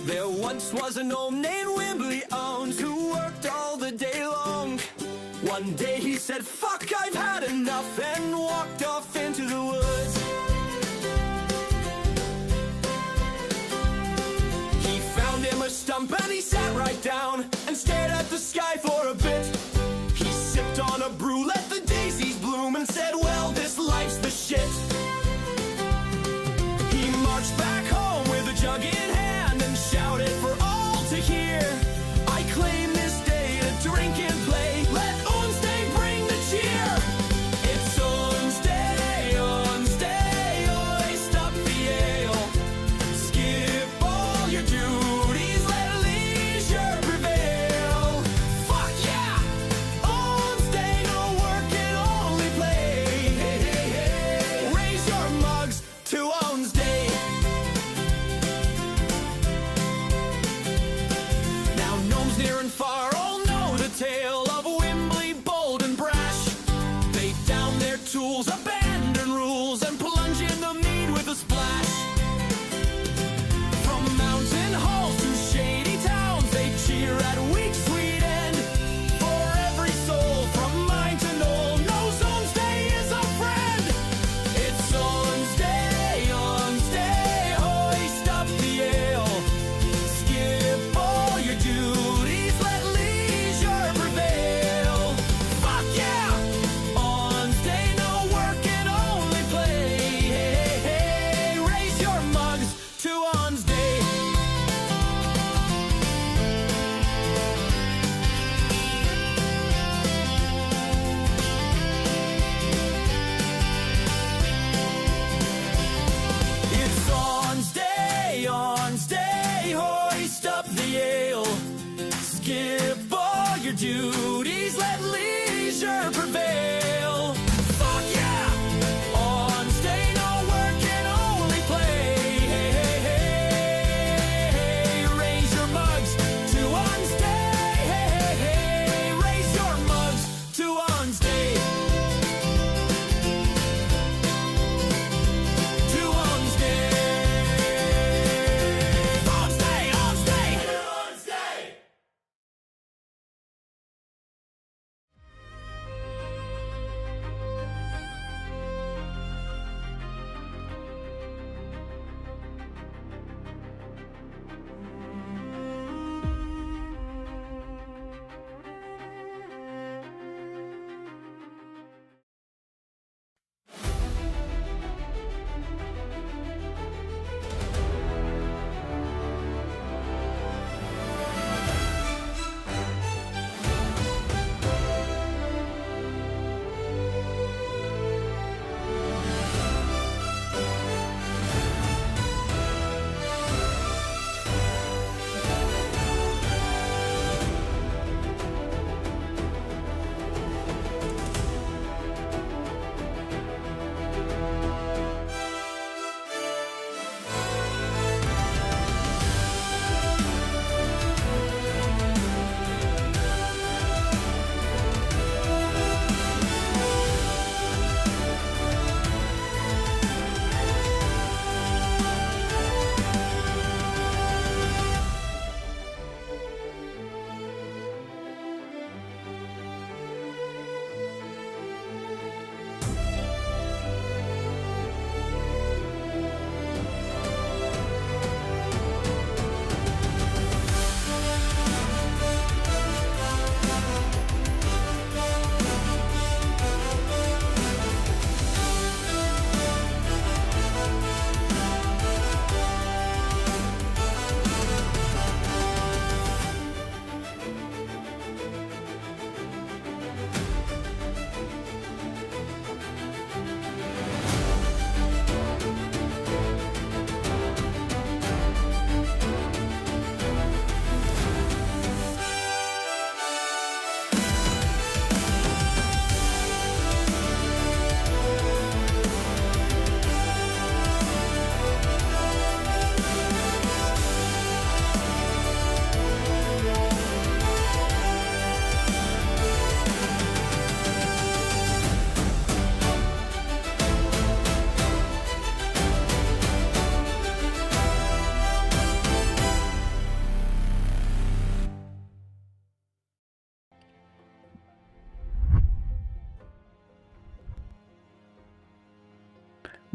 There once was a gnome named Wimbley Owens who worked all the day long. One day he said, "Fuck, I've had enough," and walked off into the woods. He found him a stump and he sat right down and stared at the sky for a bit. He sipped on a brew, let the daisies bloom, and said, "Well, this life's the shit." He marched back home with a jug in hand and shouted for all to hear, "I claim this day to drink and play. Let Owens Day bring the cheer. It's Owens Day, Owens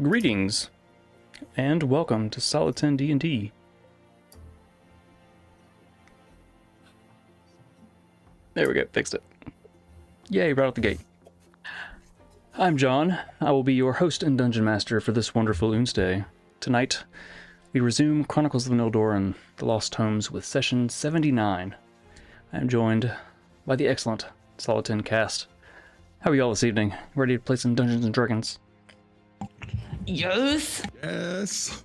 Greetings, and welcome to Solid 10 D&D. There we go, fixed it. Yay, right out the gate. I'm John. I will be your host and dungeon master for this wonderful Oonsday. Tonight, we resume Chronicles of Nildorin, the Lost Tomes, with session 79. I am joined by the excellent Solid 10 cast. How are y'all this evening? Ready to play some Dungeons and Dragons? Yes. Yes.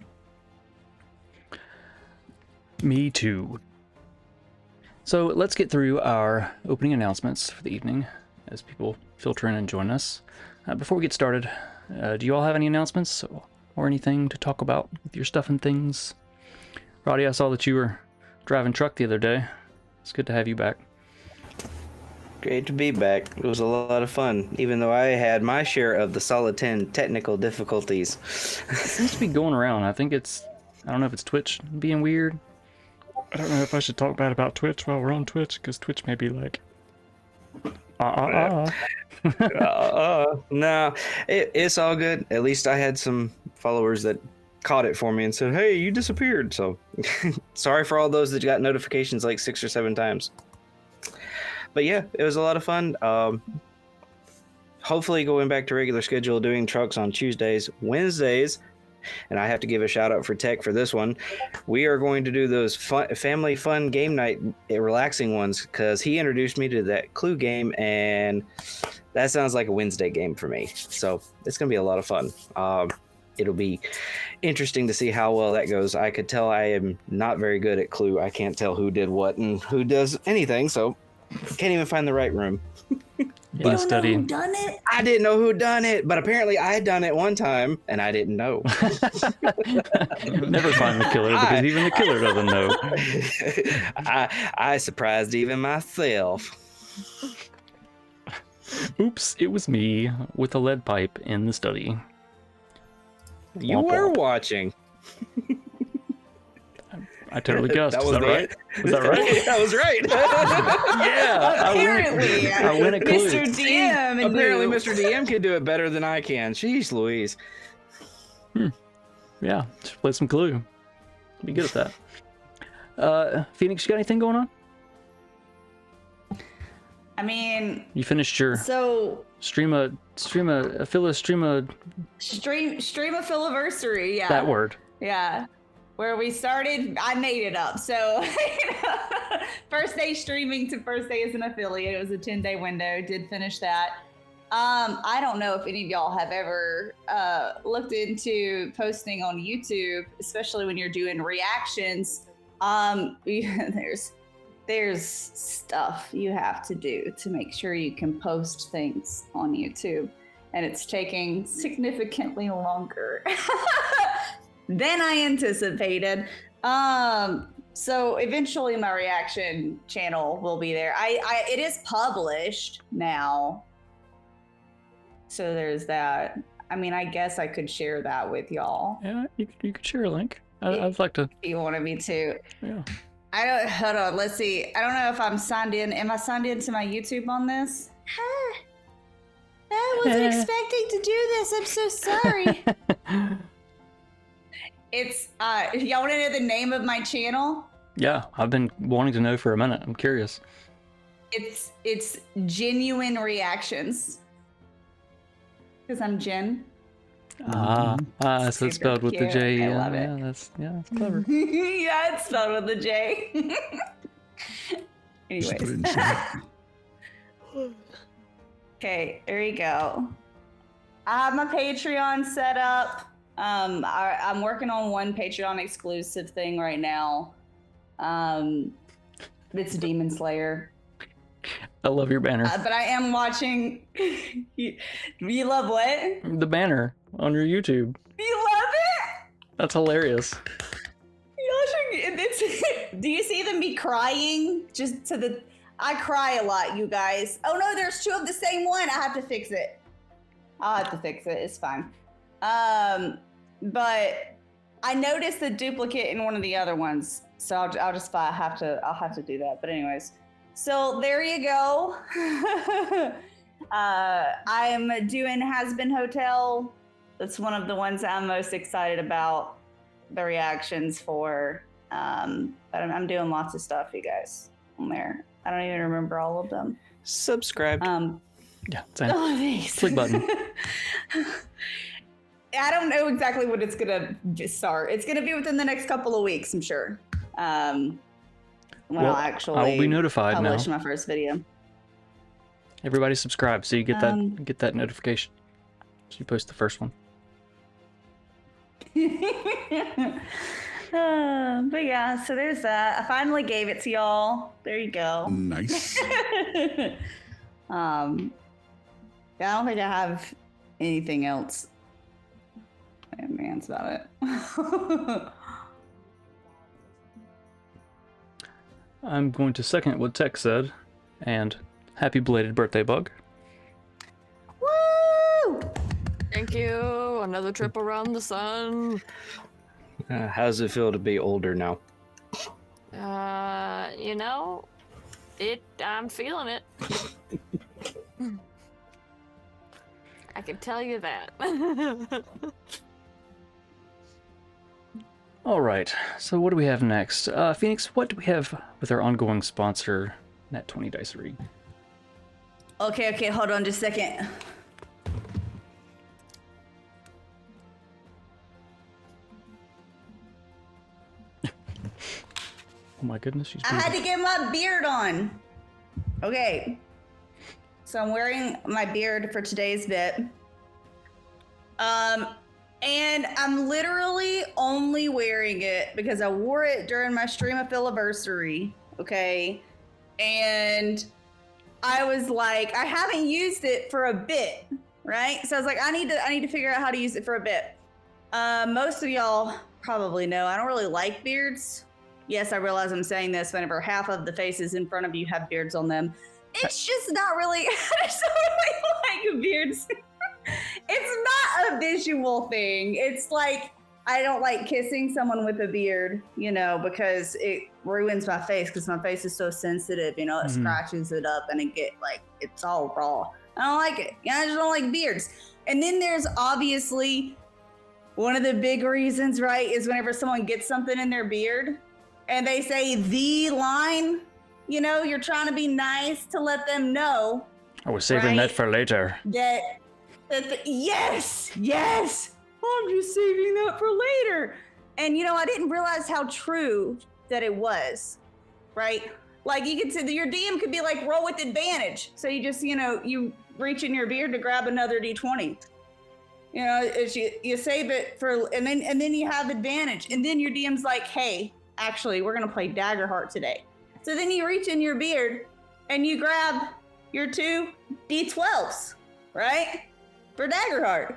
Me too. So let's get through our opening announcements for the evening as people filter in and join us. Before we get started, do you all have any announcements or anything to talk about with your stuff and things? Roddy, I saw that you were driving truck the other day. It's good to have you back. Great to be back. It was a lot of fun, even though I had my share of the Solid 10 technical difficulties. It seems to be going around. I don't know if it's Twitch being weird. I don't know if I should talk bad about Twitch while we're on Twitch, because Twitch may be like, No, it's all good. At least I had some followers that caught it for me and said, hey, you disappeared. So sorry for all those that got notifications like 6 or 7 times. But yeah, it was a lot of fun. Hopefully going back to regular schedule, doing trucks on Tuesdays, Wednesdays, and I have to give a shout out for Tech for this one. We are going to do those family fun game night relaxing ones because he introduced me to that Clue game, and that sounds like a Wednesday game for me. So it's going to be a lot of fun. It'll be interesting to see how well that goes. I could tell I am not very good at Clue. I can't tell who did what and who does anything, so can't even find the right room. You don't know who done it? I didn't know who done it, but apparently I had done it one time and I didn't know. Never find the killer because even the killer doesn't know. I surprised even myself. Oops, it was me with a lead pipe in the study. You were watching. I totally guessed. That Was that right? Was that right? That was right. Yeah. Apparently, I win at Clue. Mr. DM. Apparently, Mr. DM can do it better than I can. Jeez Louise. Yeah, just play some Clue. Be good at that. Phoenix, you got anything going on? I mean, You finished your stream a Filiversary, yeah. that word. Yeah. Where we started, I made it up. So, first day streaming to first day as an affiliate. It was a 10-day window. Did finish that. I don't know if any of y'all have ever looked into posting on YouTube, especially when you're doing reactions. There's stuff you have to do to make sure you can post things on YouTube, and it's taking significantly longer than I anticipated. So eventually my reaction channel will be there. It is published now. So there's that. I mean, I guess I could share that with y'all. Yeah, you could share a link. I'd like to. If you wanted me to. Yeah. Hold on, let's see. I don't know if I'm signed in. Am I signed into my YouTube on this? I wasn't expecting to do this. I'm so sorry. It's, y'all want to know the name of my channel? Yeah, I've been wanting to know for a minute. I'm curious. It's Genuine Reactions. Because I'm Jen. So it's spelled with the J. I love it. That's clever. Yeah, it's spelled with the J. Anyways. Okay, there you go. I have my Patreon set up. I'm working on one Patreon exclusive thing right now. It's Demon Slayer. I love your banner. But I am watching. You love what? The banner on your YouTube. You love it? That's hilarious. Do you see them be crying? I cry a lot, you guys. Oh no, there's 2 of the same one. I have to fix it. I'll have to fix it. It's fine. But I noticed the duplicate in one of the other ones, so I'll have to do that. But anyways, so there you go. I'm doing Has Been Hotel That's one of the ones I'm most excited about the reactions for. But I'm doing lots of stuff, you guys, on there. I don't even remember all of them. Subscribe. Yeah, same. Oh, thanks. Click button. I don't know exactly when it's gonna start. It's gonna be within the next couple of weeks, I'm sure. When Well, I'll actually I will be notified publish now. my first video. Everybody subscribe so you get that notification. So you post the first one. But yeah, so there's that. I finally gave it to y'all. There you go. Nice. Yeah, I don't think I have anything else. Man, that's about it. I'm going to second what Tech said, and happy belated birthday, Bug. Woo! Thank you. Another trip around the sun. How does it feel to be older now? You know, I'm feeling it. I can tell you that. All right, so what do we have next? Phoenix, what do we have with our ongoing sponsor, Nat20 Dicery? Okay, hold on just a second. Oh my goodness, she's I had breathing. to get my beard on. Okay. So I'm wearing my beard for today's bit. And I'm literally only wearing it because I wore it during my stream of Filiversary. Okay. And I was like, I haven't used it for a bit, right? So I was like, I need to figure out how to use it for a bit. Most of y'all probably know I don't really like beards. Yes, I realize I'm saying this whenever half of the faces in front of you have beards on them. It's just not really, I just don't really like beards. It's not a visual thing. It's like, I don't like kissing someone with a beard, you know, because it ruins my face because my face is so sensitive, you know, it scratches it up and it's all raw. I don't like it. I just don't like beards. And then there's obviously one of the big reasons, right, is whenever someone gets something in their beard and they say the line, you know, you're trying to be nice to let them know. I was saving that for later. Yes, I'm just saving that for later. And you know, I didn't realize how true that it was, right? Like you could say that your DM could be like, roll with advantage. So you just, you know, you reach in your beard to grab another D20. You know, it's you save it for, and then you have advantage. And then your DM's like, hey, actually, we're gonna play Daggerheart today. So then you reach in your beard and you grab your 2 D12s, right? For Daggerheart.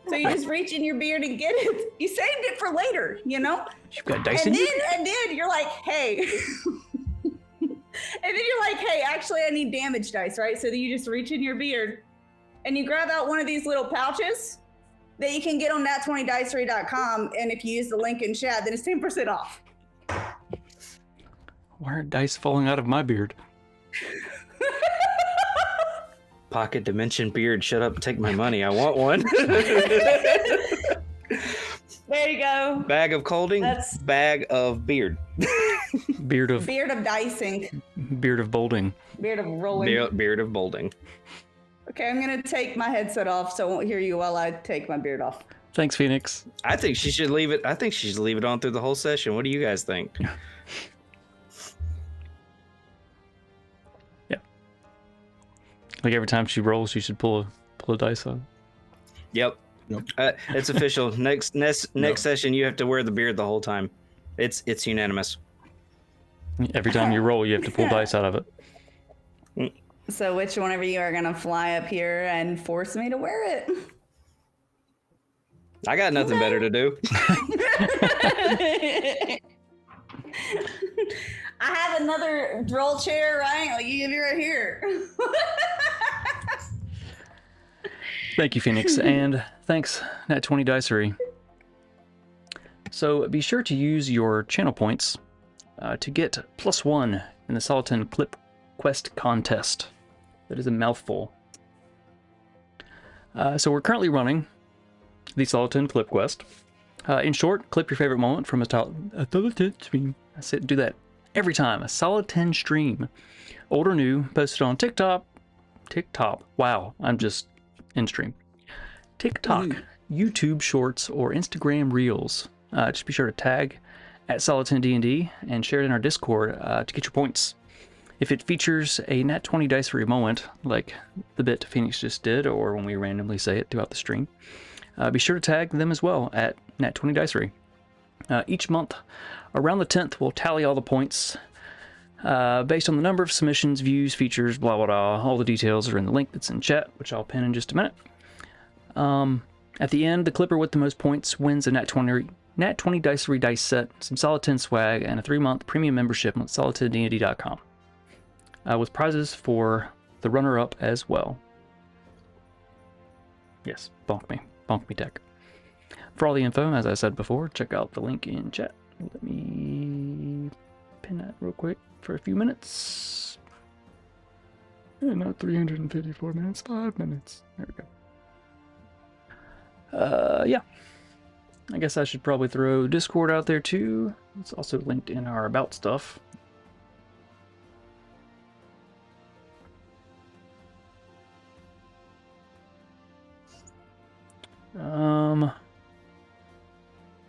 So you just reach in your beard and get it. You saved it for later, you know? You've got dice in you? And then you're like, hey. And then you're like, hey, actually I need damage dice, right? So then you just reach in your beard and you grab out one of these little pouches that you can get on nat20dicery.com, and if you use the link in chat, then it's 10% off. Why are dice falling out of my beard? Pocket Dimension Beard, shut up, take my money. I want one. There you go. Bag of colding, bag of beard. Beard of dicing. Beard of bolding. Beard of rolling. Beard of bolding. Okay, I'm gonna take my headset off so I won't hear you while I take my beard off. Thanks, Phoenix. I think she should leave it. I think she should leave it on through the whole session. What do you guys think? Yeah. Like every time she rolls, she should pull a dice out. Yep. It's official. Next session, you have to wear the beard the whole time. It's unanimous. Every time you roll, you have to pull dice out of it. So which one of you are gonna fly up here and force me to wear it? I got nothing better to do. I have another droll chair, right? Like you can be right here. Thank you, Phoenix, and thanks, Nat20 Dicery. So be sure to use your channel points to get +1 in the Soliton Clip Quest contest. That is a mouthful. So we're currently running the Solid Clip Quest. In short, clip your favorite moment from a Solid 10 stream. I said do that every time. A Solid 10 stream. Old or new, posted on TikTok. Wow, I'm just in stream. TikTok, YouTube Shorts, or Instagram Reels. Just be sure to tag at Solid10DND and share it in our Discord to get your points. If it features a Nat 20 Dicery moment, like the bit Phoenix just did, or when we randomly say it throughout the stream, be sure to tag them as well at Nat 20 Dicery. Each month, around the 10th, we'll tally all the points based on the number of submissions, views, features, blah, blah, blah. All the details are in the link that's in chat, which I'll pin in just a minute. At the end, the clipper with the most points wins a Nat 20 Dicery dice set, some Solid 10 swag, and a 3-month premium membership on solid10dnd.com. With prizes for the runner-up as well. Yes, bonk me tech. For all the info, as I said before, check out the link in chat. Let me pin that real quick for a few minutes. Not 354 minutes, 5 minutes. There we go. Yeah. I guess I should probably throw Discord out there too. It's also linked in our about stuff.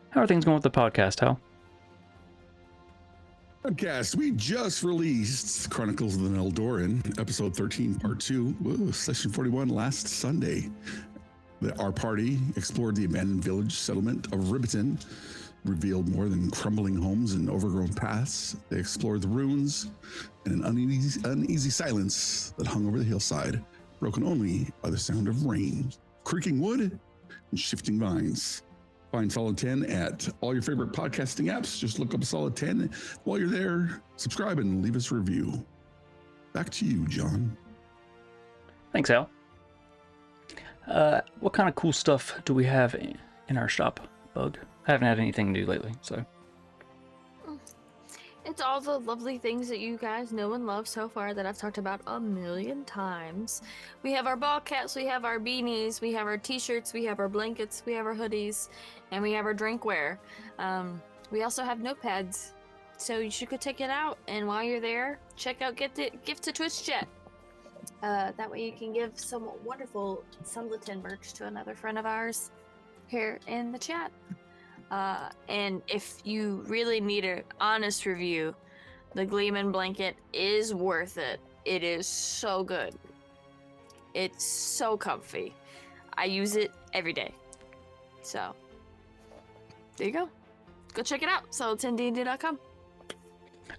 How are things going with the podcast, Hal? Podcast. We just released Chronicles of the Nildorin, episode 13, part 2, session 41 last Sunday. Our party explored the abandoned village settlement of Ribbiton, revealed more than crumbling homes and overgrown paths. They explored the ruins and an uneasy silence that hung over the hillside, broken only by the sound of rain, creaking wood, and shifting vines. Find Solid 10 at all your favorite podcasting apps. Just look up Solid 10. While you're there, subscribe and leave us a review. Back to you, John. Thanks, Hal. What kind of cool stuff do we have in our shop, Bug? I haven't had anything new lately, so. It's all the lovely things that you guys know and love so far that I've talked about a million times. We have our ball caps, we have our beanies, we have our t-shirts, we have our blankets, we have our hoodies, and we have our drinkware. We also have notepads, so you should go check it out. And while you're there, check out Gift to Twitch Chat. That way you can give some wonderful Solid 10 merch to another friend of ours here in the chat. And if you really need an honest review, the Gleeman blanket is worth it. It is so good. It's so comfy. I use it every day. So, there you go. Go check it out, solid10dnd.com.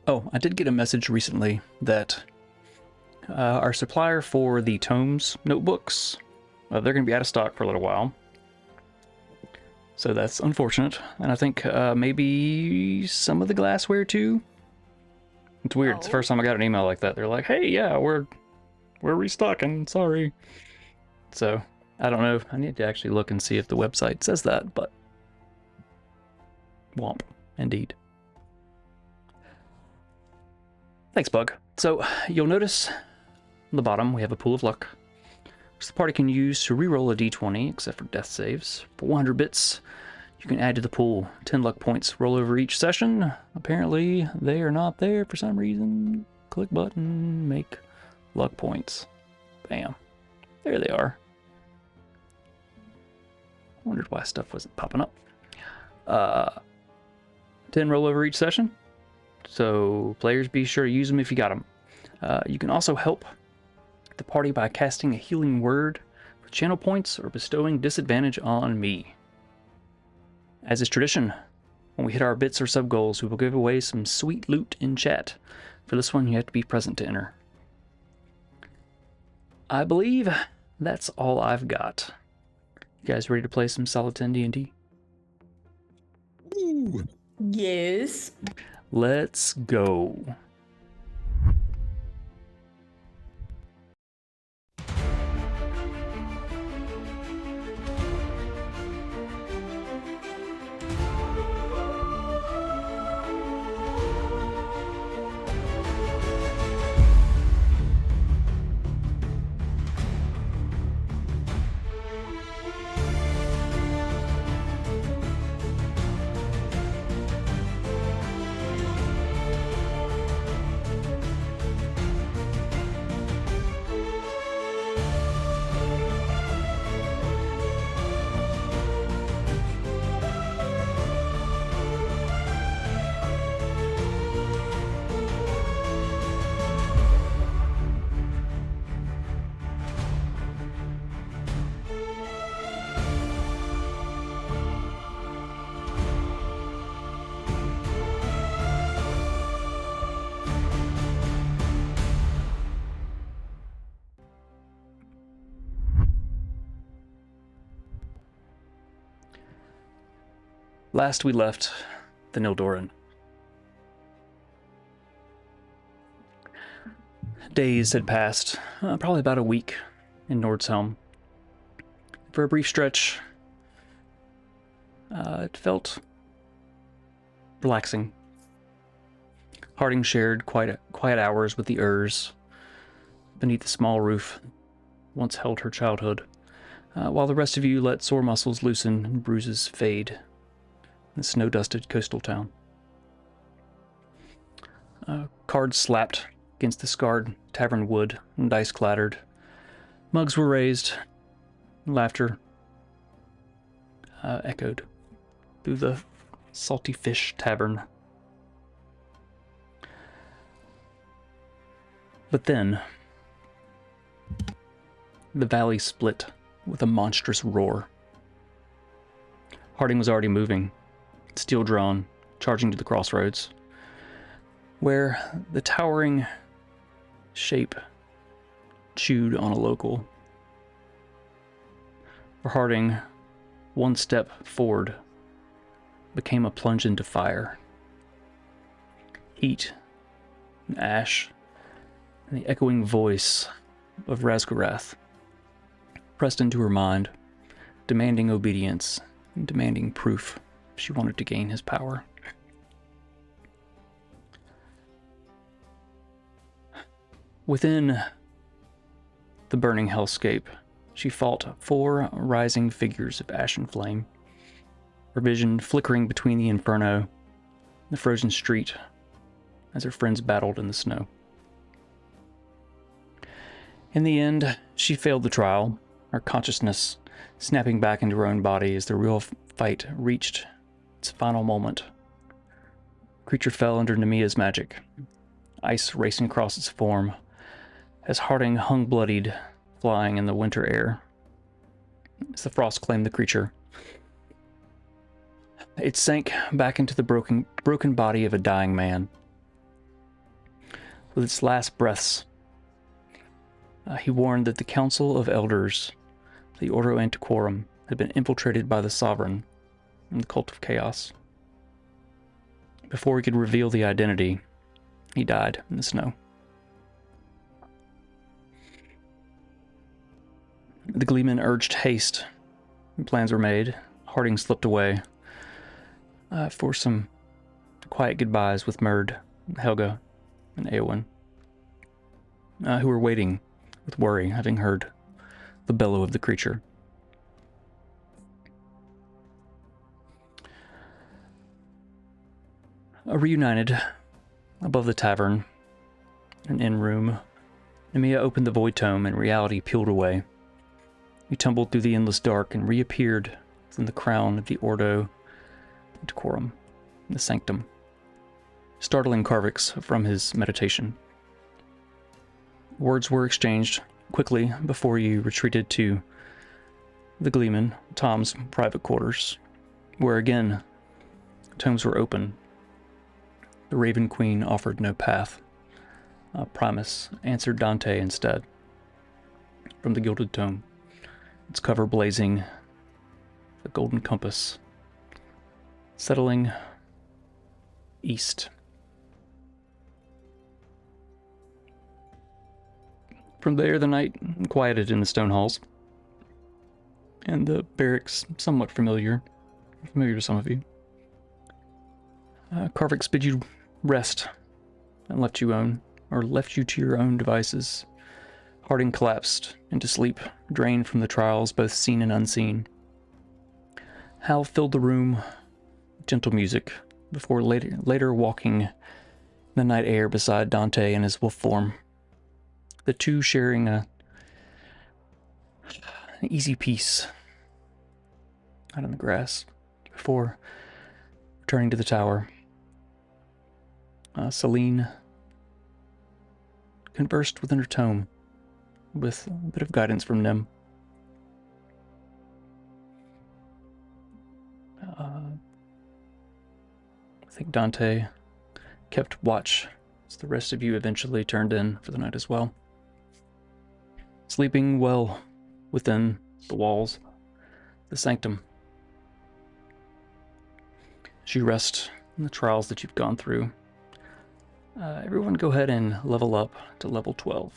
Oh, I did get a message recently that our supplier for the Tomes notebooks, they're going to be out of stock for a little while. So that's unfortunate. And I think maybe some of the glassware too. It's weird. It's the first time I got an email like that. They're like, hey, yeah, we're restocking. Sorry. So I don't know. I need to actually look and see if the website says that, but womp, indeed. Thanks, Bug. So you'll notice on the bottom we have a pool of luck, which the party can use to reroll a d20, except for death saves. For 100 bits, you can add to the pool. 10 luck points roll over each session. Apparently, they are not there for some reason. Click button, make luck points. Bam. There they are. Wondered why stuff wasn't popping up. 10 roll over each session. So players, be sure to use them if you got them. You can also help the party by casting a healing word for channel points or bestowing disadvantage on me. As is tradition, when we hit our bits or sub goals, we will give away some sweet loot in chat. For this one, you have to be present to enter. I believe that's all I've got. You guys ready to play some Solid 10 D&D? Ooh. Yes. Let's go. Last we left the Nildorin. Days had passed, probably about a week in Nord's-Helm. For a brief stretch, it felt relaxing. Harding shared quiet hours with the Urs beneath the small roof once held her childhood, while the rest of you let sore muscles loosen and bruises fade in the snow-dusted coastal town. Cards slapped against the scarred tavern wood, and dice clattered. Mugs were raised, and laughter echoed through the Salty Fish Tavern. But then, the valley split with a monstrous roar. Harding was already moving, steel drawn, charging to the crossroads, where the towering shape chewed on a local. For Harding, one step forward became a plunge into fire. Heat and ash and the echoing voice of Razgarath pressed into her mind, demanding obedience and demanding proof she wanted to gain his power. Within the burning hellscape, she fought 4 rising figures of ash and flame, her vision flickering between the inferno and the frozen street as her friends battled in the snow. In the end, she failed the trial, her consciousness snapping back into her own body as the real fight reached its final moment. The creature fell under Nemia's magic, ice racing across its form, as Harding hung bloodied, flying in the winter air. As the frost claimed the creature, it sank back into the broken body of a dying man. With its last breaths, he warned that the Council of Elders, the Ordo Antiquorum, had been infiltrated by the Sovereign and the Cult of Chaos. Before he could reveal the identity, he died in the snow. The Gleeman urged haste, and plans were made. Harding slipped away for some quiet goodbyes with Merd, Helga, and Eowyn, who were waiting with worry, having heard the bellow of the creature. Reunited above the tavern, an inn room, Nemia opened the void tome and reality peeled away. He tumbled through the endless dark and reappeared within the crown of the Ordo Antiquorum, the sanctum, startling Carvix from his meditation. Words were exchanged quickly before you retreated to the Gleeman, Tom's private quarters, where again tomes were open. The Raven Queen offered no path. Primus answered Dante instead from the gilded tome, its cover blazing the golden compass, settling east. From there, the night quieted in the stone halls, and the barracks somewhat familiar to some of you. Carvix bid you rest and left you to your own devices. Harding collapsed into sleep, drained from the trials, both seen and unseen. Hal filled the room with gentle music before later walking in the night air beside Dante in his wolf form. The two sharing an easy peace out in the grass before returning to the tower. Celine conversed within her tome with a bit of guidance from Nim. I think Dante kept watch as the rest of you eventually turned in for the night as well, sleeping well within the walls of the sanctum. as you rest in the trials that you've gone through, everyone go ahead and level up to level 12.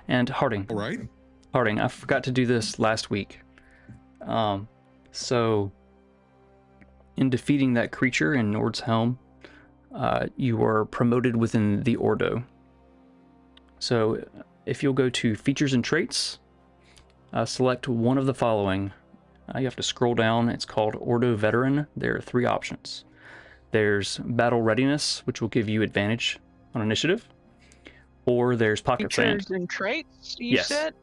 And Harding. All right. Harding, I forgot to do this last week. So, in defeating that creature in Nord's Helm, you were promoted within the Ordo. So, if you'll go to Features and Traits, select one of the following. You have to scroll down. It's called Ordo Veteran. There are 3 options. There's Battle Readiness, which will give you advantage on initiative. Or there's Pocket Sand. Features and traits, you Yes. said?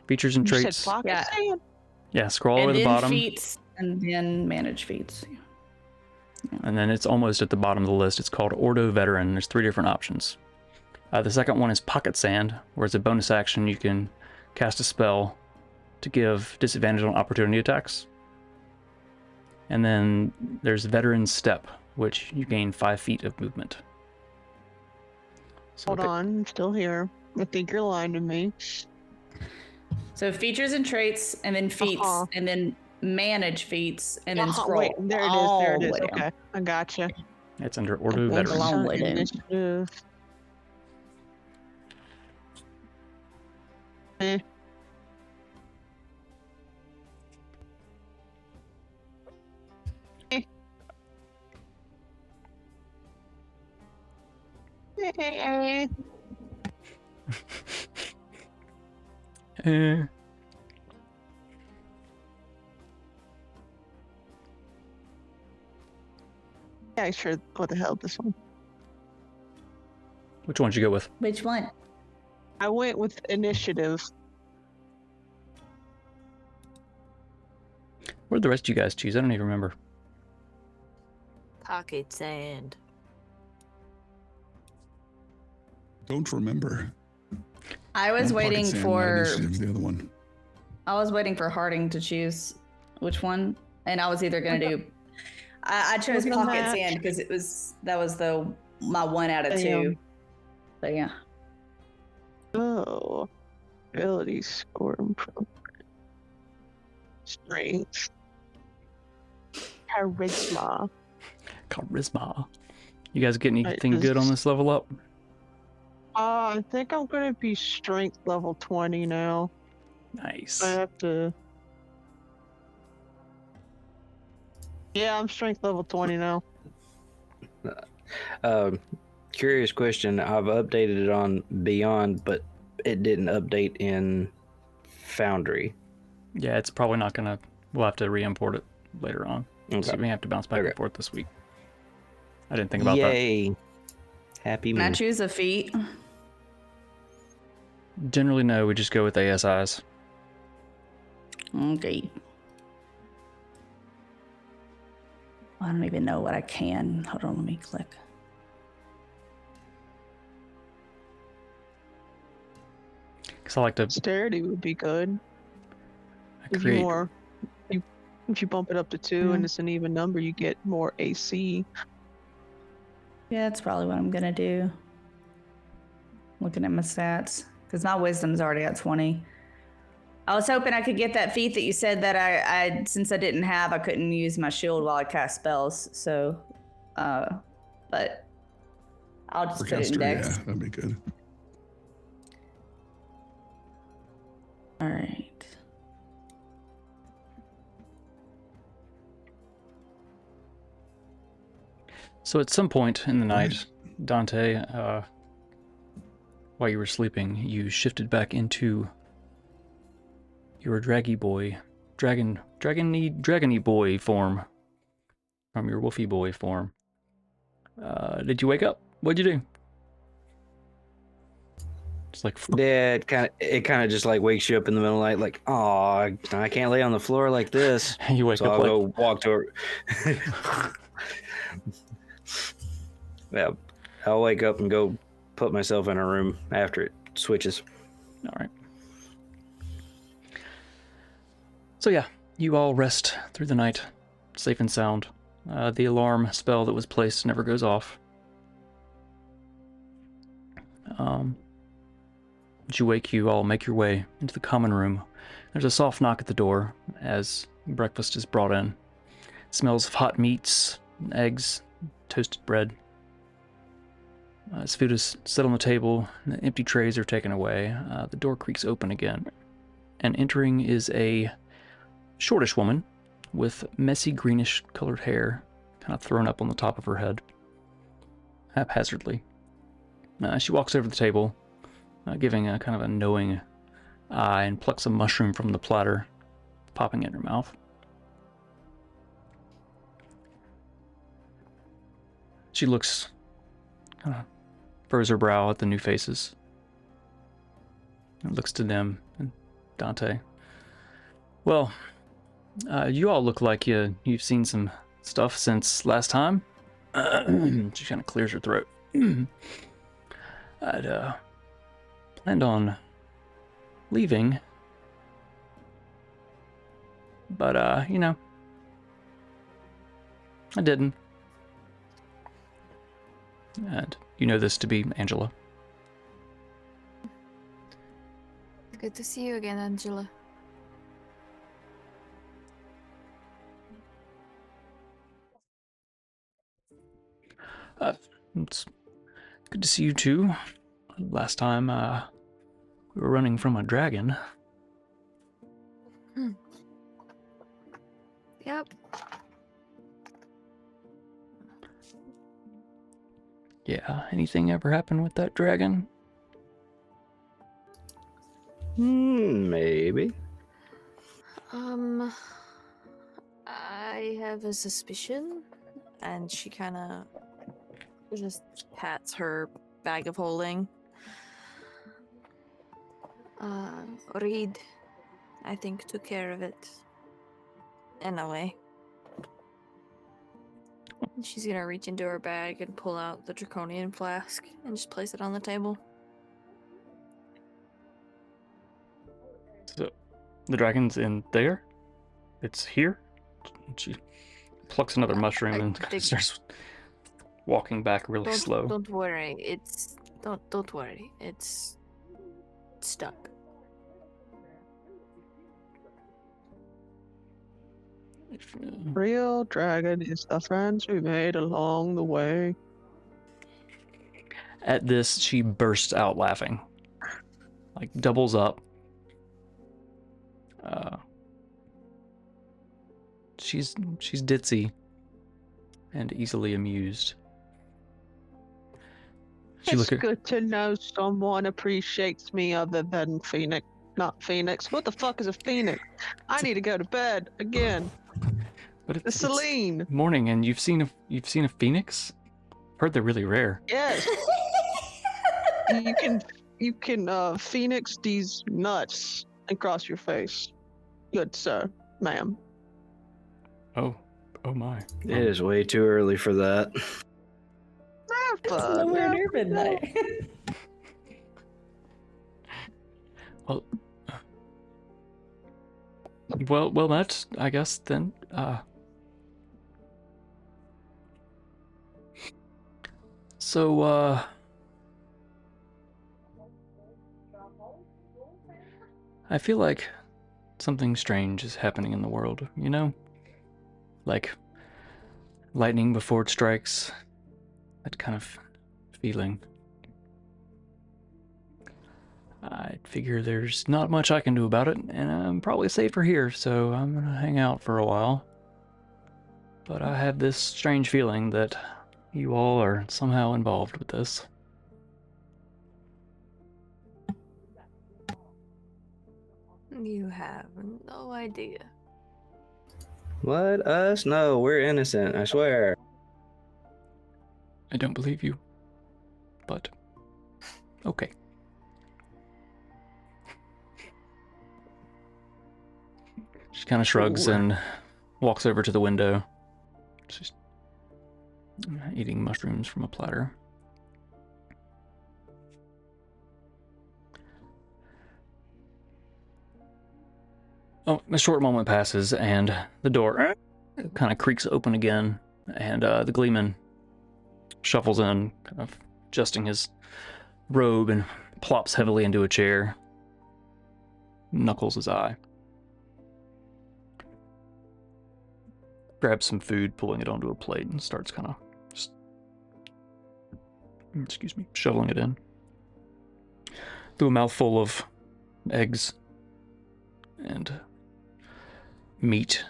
Features and You Traits. said pocket Yeah. sand? Yeah, scroll all the way And to the then bottom. feats, and then manage feats. And then it's almost at the bottom of the list. It's called Ordo Veteran. There's 3 different options. The second one is Pocket Sand, where it's a bonus action. You can cast a spell to give disadvantage on opportunity attacks. And then there's Veteran Step, which you gain 5 feet of movement. So Hold okay. on, I'm still here. I think you're lying to me. So features and traits, and then feats, Uh-huh. and then manage feats, and then scroll. Wait, there it is. all There it the is. way down. Okay, I gotcha. It's under Ordo That's Veteran. a long way down. Initiative. Eh. Eh. Eh. Yeah, sure. What the hell, this one? Which one did you go with? Which one? I went with initiative. What did the rest of you guys choose? I don't even remember. Pocket sand. Don't remember. I was Pocket waiting Sand, for. Initiative's the other one. I was waiting for Harding to choose which one, and I was either gonna do. I chose Look at pocket that. sand because that was my 1 out of 2. Damn. So yeah. Oh. Ability score improvement. Strength. Charisma. Charisma. You guys get anything this good on is- this level up? I think I'm gonna be strength level 20 now. Nice. I have to. Yeah, I'm strength level 20 now. Curious question. I've updated it on Beyond, but it didn't update in Foundry. Yeah, it's probably not gonna. We'll have to re-import it later on. So Okay. we have to bounce back Okay. and forth this week. I didn't think about that. Yay. Happy Can I me. choose a feat? Generally, no. We just go with ASIs. Okay. I don't even know what I can. Hold on, let me click. Because I like to Dexterity would be good. If create. if you bump it up to 2 and it's an even number, you get more AC. Yeah, that's probably what I'm gonna do. Looking at my stats, because my wisdom's already at 20. I was hoping I could get that feat that you said that I since I didn't have, I couldn't use my shield while I cast spells. So, but I'll just For put it in caster, yeah, Dex. that'd be good. All right. So at some point in the night, Dante, while you were sleeping, you shifted back into your draggy boy form from your wolfy boy form. Did you wake up? What'd you do? Just like Yeah, it kind of just like wakes you up in the middle of the night, like, oh, I can't lay on the floor like this. you wake So up I'll like go walk to her. Yeah, I'll wake up and go put myself in a room after it switches. all right. So yeah, you all rest through the night, safe and sound. The alarm spell that was placed never goes off. As you wake, you all make your way into the common room There's a soft knock at the door as breakfast is brought in. It smells of hot meats, eggs, toasted bread. As food is set on the table, the empty trays are taken away. The door creaks open again, and entering is a shortish woman with messy greenish colored hair kind of thrown up on the top of her head, haphazardly. She walks over to the table, giving a kind of a knowing eye, and plucks a mushroom from the platter, popping it in her mouth. She looks, furrows her brow at the new faces, and looks to them and Dante. Well, you all look like you've seen some stuff since last time. She kind of clears her throat. I'd planned on leaving, but I didn't. And you know this to be Angela. Good to see you again, Angela. It's good to see you too. Last time, we were running from a dragon. Yep. Yeah, anything ever happen with that dragon? Maybe. I have a suspicion, and she kind of just pats her bag of holding. Reed, I think, took care of it. In a way. She's gonna reach into her bag and pull out the draconian flask and just place it on the table. So, the dragon's in there? It's here? She plucks another mushroom and starts walking back really slow. Don't worry. Don't worry. It's stuck. Real dragon is the friends we made along the way. At this, she bursts out laughing, like doubles up. She's ditzy and easily amused. It's good to know someone appreciates me other than Phoenix. Not Phoenix. What the fuck is a Phoenix? I need to go to bed again. But it's Celine. Morning, and you've seen a phoenix? Heard they're really rare. Yes. you can phoenix these nuts and cross your face. Good sir, ma'am. Oh my. It is way too early for that. It's nowhere near midnight. Well, that's, I guess, then, So, I feel like something strange is happening in the world, you know? Like lightning before it strikes, that kind of feeling. I figure there's not much I can do about it, and I'm probably safer here, so I'm gonna hang out for a while. But I have this strange feeling that you all are somehow involved with this. You have no idea. Let us know. We're innocent, I swear. I don't believe you, but okay. She kind of shrugs and walks over to the window. She's eating mushrooms from a platter. Oh, a short moment passes, and the door kind of creaks open again, and the Gleeman shuffles in, kind of adjusting his robe, and plops heavily into a chair. knuckles his eye. Grabs some food, pulling it onto a plate, and starts kind of, shoveling it in. Through a mouthful of eggs and meat.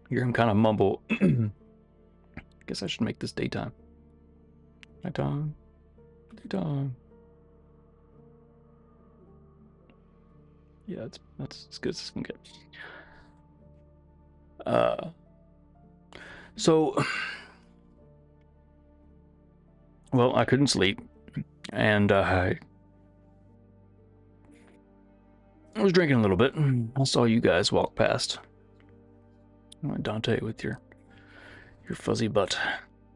Hear him kind of mumble. Guess I should make this daytime. Daytime. Yeah, that's as good as it's gonna get. So, well, I couldn't sleep, and I was drinking a little bit, and I saw you guys walk past. Dante with your fuzzy butt,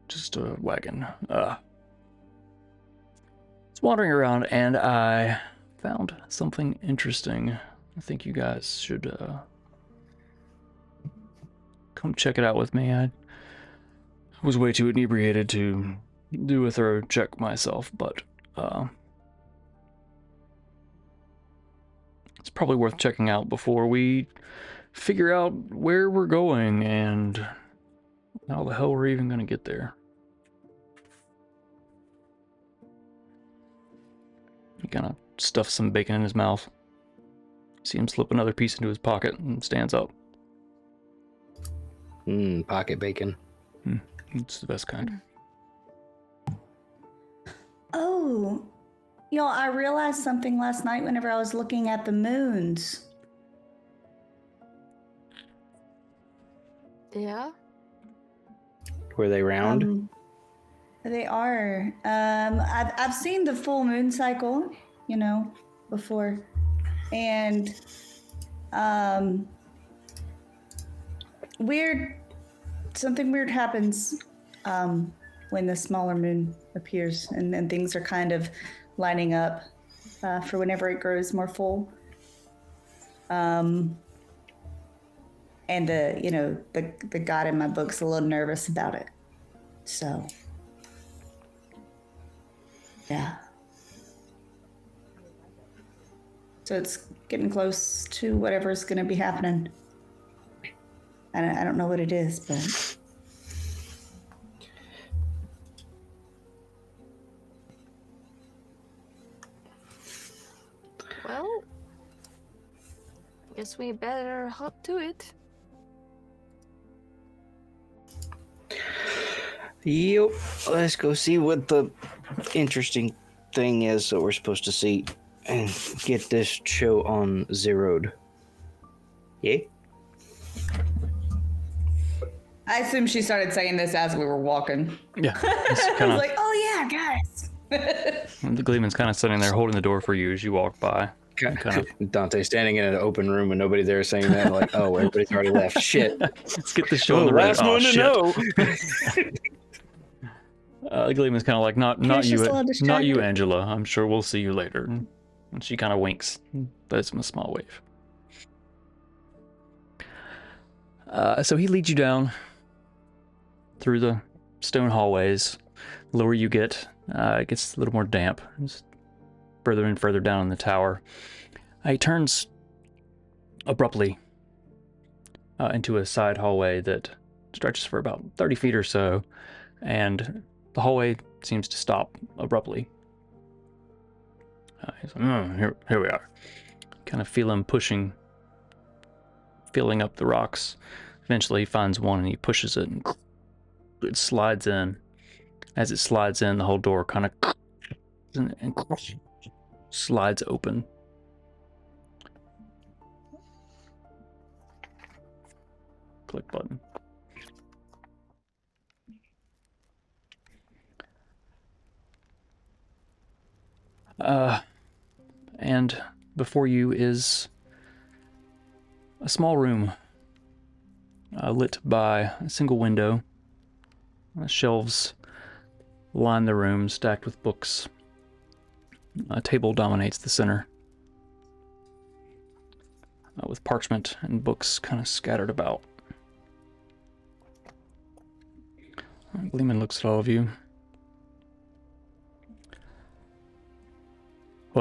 just wagging. It's wandering around, and I found something interesting. I think you guys should come check it out with me. I was way too inebriated to do a thorough check myself, but it's probably worth checking out before we figure out where we're going and how the hell we're even gonna get there. He kind of stuffs some bacon in his mouth. See him slip another piece into his pocket and stands up. Pocket bacon. It's the best kind. Oh, y'all, I realized something last night whenever I was looking at the moons. Yeah? Were they round? They are. I've seen the full moon cycle, before, and something weird happens when the smaller moon appears, and then things are kind of lining up for whenever it grows more full. And the god in my book's a little nervous about it. So, yeah. So it's getting close to whatever's going to be happening. I don't know what it is, but... Well, guess we better hop to it. Yep. Let's go see what the interesting thing is that we're supposed to see and get this show on zeroed. Yeah? I assume she started saying this as we were walking. Yeah. I was like, oh yeah, guys. The Gleeman's kind of sitting there holding the door for you as you walk by. Kind of. Dante standing in an open room and nobody there saying that, like, oh, everybody's already left. Shit. Let's get this show on the road. Last one to know. The Gleeman's kind of like, not you, Angela. I'm sure we'll see you later. And she kind of winks. That's a small wave. So he leads you down through the stone hallways. The lower you get, it gets a little more damp. It's further and further down in the tower. He turns abruptly into a side hallway that stretches for about 30 feet or so, and the hallway seems to stop abruptly. He's like, here we are. Kind of feel him pushing, filling up the rocks. Eventually he finds one and he pushes it and it slides in. As it slides in, the whole door kind of and slides open. Click button. And before you is a small room lit by a single window. Shelves line the room, stacked with books. A table dominates the center, with parchment and books kind of scattered about. Gleeman looks at all of you.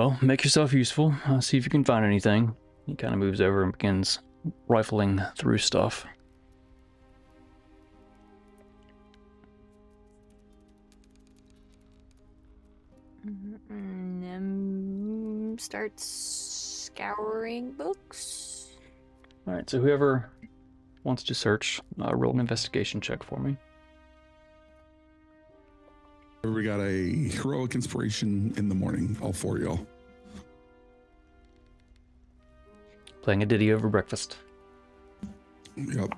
Well, make yourself useful. See if you can find anything. He kind of moves over and begins rifling through stuff. Starts scouring books. All right, so whoever wants to search, roll an investigation check for me. We got a heroic inspiration in the morning, all four of y'all. Playing a ditty over breakfast. Yep.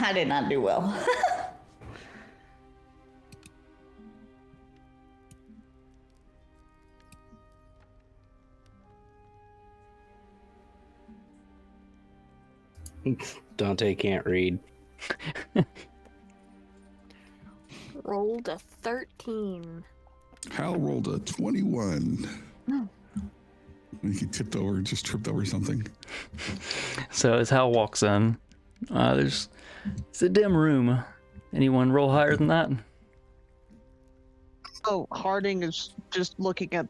I did not do well. Dante can't read. Rolled a 13. Hal rolled a 21. He tipped over, just tripped over something. So as Hal walks in, it's a dim room. Anyone roll higher than that? Oh, Harding is just looking at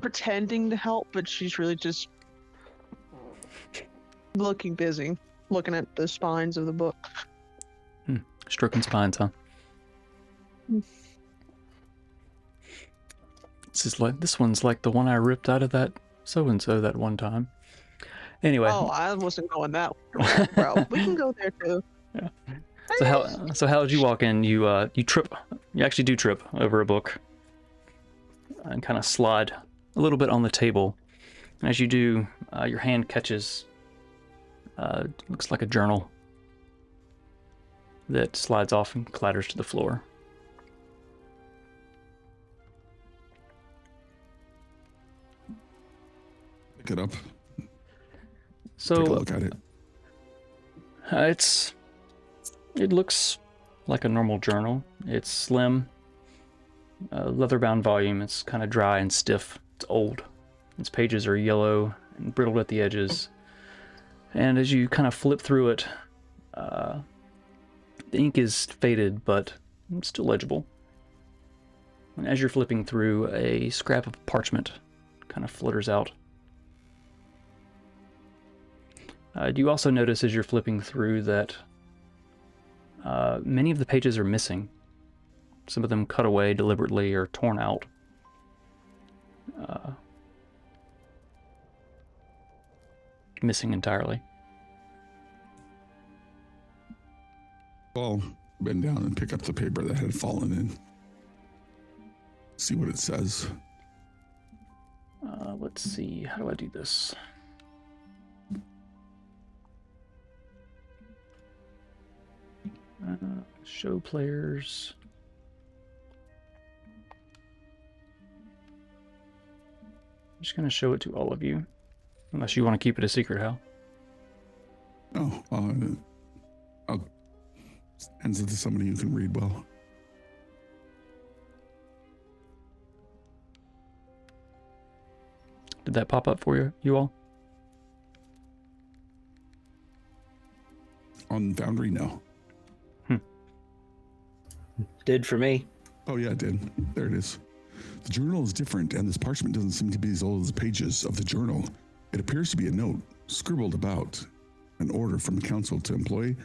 pretending to help, but she's really just looking busy, looking at the spines of the book. Stroking spines, huh? This one's like the one I ripped out of that so-and-so that one time. Anyway. Oh, I wasn't going that route. We can go there too. Yeah. So how did you walk in? You trip. You actually do trip over a book and kind of slide a little bit on the table. And as you do, your hand catches looks like a journal that slides off and clatters to the floor. Pick it up. So take a look at it. It looks like a normal journal. It's slim, leather-bound volume. It's kind of dry and stiff. It's old. Its pages are yellow and brittled at the edges. And as you kind of flip through it, the ink is faded, but it's still legible. And as you're flipping through, a scrap of parchment kind of flutters out. Do you also notice as you're flipping through that many of the pages are missing? Some of them cut away deliberately or torn out. Missing entirely. I'll bend down and pick up the paper that had fallen in. See what it says. Let's see. How do I do this? Show players. I'm just going to show it to all of you. Unless you want to keep it a secret, Hal. Oh, I'll hands it to somebody who can read well. Did that pop up for you all? On Foundry, no. Did for me. Oh yeah, it did. There it is. The journal is different, and this parchment doesn't seem to be as old as the pages of the journal. It appears to be a note scribbled about an order from the council to employ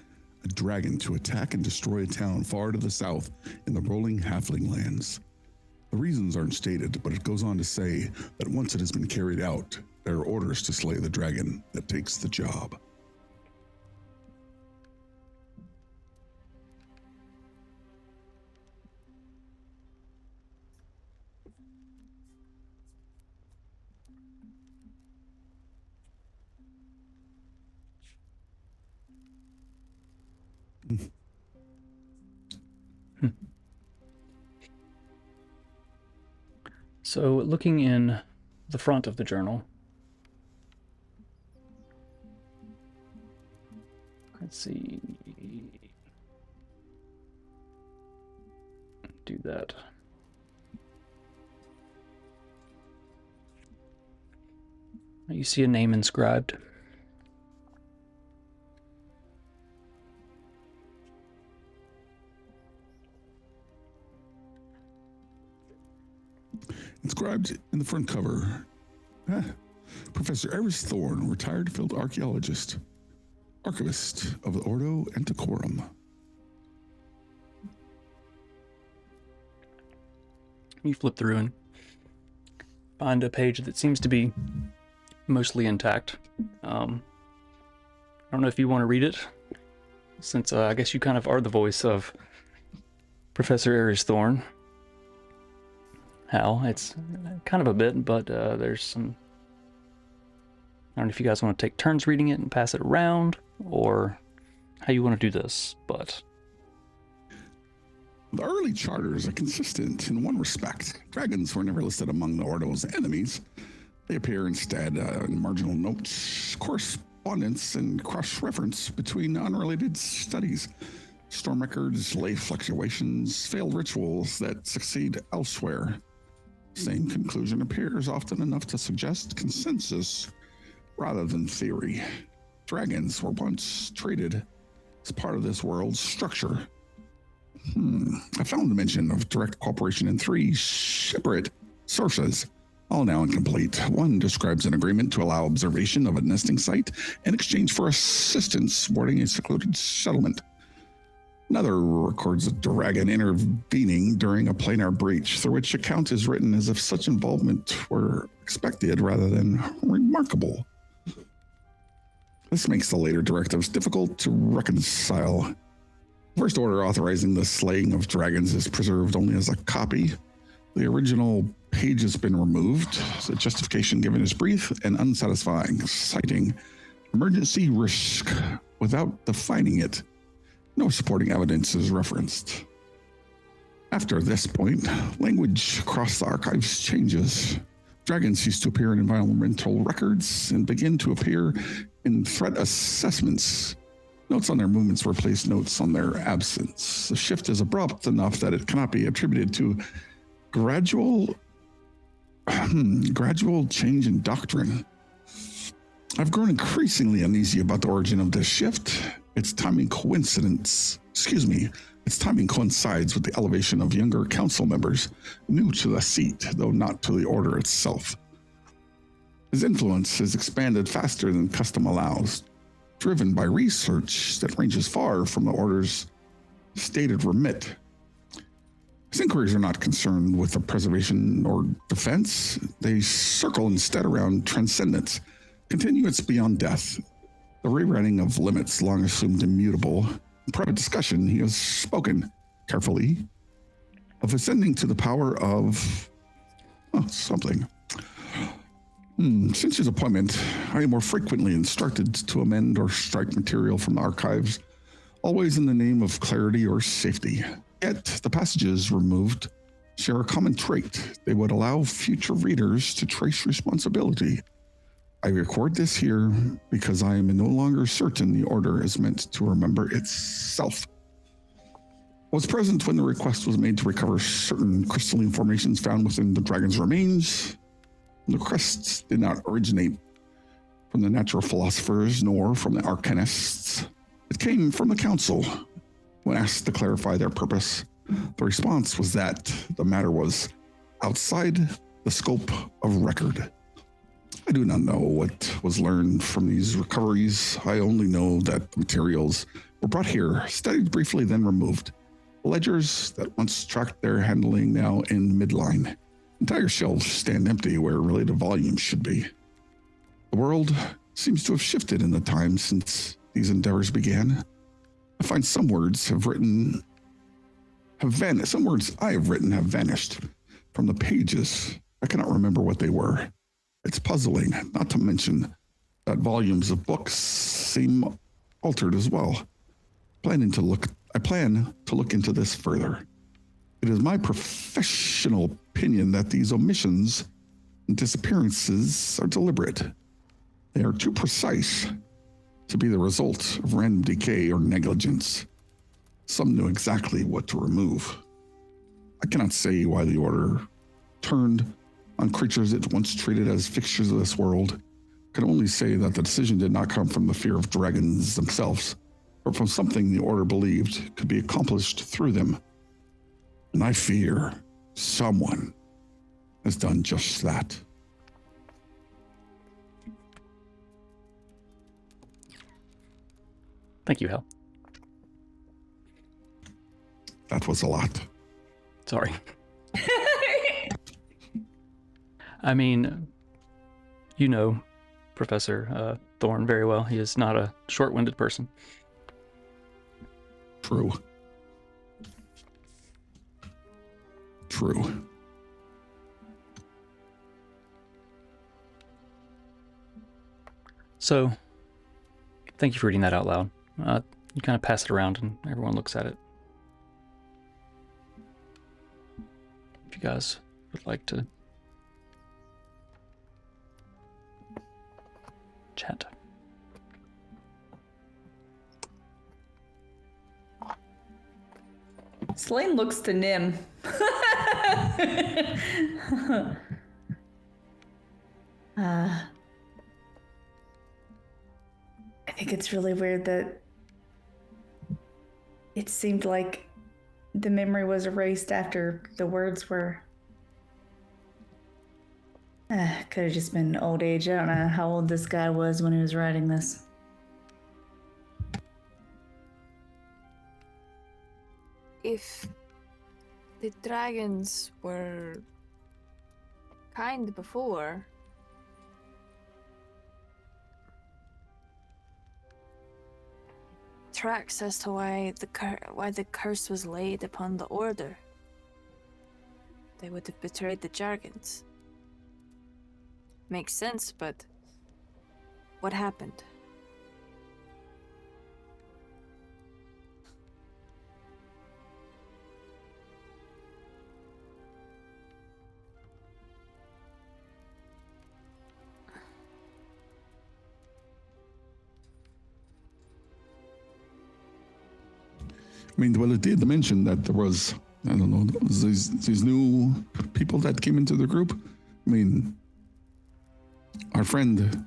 a dragon to attack and destroy a town far to the south in the rolling halfling lands. The reasons aren't stated, but it goes on to say that once it has been carried out, there are orders to slay the dragon that takes the job. So, looking in the front of the journal, let's see, do that. You see a name inscribed. Inscribed in the front cover, Professor Eris Thorne, retired field archaeologist, archivist of the Ordo Antiquorum. You flip through and find a page that seems to be mostly intact. I don't know if you want to read it, since I guess you kind of are the voice of Professor Eris Thorne. Hal, it's kind of a bit, but there's some... I don't know if you guys want to take turns reading it and pass it around, or how you want to do this, but... The early charters are consistent in one respect. Dragons were never listed among the Ordo's enemies. They appear instead in marginal notes, correspondence, and cross-reference between unrelated studies. Storm records, life fluctuations, failed rituals that succeed elsewhere. Same conclusion appears often enough to suggest consensus rather than theory. Dragons were once treated as part of this world's structure. I found the mention of direct cooperation in 3 separate sources, all now incomplete. One describes an agreement to allow observation of a nesting site in exchange for assistance boarding a secluded settlement. Another records a dragon intervening during a planar breach, through which account is written as if such involvement were expected rather than remarkable. This makes the later directives difficult to reconcile. First Order authorizing the slaying of dragons is preserved only as a copy. The original page has been removed. The justification given is brief and unsatisfying, citing emergency risk without defining it. No supporting evidence is referenced. After this point, language across the archives changes. Dragons cease to appear in environmental records and begin to appear in threat assessments. Notes on their movements replace notes on their absence. The shift is abrupt enough that it cannot be attributed to gradual change in doctrine. I've grown increasingly uneasy about the origin of this shift. Its timing coincides with the elevation of younger council members new to the seat, though not to the order itself. His influence has expanded faster than custom allows, driven by research that ranges far from the order's stated remit. His inquiries are not concerned with the preservation or defense. They circle instead around transcendence, continuance beyond death, the rewriting of limits long assumed immutable. In private discussion, he has spoken carefully of ascending to the power of something. Since his appointment, I am more frequently instructed to amend or strike material from the archives, always in the name of clarity or safety. Yet, the passages removed share a common trait. They would allow future readers to trace responsibility. I record this here because I am no longer certain the order is meant to remember itself. I was present when the request was made to recover certain crystalline formations found within the dragon's remains. The requests did not originate from the natural philosophers nor from the arcanists. It came from the council. When asked to clarify their purpose, the response was that the matter was outside the scope of record. I do not know what was learned from these recoveries. I only know that the materials were brought here, studied briefly, then removed. Ledgers that once tracked their handling now in midline. Entire shelves stand empty where related volumes should be. The world seems to have shifted in the time since these endeavors began. I find some words I have written have vanished from the pages. I cannot remember what they were. It's puzzling, not to mention that volumes of books seem altered as well. I plan to look into this further. It is my professional opinion that these omissions and disappearances are deliberate. They are too precise to be the result of random decay or negligence. Some knew exactly what to remove. I cannot say why the order turned on creatures it once treated as fixtures of this world. I can only say that the decision did not come from the fear of dragons themselves, but from something the order believed could be accomplished through them. And I fear someone has done just that. Thank you, Hal. That was a lot. Sorry. I mean, you know Professor Thorne very well. He is not a short-winded person. True. True. So, thank you for reading that out loud. You kind of pass it around and everyone looks at it. If you guys would like to chat. Selene looks to Nim. I think it's really weird that it seemed like the memory was erased after the words were. Could have just been old age. I don't know how old this guy was when he was writing this. If the dragons were kind before, tracks as to why the curse was laid upon the Order. They would have betrayed the dragons. Makes sense, but what happened? I mean, well, it did mention that there was, I don't know, these new people that came into the group. I mean, our friend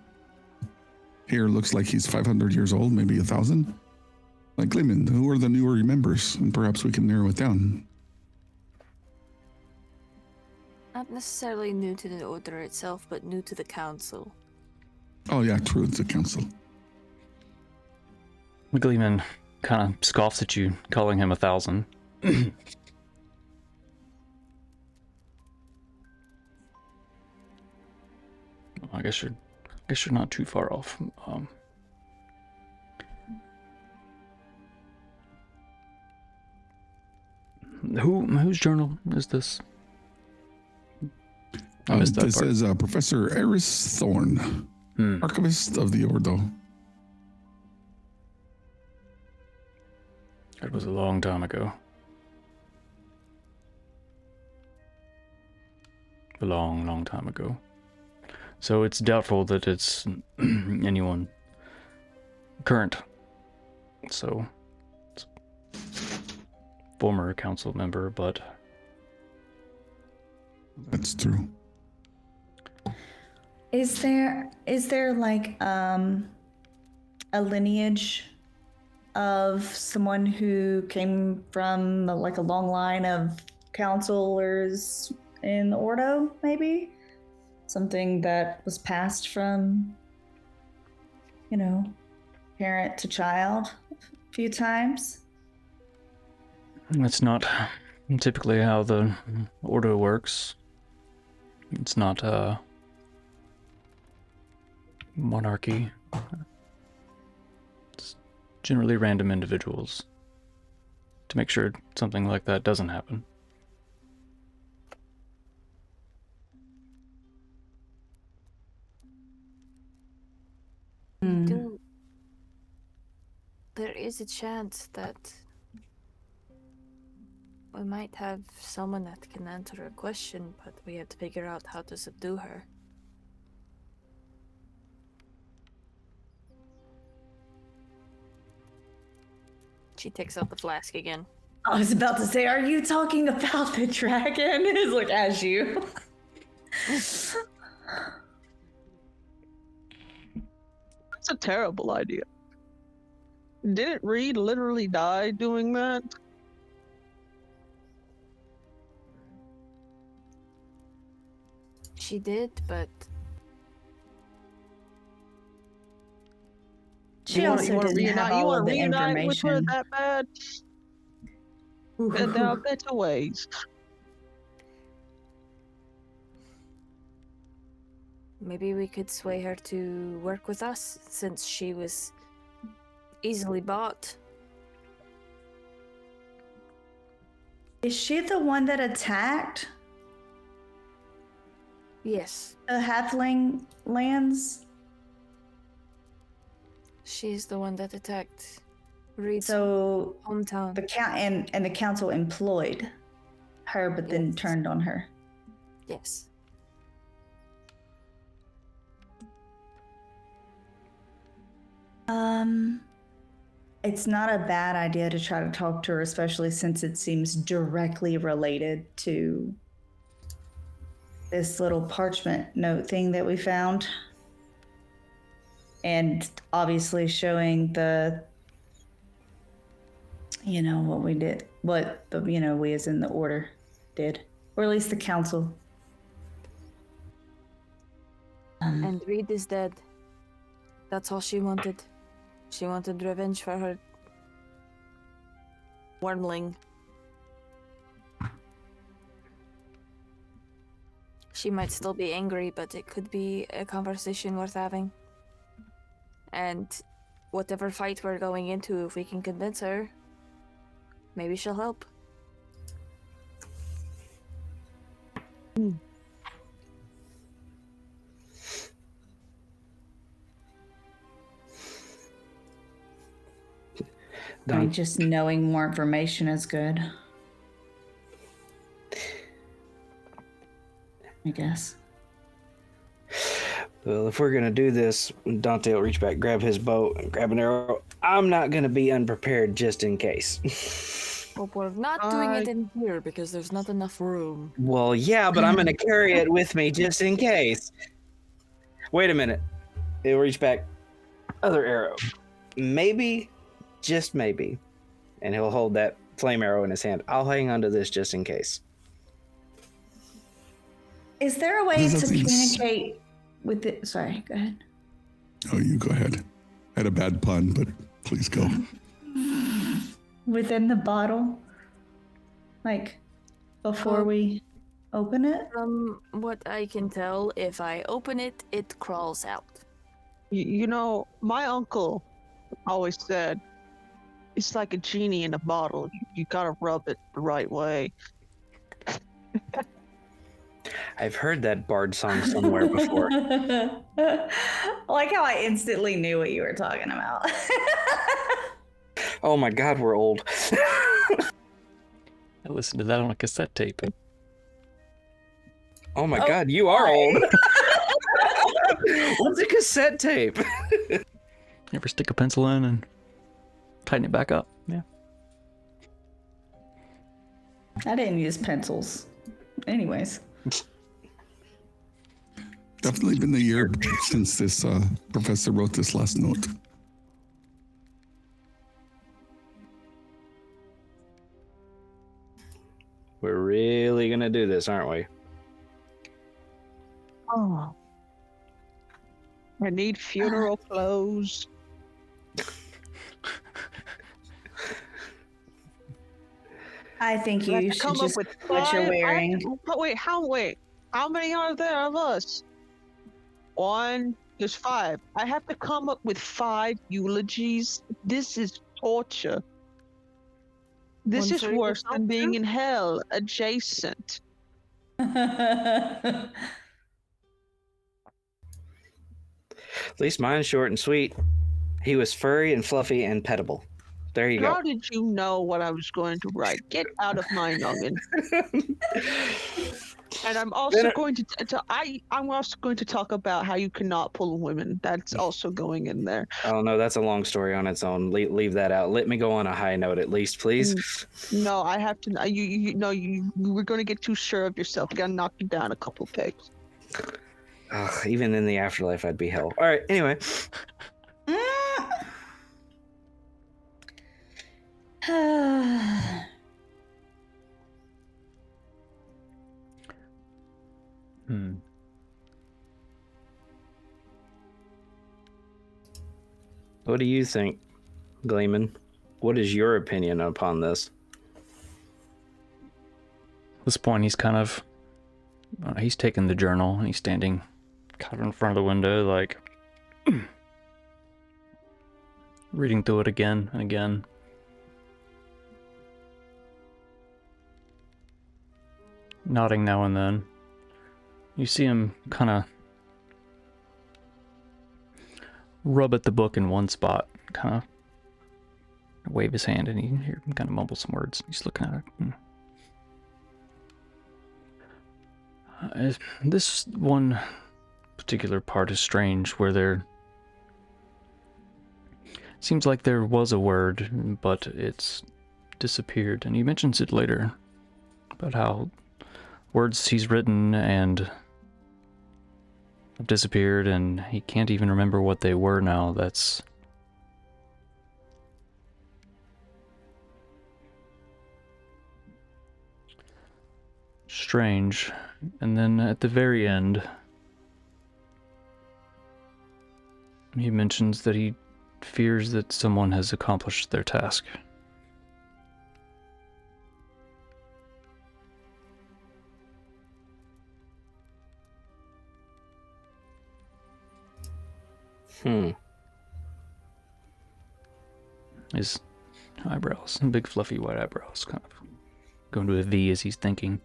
here looks like he's 500 years old, maybe 1,000. Like, Gleeman, who are the newer members? And perhaps we can narrow it down. Not necessarily new to the Order itself, but new to the Council. Oh, yeah, true, it's a council. McGleeman kind of scoffs at you, calling him 1,000. I guess you're not too far off. Whose journal is this? I missed that This part. is Professor Eris Thorne, Archivist of the Ordo. It was a long time ago. A long, long time ago. So it's doubtful that it's anyone current. So, it's former council member, but That's true. Is there like a lineage of someone who came from like a long line of counselors in the Ordo, maybe? Something that was passed from, parent to child a few times? that's not typically how the Ordo works. It's not monarchy. It's generally random individuals to make sure something like that doesn't happen. There is a chance that we might have someone that can answer a question, but we have to figure out how to subdue her. She takes out the flask again. I was about to say, are you talking about the dragon? It's like, as you. That's a terrible idea. Didn't Reed literally die doing that? She did, but She You also want to didn't have reunite? You all want of to the reunite with her information. that bad? There are better ways. maybe we could sway her to work with us since she was easily bought. Is she the one that attacked Yes, the halfling lands? she's the one that attacked Reed's So hometown. the and the council employed her, but then Yes. turned on her. Yes. It's not a bad idea to try to talk to her, especially since it seems directly related to this little parchment note thing that we found. And obviously showing the, what we did, what the, we as in the order did, or at least the council. And Reed is dead. That's all she wanted. She wanted revenge for her wormling. She might still be angry, but it could be a conversation worth having. And whatever fight we're going into, if we can convince her, maybe she'll help. I mean, just knowing more information is good, I guess. Well, if we're gonna do this, Dante will reach back, grab his bow, and grab an arrow. I'm not gonna be unprepared just in case. But we're not doing it in here because there's not enough room. Well, yeah, but I'm gonna carry it with me just in case. Wait a minute. He'll reach back, other arrow. Maybe, just maybe. And he'll hold that flame arrow in his hand. I'll hang on to this just in case. Is there a way Does to that seem communicate with it? Sorry, go ahead. Oh, you go ahead. I had a bad pun, but please go. Within the bottle? Like, before we open it? From what I can tell, if I open it, it crawls out. You know, my uncle always said, it's like a genie in a bottle. You gotta rub it the right way. I've heard that bard song somewhere before. I like how I instantly knew what you were talking about. Oh my god, we're old. I listened to that on a cassette tape. Oh my god, you are old. What's a cassette tape? You ever stick a pencil in and tighten it back up? Yeah. I didn't use pencils. Anyways. Definitely been the year since this professor wrote this last note. We're really gonna do this, aren't we? Oh. I need funeral clothes. I think I have you to should come just up with what you're five- wearing. How many are there of us? One, there's 5. I have to come up with 5 eulogies. This is torture. This One is for worse yourself, than being too? in hell adjacent. At least mine's short and sweet. He was furry and fluffy and pettable. There you go. How did you know what I was going to write? Get out of my noggin. And I'm also going to I'm also going to talk about how you cannot pull women. That's also going in there. Oh no, that's a long story on its own. Leave that out. Let me go on a high note at least, please. No, I have to. You were going to get too sure of yourself. You got to knock you down a couple pegs. Ugh, even in the afterlife, I'd be hell. All right. Anyway, What do you think, Gleeman? What is your opinion upon this? At this point, he's kind of... he's taken the journal, and he's standing kind of in front of the window, like... reading through it again and again. Nodding now and then. You see him kind of rub at the book in one spot, kind of wave his hand, and you hear him kind of mumble some words. He's looking at it. This one particular part is strange, where there seems like there was a word, but it's disappeared, and he mentions it later about how words he's written and have disappeared, and he can't even remember what they were now. That's strange. And then at the very end, he mentions that he fears that someone has accomplished their task. His eyebrows, big fluffy white eyebrows, kind of going to a V as he's thinking.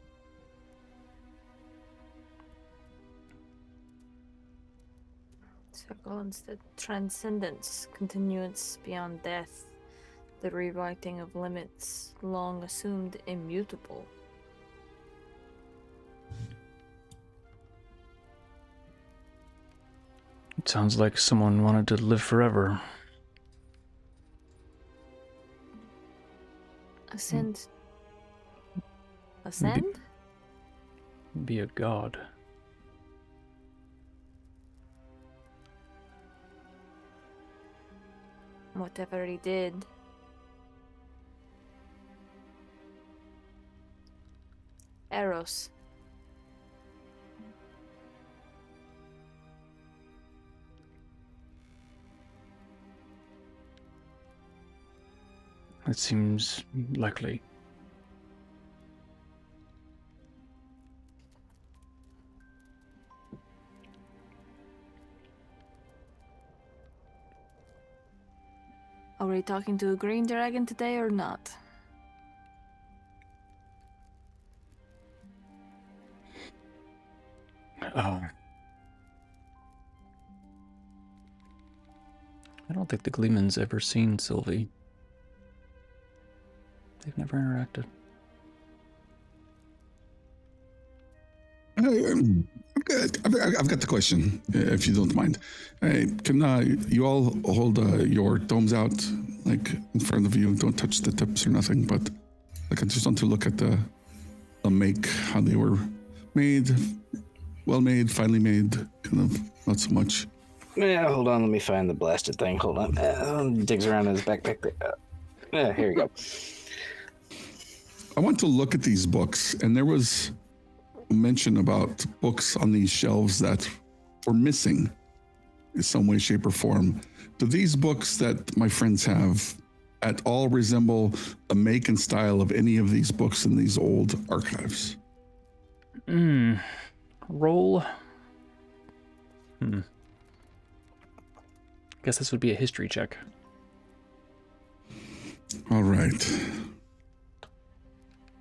Circles, the transcendence, continuance beyond death, the rewriting of limits long assumed immutable. It sounds like someone wanted to live forever. Ascend? Ascend? Be a god. Whatever he did. Eros. It seems likely. Are we talking to a green dragon today or not? Oh. I don't think the Gleeman's ever seen Sylvie. They've never interacted. I've got the question, if you don't mind. Can you all hold your domes out, like in front of you? Don't touch the tips or nothing, but like I just want to look at the make, how they were made, well made, finely made, kind of not so much. Yeah, hold on. Let me find the blasted thing. Hold on. Digs around in his backpack. Yeah, here we go. I want to look at these books, and there was mention about books on these shelves that were missing in some way, shape, or form. Do these books that my friends have at all resemble the make and style of any of these books in these old archives? Roll. Guess this would be a history check. All right.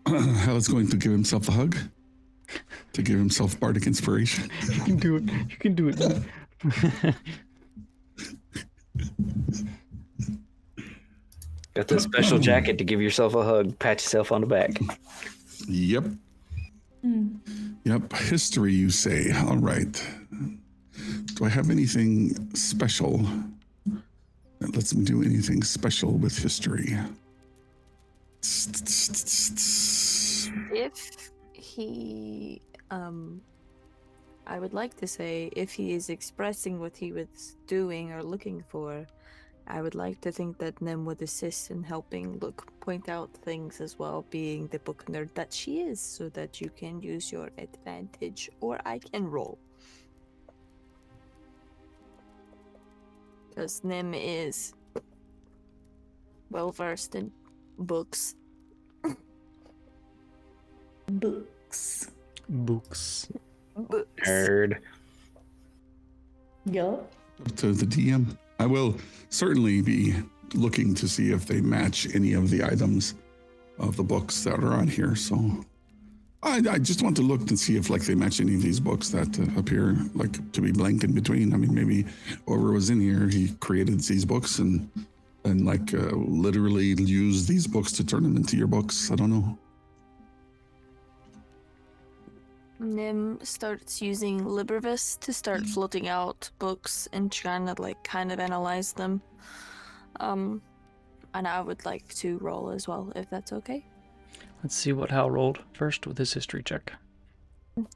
Hal's going to give himself a hug to give himself bardic inspiration. You can do it. You can do it. Got that special jacket to give yourself a hug, pat yourself on the back. Yep. Yep. History, you say. All right. Do I have anything special that lets me do anything special with history? If he, I would like to say, if he is expressing what he was doing or looking for, I would like to think that Nim would assist in helping point out things as well, being the book nerd that she is, so that you can use your advantage, or I can roll. Because Nim is well versed in books. Books. Books. Books. Nerd. Yup. Up to the DM. I will certainly be looking to see if they match any of the items of the books that are on here. So I just want to look and see if like they match any of these books that appear like to be blank in between. I mean, maybe whoever was in here, he created these books and like literally used these books to turn them into your books. I don't know. Nim starts using LibreVis to start floating out books and trying to like kind of analyze them. And I would like to roll as well, if that's okay. Let's see what Hal rolled first with his history check. And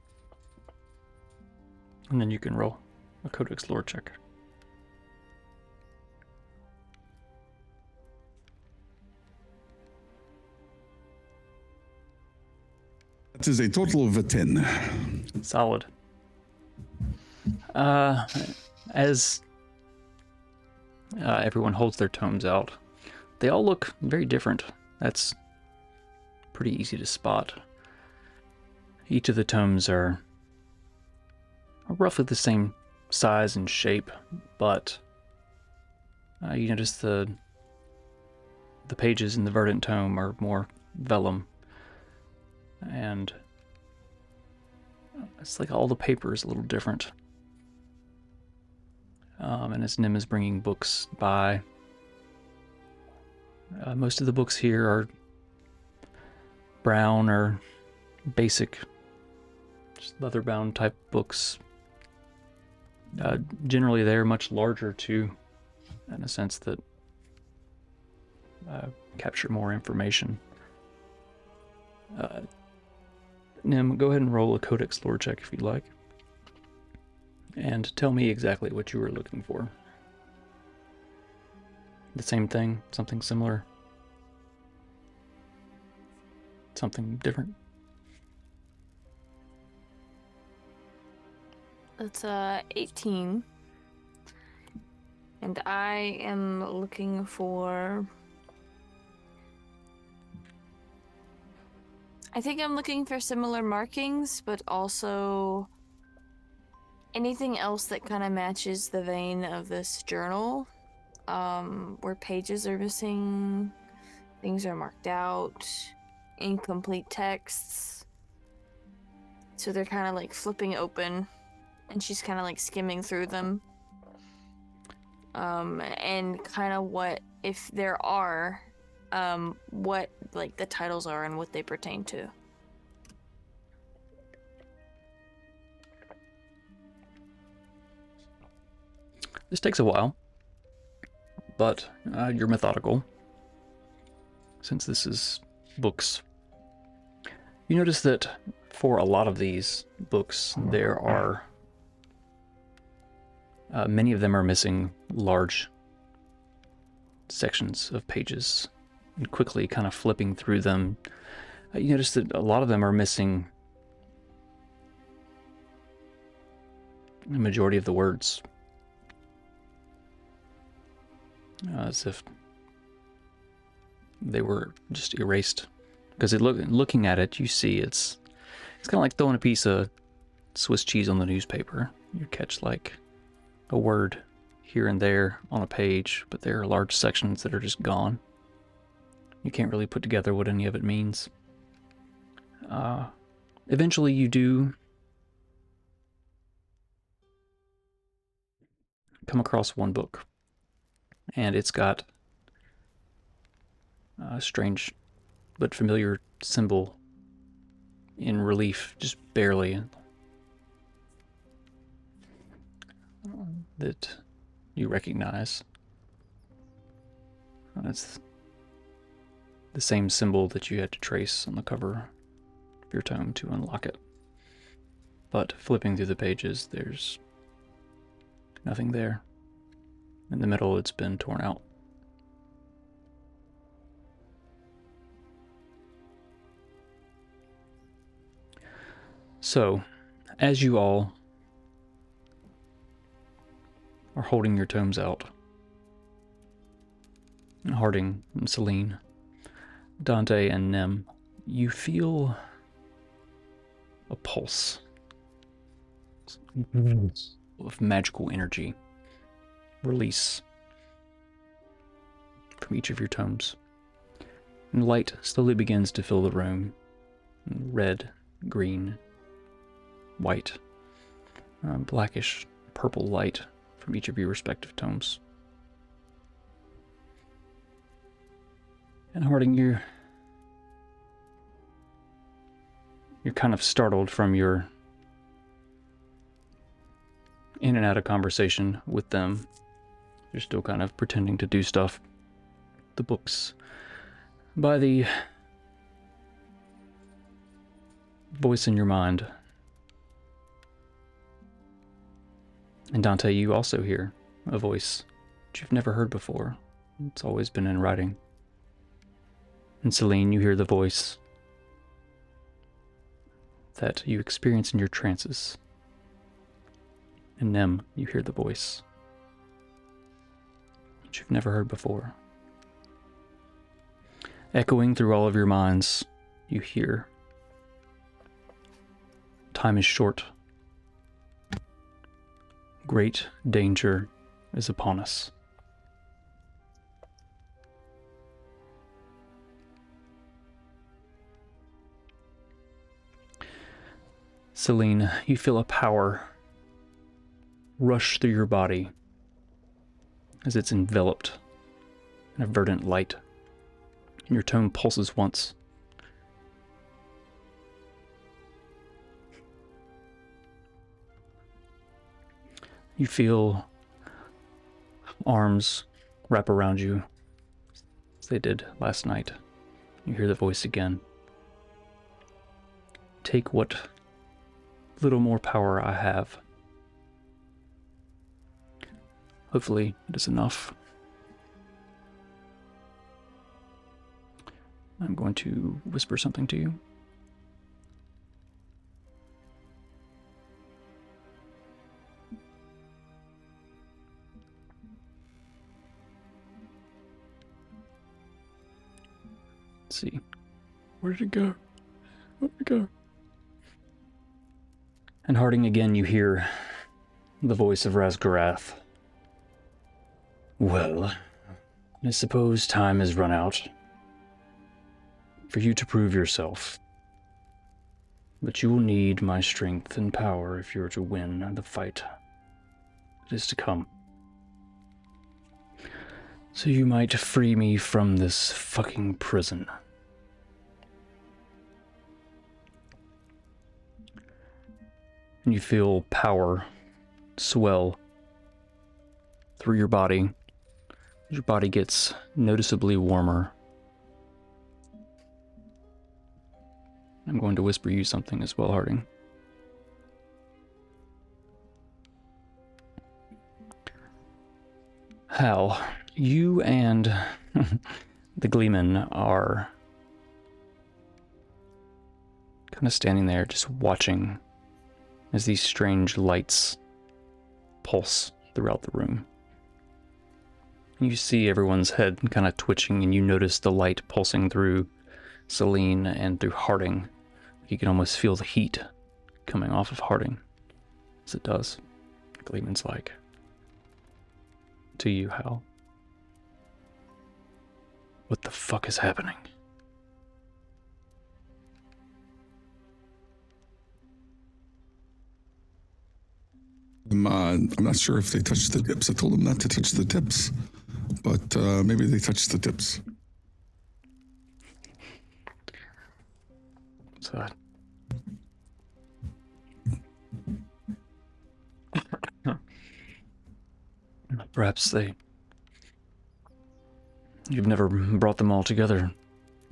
then you can roll a Codex lore check. That is a total of a 10. Solid. As everyone holds their tomes out, they all look very different. That's pretty easy to spot. Each of the tomes are roughly the same size and shape, but you notice the pages in the Verdant tome are more vellum, and it's like all the paper is a little different. And as Nim is bringing books by, most of the books here are brown or basic, just leather-bound type books. Generally, they're much larger too, in a sense that capture more information. Nim, go ahead and roll a Codex lore check if you'd like. And tell me exactly what you were looking for. The same thing? Something similar? Something different? It's 18. And I am looking for... I think I'm looking for similar markings, but also anything else that kind of matches the vein of this journal. Where pages are missing, things are marked out, incomplete texts. So they're kind of like flipping open, and she's kind of like skimming through them. And kind of what, if there are, what like the titles are and what they pertain to. This takes a while, but you're methodical, since this is books. You notice that for a lot of these books, there are many of them are missing large sections of pages. And quickly kind of flipping through them, you notice that a lot of them are missing the majority of the words. As if they were just erased. Because looking at it, you see it's kind of like throwing a piece of Swiss cheese on the newspaper. You catch like a word here and there on a page, but there are large sections that are just gone. You can't really put together what any of it means. Eventually you do come across one book, and it's got a strange but familiar symbol in relief, just barely, that you recognize. It's the same symbol that you had to trace on the cover of your tome to unlock it. But flipping through the pages, there's nothing there. In the middle, it's been torn out. So, as you all are holding your tomes out, Harding and Celine, Dante and Nem, you feel a pulse of magical energy release from each of your tomes. And light slowly begins to fill the room. Red, green, white, blackish, purple light from each of your respective tomes. And Harding, you're kind of startled from your in and out of conversation with them. You're still kind of pretending to do stuff. The books by the voice in your mind. And Dante, you also hear a voice that you've never heard before. It's always been in writing. And Celine, you hear the voice that you experience in your trances. And Nem, you hear the voice that you've never heard before. Echoing through all of your minds, you hear, time is short. Great danger is upon us. Celine, you feel a power rush through your body as it's enveloped in a verdant light. And your tome pulses once. You feel arms wrap around you as they did last night. You hear the voice again. Take what little more power I have. Hopefully it is enough. I'm going to whisper something to you. Let's see. Where did it go? Where did it go? And Harding, again you hear the voice of Razgarath. Well, I suppose time has run out for you to prove yourself. But you will need my strength and power if you're to win the fight that is to come. So you might free me from this fucking prison. And you feel power swell through your body. Your body gets noticeably warmer. I'm going to whisper you something as well, Harding. Hal, you and the Gleeman are kind of standing there just watching as these strange lights pulse throughout the room. You see everyone's head kind of twitching, and you notice the light pulsing through Celine and through Harding. You can almost feel the heat coming off of Harding as it does. Gleeman's like, to you, Hal, what the fuck is happening? I'm not sure if they touched the tips. I told them not to touch the tips, but maybe they touched the tips. What's that? Perhaps you've never brought them all together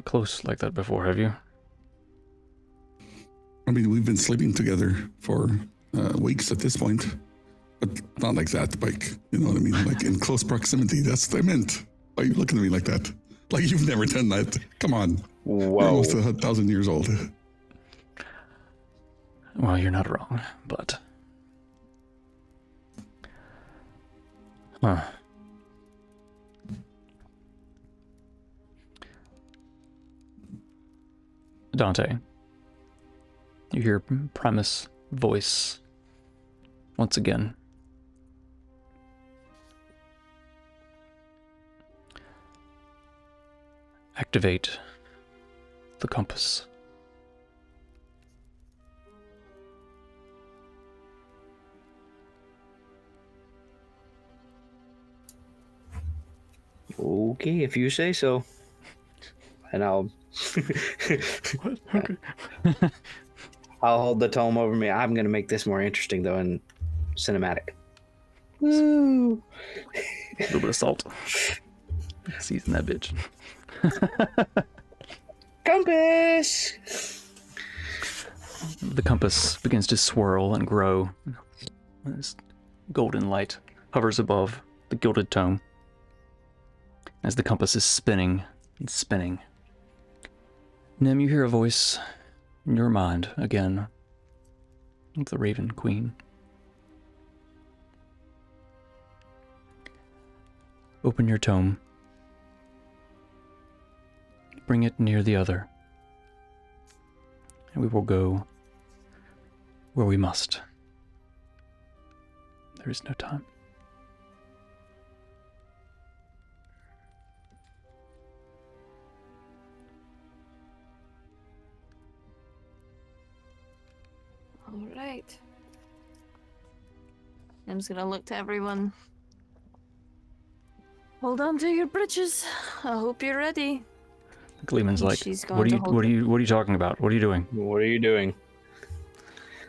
close like that before, have you? I mean, we've been sleeping together for weeks at this point, but not like that. Like, you know what I mean? Like in close proximity. That's what I meant. Why are you looking at me like that? Like you've never done that. Come on. Whoa. You're almost 1,000 years old. Well, you're not wrong, but... Huh. Dante, you hear Primus' voice once again. Activate the compass. Okay, if you say so. And I'll Okay. I'll hold the tome over me. I'm gonna make this more interesting though and cinematic. Woo! A little bit of salt. Season that bitch. Compass! The compass begins to swirl and grow. This golden light hovers above the gilded tome as the compass is spinning and spinning. Nim, you hear a voice in your mind again of the Raven Queen. Open your tome. Bring it near the other. And we will go where we must. There is no time. All right. I'm just gonna look to everyone. Hold on to your britches. I hope you're ready. Gleeman's like, She's what going are to you hold what are you what are you talking about? What are you doing? What are you doing?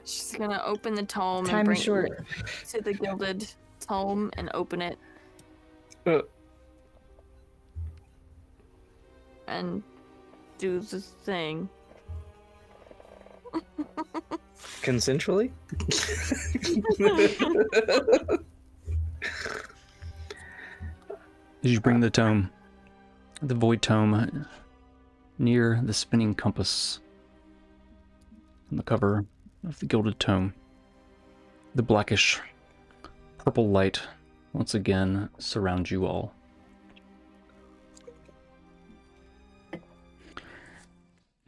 She's gonna open the tome and Time bring is short. it to the gilded tome and open it Uh, and do the thing. consensually? As you bring the tome, the void tome, near the spinning compass on the cover of the gilded tome, the blackish purple light once again surrounds you all.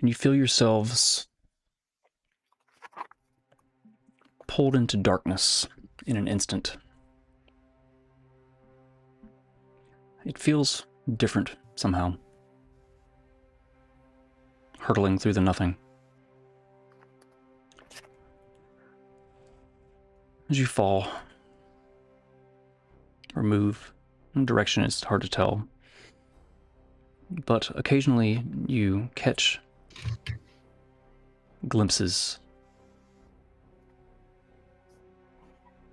And you feel yourselves pulled into darkness in an instant. It feels different somehow. Hurtling through the nothing. As you fall or move, in direction is hard to tell, but occasionally you catch glimpses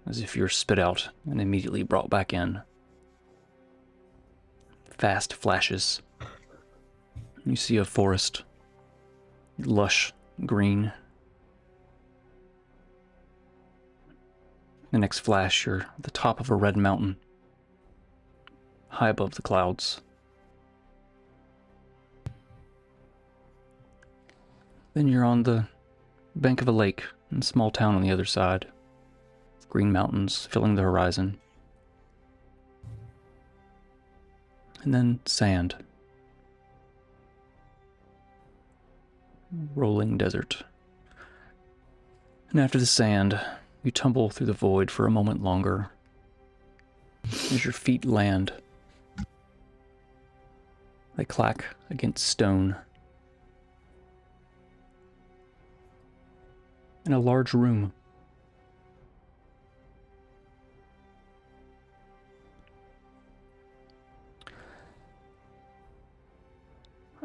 as if you're spit out and immediately brought back in. Fast flashes. You see a forest, lush green. The next flash, you're at the top of a red mountain, high above the clouds. Then you're on the bank of a lake in a small town on the other side, with green mountains filling the horizon. And then sand. Rolling desert. And after the sand, you tumble through the void for a moment longer as your feet land. They clack against stone. In a large room.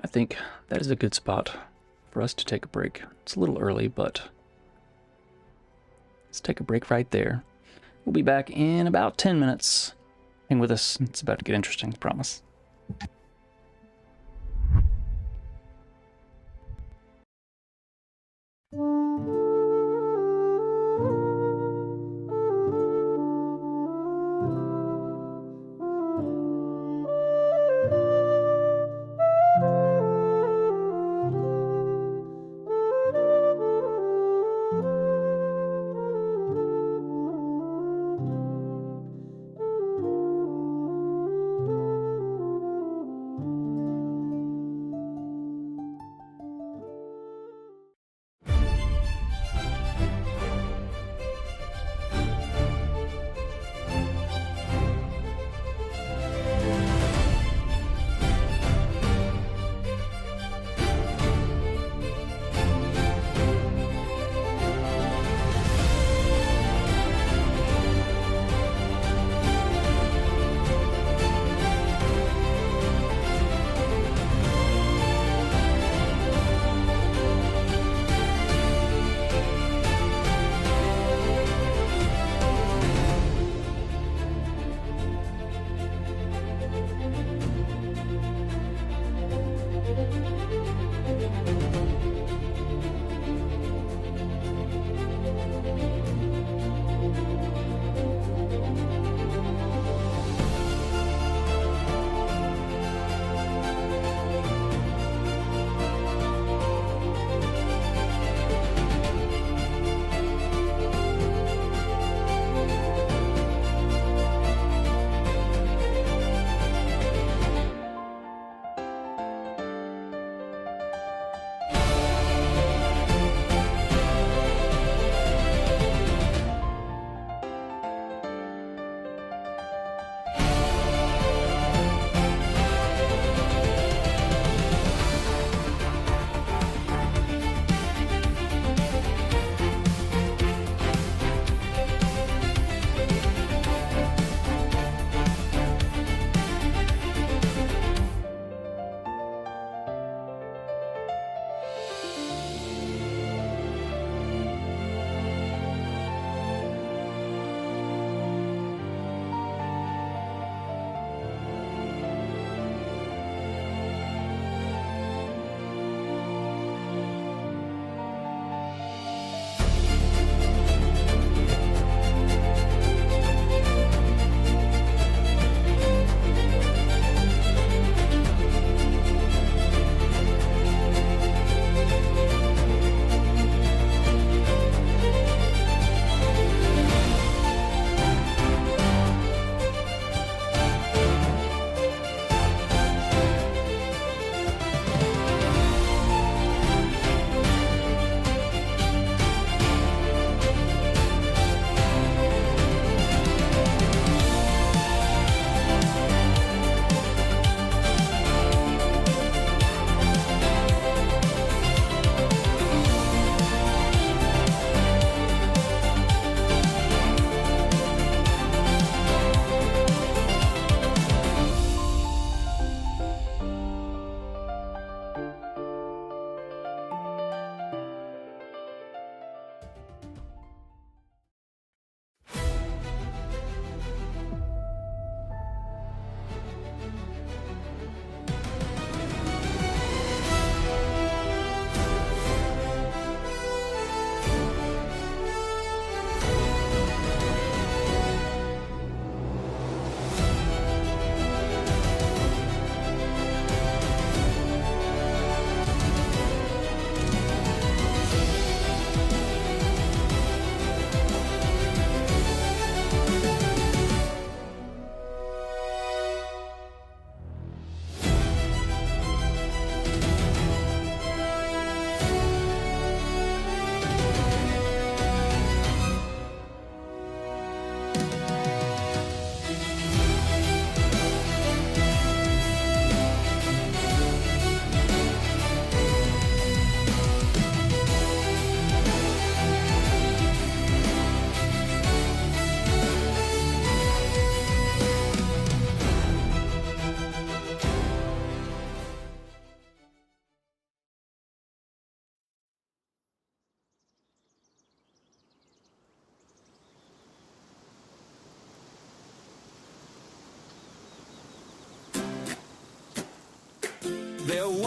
I think that is a good spot for us to take a break. It's a little early, but let's take a break right there. We'll be back in about 10 minutes. Hang with us. It's about to get interesting, I promise.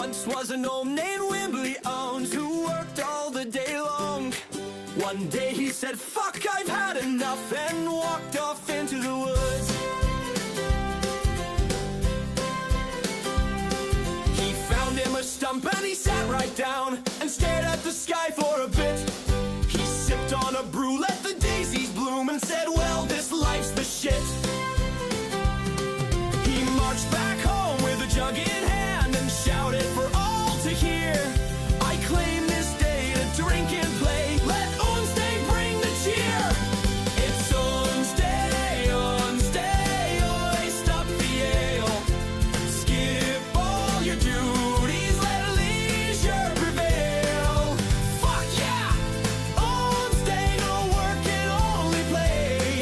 Once was an old named Wimbley Owens who worked all the day long. One day he said, fuck, I've had enough, and walked off into the woods. He found him a stump and he sat right down and stared at the sky for a bit. He sipped on a brew, let the daisies bloom, and said, well, this life's the shit. He marched back home with a jug in hand and shouted for all to hear, I claim this day to drink and play, let Wednesday bring the cheer. It's Wednesday, Wednesday, oi, stop the ale. Skip all your duties, let leisure prevail. Fuck yeah! Wednesday, no work and only play.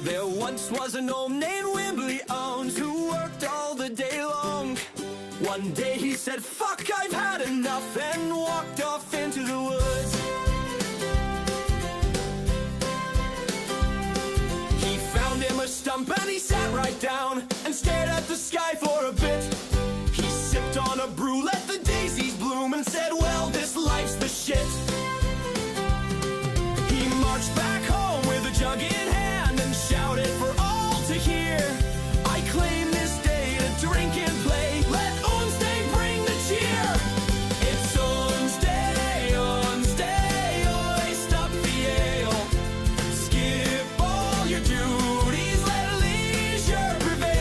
There once was an old named Wimbley Owens who worked all the day long. One day he said, fuck, I've had enough, and walked off into the woods. He found him a stump and he sat right down and stared at the sky for a bit. He sipped on a brew, let the daisies bloom, and said, well, this life's the shit. He marched back home with a jug in hand and shouted for all to hear, I claim this day to drink and play, let Unsday bring the cheer. It's Unsday, Unsday, oi, stop the ale. Skip all your duties, let leisure prevail.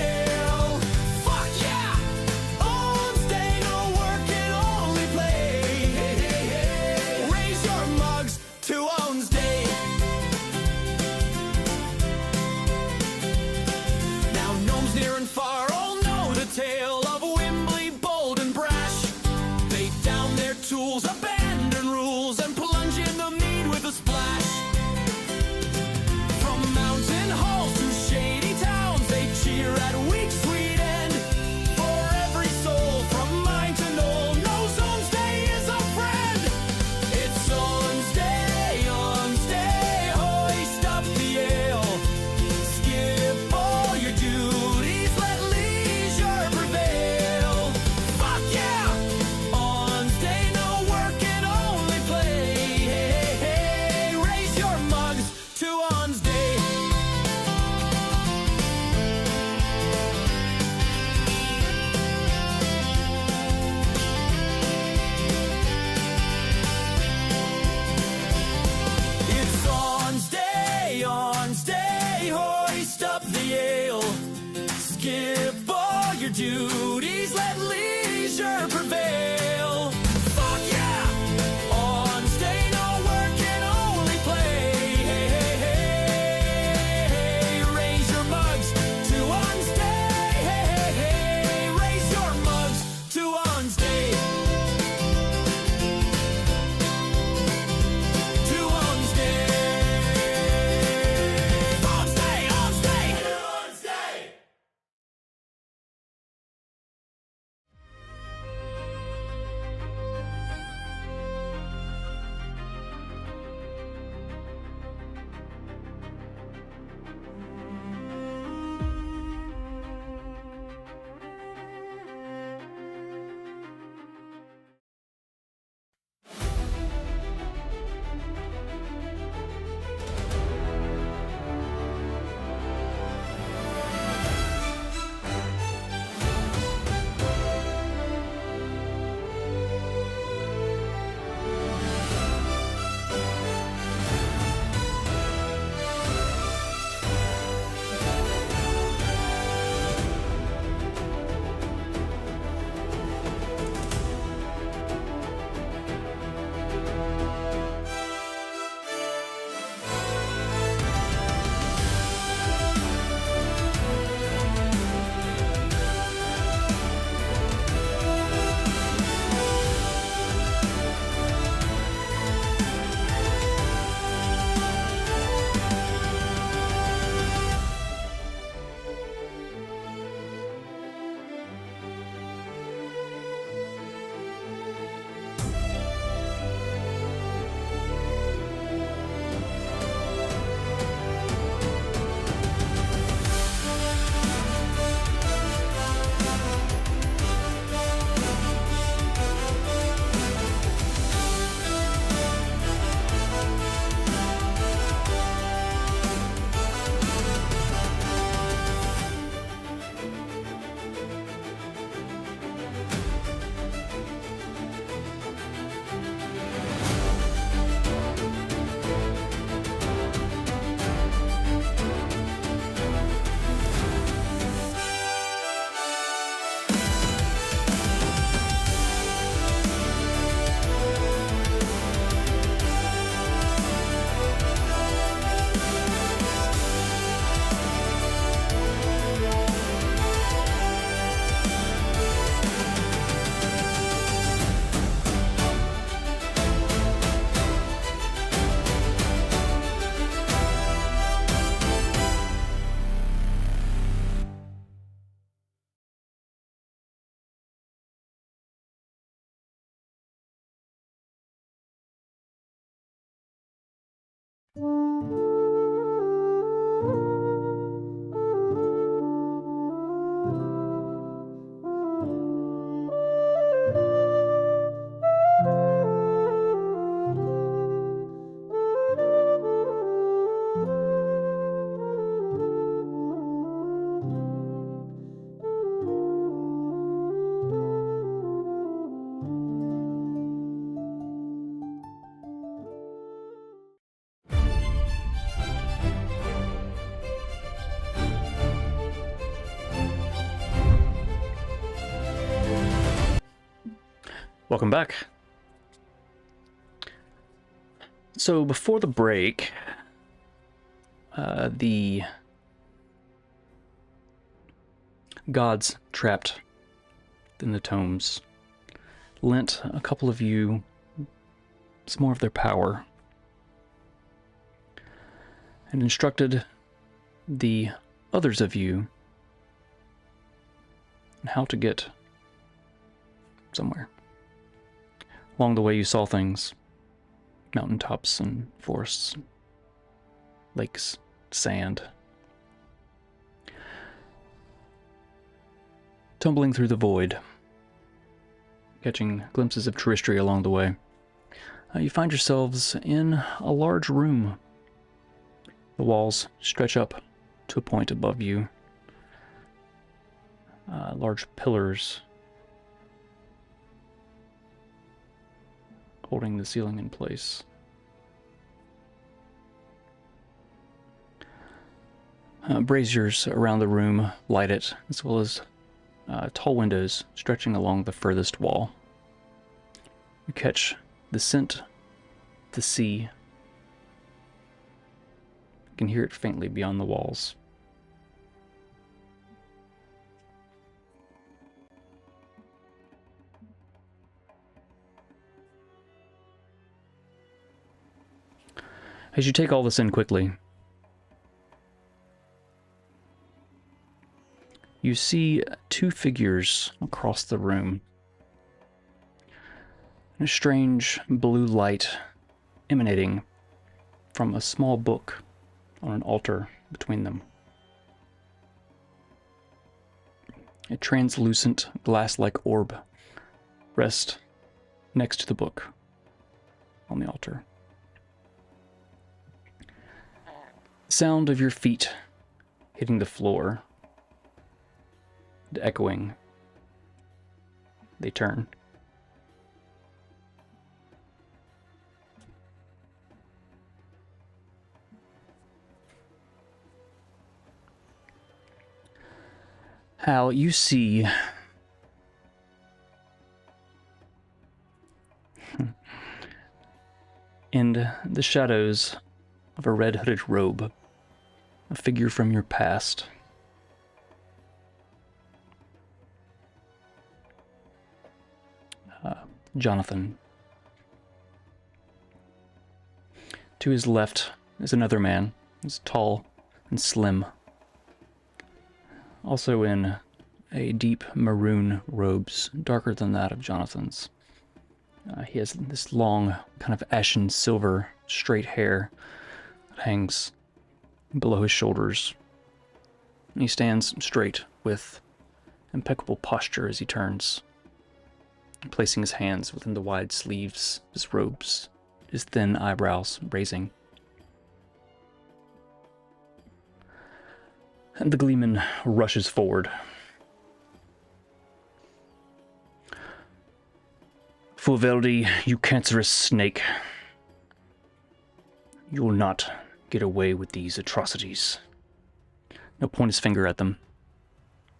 Welcome back. So before the break, the gods trapped in the tomes lent a couple of you some more of their power and instructed the others of you on how to get somewhere. Along the way you saw things, mountaintops and forests, lakes, sand. Tumbling through the void, catching glimpses of Teristria along the way, you find yourselves in a large room. The walls stretch up to a point above you. Large pillars holding the ceiling in place. Braziers around the room light it, as well as tall windows stretching along the furthest wall. You catch the scent of the sea. You can hear it faintly beyond the walls. As you take all this in quickly, you see two figures across the room. A strange blue light emanating from a small book on an altar between them. A translucent glass-like orb rests next to the book on the altar. The sound of your feet hitting the floor and echoing. They turn. Hal, you see in the shadows of a red hooded robe, a figure from your past. Jonathan. To his left is another man. He's tall and slim. Also in a deep maroon robes, darker than that of Jonathan's. He has this long, kind of ashen silver, straight hair that hangs below his shoulders. And he stands straight with impeccable posture as he turns, placing his hands within the wide sleeves of his robes, his thin eyebrows raising. And the Gleeman rushes forward. Fulveldi, you cancerous snake. You will not get away with these atrocities. He'll point his finger at them,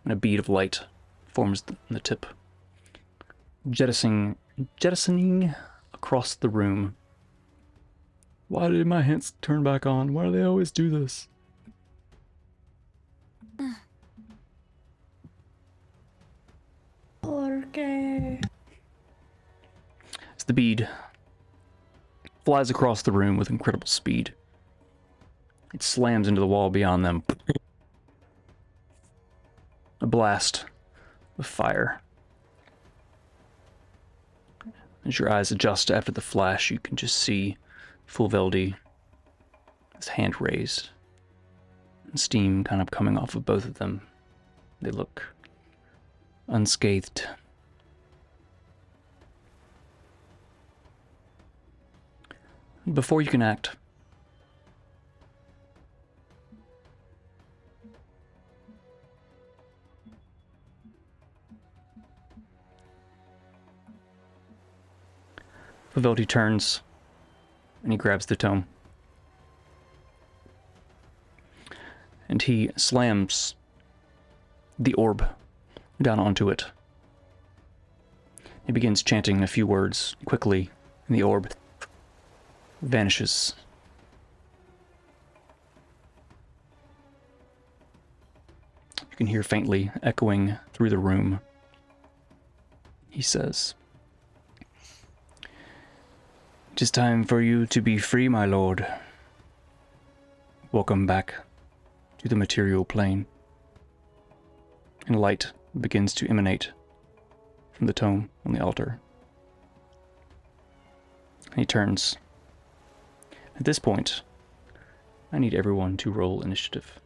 and a bead of light forms on the tip, jettisoning across the room. Why did my hands turn back on? Why do they always do this? Okay. As the bead flies across the room with incredible speed, it slams into the wall beyond them. A blast of fire. As your eyes adjust after the flash, you can just see Fulveldi, his hand raised, and steam kind of coming off of both of them. They look unscathed. Before you can act, Fulveldi turns and he grabs the tome. And he slams the orb down onto it. He begins chanting a few words quickly, and the orb vanishes. You can hear faintly echoing through the room. He says, "It is time for you to be free, my lord. Welcome back to the material plane." And light begins to emanate from the tome on the altar. He turns. At this point, I need everyone to roll initiative.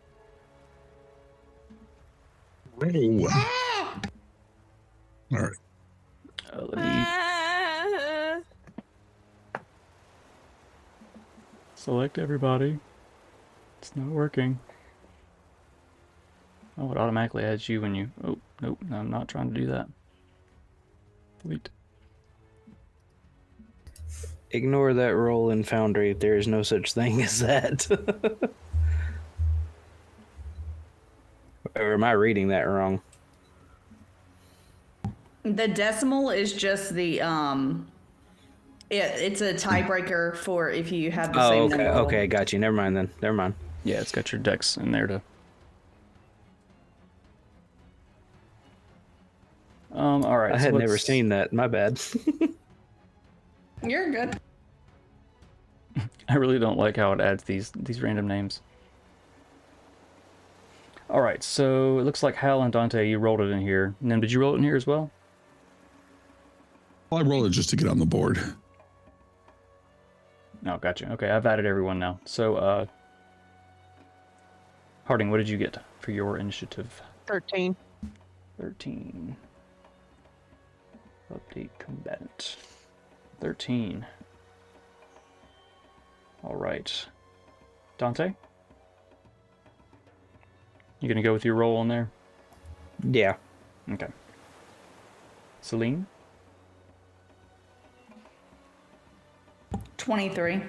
Roll. All right. Let me select everybody. It's not working. Oh, it automatically adds you when you... Oh, nope, no, I'm not trying to do that. Delete. Ignore that roll in Foundry. There is no such thing as that. Or am I reading that wrong? The decimal is just the it's a tiebreaker for if you have the Oh, same okay, number. okay, got you. Never mind then. Never mind. Yeah, it's got your dex in there to... alright. I had never seen that. My bad. You're good. I really don't like how it adds these random names. Alright, so it looks like Hal and Dante, you rolled it in here. Nim, did you roll it in here as well? Well, I roll it just to get on the board. Oh, gotcha. Okay, I've added everyone now. So, Harding, what did you get for your initiative? 13. 13. Update combatant. 13. Alright. Dante? You gonna go with your roll on there? Yeah. Okay. Celine? 23.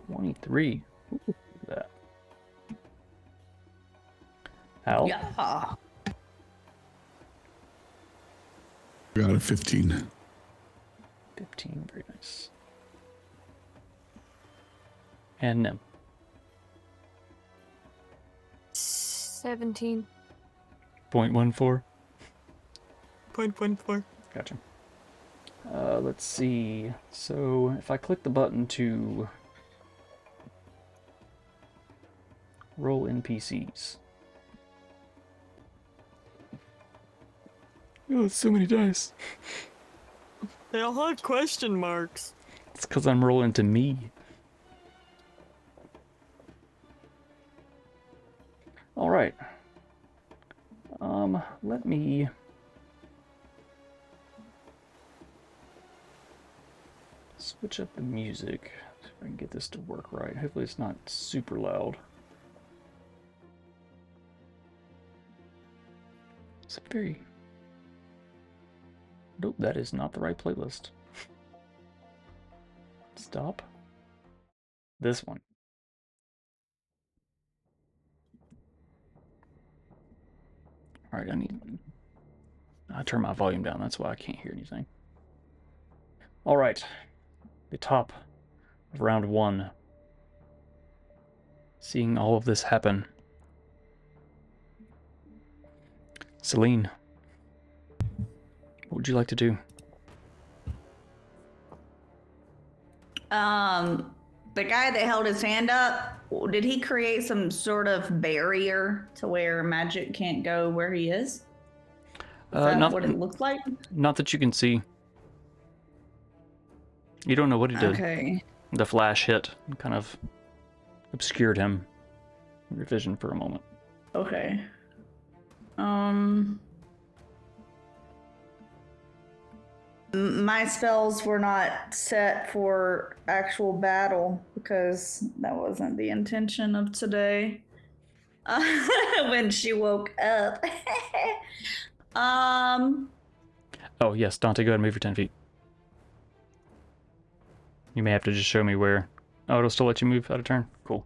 23. Ooh, look at that. Hal? Yeah. Got a 15. 15, very nice. And Nim? 17. 0.14. 0.14. Gotcha. Let's see. So if I click the button to roll NPCs. Oh, it's so many dice. They all have question marks. It's because I'm rolling to me. All right. Let me switch up the music so I can get this to work right. Hopefully it's not super loud. It's a very... Nope, that is not the right playlist. Stop. This one. Alright, I turn my volume down, that's why I can't hear anything. Alright. The top of round 1. Seeing all of this happen. Celine, what would you like to do? The guy that held his hand up, did he create some sort of barrier to where magic can't go where he is? Is that Not what it looked like? Not that you can see. You don't know what he did. Okay. The flash hit and kind of obscured him. Your vision for a moment. Okay. My spells were not set for actual battle because that wasn't the intention of today. When she woke up. Oh yes, Dante, go ahead and move your 10 feet. You may have to just show me where. Oh, it'll still let you move out of turn? Cool.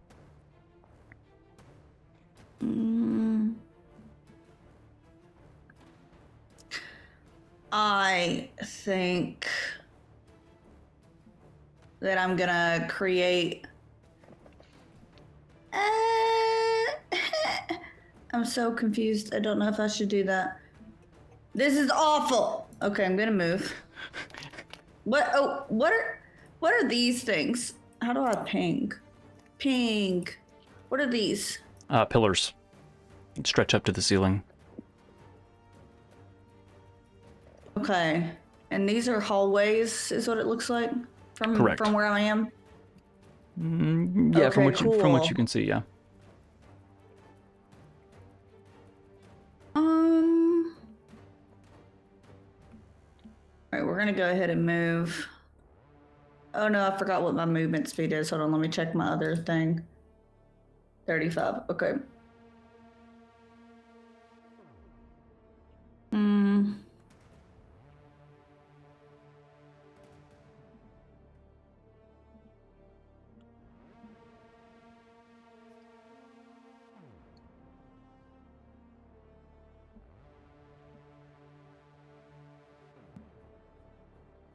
I think that I'm gonna create. I'm so confused. I don't know if I should do that. This is awful. Okay, I'm gonna move. What? Oh, what are these things? How do I ping? Ping. What are these? Pillars. Stretch up to the ceiling. Okay, and these are hallways, is what it looks like from Correct. from where I am. Yeah, from Okay, what cool. you can see, yeah. All right, we're gonna go ahead and move. Oh no, I forgot what my movement speed is. Hold on, let me check my other thing. 35. Okay.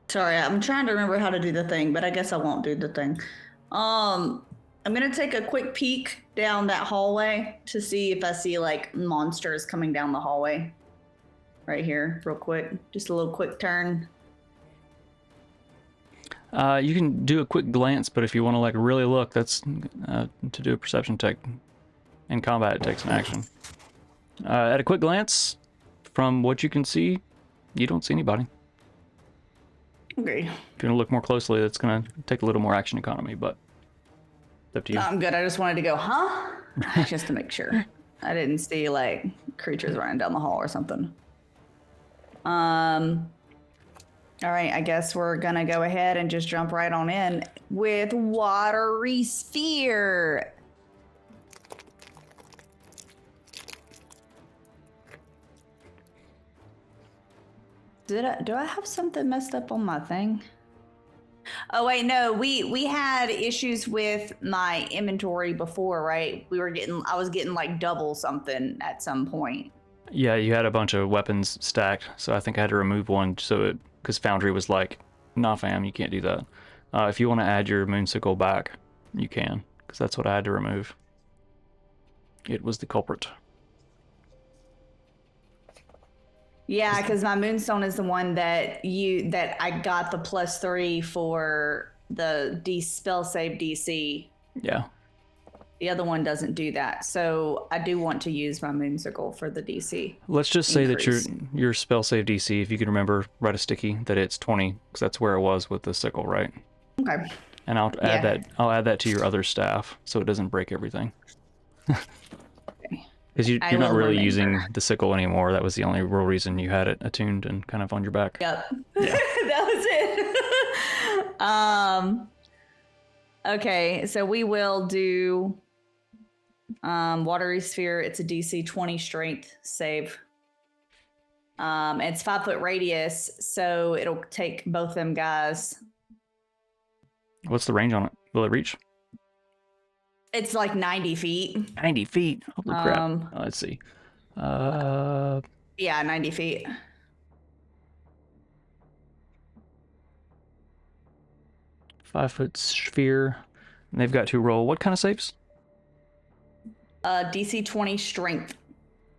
Sorry, I'm trying to remember how to do the thing, but I guess I won't do the thing. I'm gonna take a quick peek down that hallway to see if I see like monsters coming down the hallway. Right here, real quick. Just a little quick turn. You can do a quick glance, but if you want to like really look, that's to do a perception check. In combat, it takes an action. At a quick glance, from what you can see, you don't see anybody. Okay. If you want to look more closely, that's going to take a little more action economy, but it's up to you. I'm good. I just wanted to go, huh? Just to make sure. I didn't see like creatures running down the hall or something. All right, I guess we're gonna go ahead and just jump right on in with watery sphere. Do I have something messed up on my thing? Oh wait, no, we had issues with my inventory before, right? I was getting like double something at some point. Yeah, you had a bunch of weapons stacked, so I think I had to remove one because Foundry was like, nah fam, you can't do that. If you want to add your moonsicle back, you can, because that's what I had to remove. It was the culprit. Yeah, because my moonstone is the one that I got the +3 for the spell save DC. Yeah. The other one doesn't do that, so I do want to use my moonsicle for the DC. Let's just say increase. that your spell save DC, if you can remember, write a sticky that it's 20, because that's where it was with the sickle, right? Okay. And I'll add that to your other staff, so it doesn't break everything. Because you're not really using the sickle anymore. That was the only real reason you had it attuned and kind of on your back. Yep. Yeah. That was it. Okay, so we will do watery sphere. It's a DC 20 strength save. It's 5 foot radius, so it'll take both them guys. What's the range on it? Will it reach? It's like 90 feet. 90 feet. Holy crap. Let's see. Yeah, 90 feet. Five-foot sphere. And they've got to roll what kind of saves? DC 20 strength.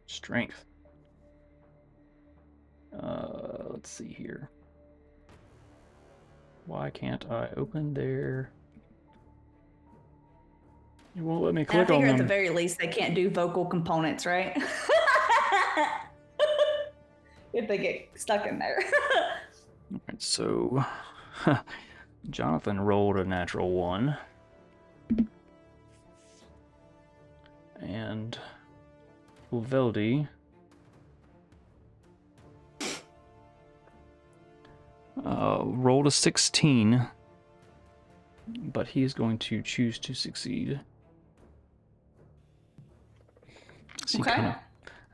Strength. Let's see here. Why can't I open their... You won't let me click on them. I figure at the very least they can't do vocal components, right? If they get stuck in there. All right, so Jonathan rolled a natural 1. And Uveldi rolled a 16, but he is going to choose to succeed. So Okay. Kinda,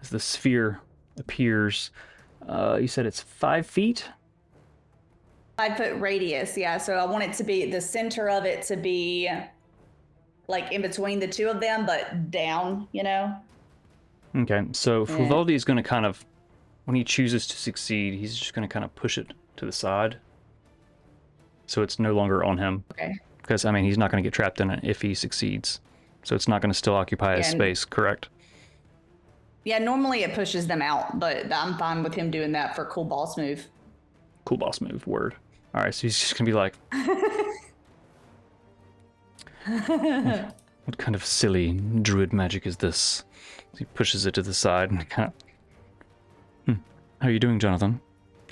as the sphere appears, you said it's 5 feet? 5 foot radius, yeah. So I want it to be the center of it to be like in between the two of them, but down, you know? Okay, so Yeah. Fuvaldi is going to kind of when he chooses to succeed, he's just going to kind of push it to the side. So it's no longer on him. Okay. Because, I mean, he's not going to get trapped in it if he succeeds. So it's not going to still occupy his Yeah, space, correct? Yeah, normally it pushes them out, but I'm fine with him doing that for cool boss move. Cool boss move, word. All right, so he's just going to be like, what kind of silly druid magic is this? So he pushes it to the side and kind of, how are you doing, Jonathan?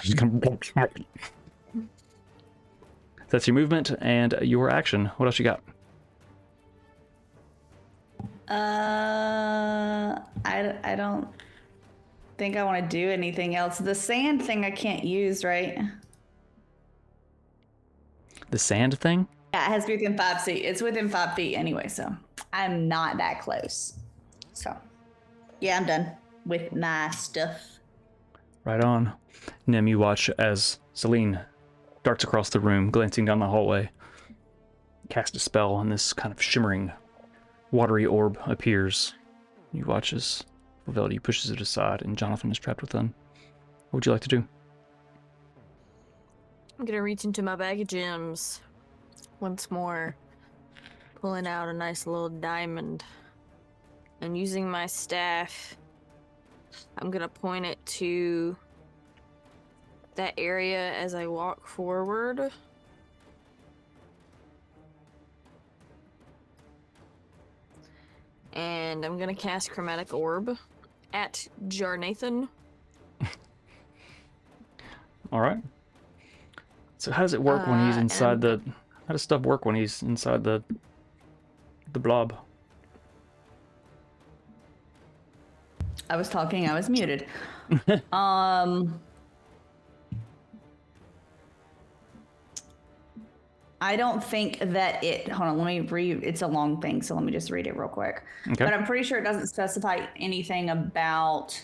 Just kind of... That's your movement and your action. What else you got? I don't think I want to do anything else. The sand thing I can't use, right? The sand thing? Yeah, it has to be within 5 feet. It's within 5 feet anyway, so I'm not that close. So, yeah, I'm done with my stuff. Right on. Nim, you watch as Celine darts across the room, glancing down the hallway. Cast a spell, and this kind of shimmering, watery orb appears. You watch as Veldy pushes it aside, and Jonathan is trapped within. What would you like to do? I'm gonna reach into my bag of gems once more, pulling out a nice little diamond, and using my staff, I'm gonna point it to that area as I walk forward. And I'm gonna cast Chromatic Orb at Jarnathan. All right. So how does it work when he's inside the... How does stuff work when he's inside the blob? I was talking, I was muted. I don't think that it, hold on, let me read, it's a long thing, so let me just read it real quick. Okay. But I'm pretty sure it doesn't specify anything about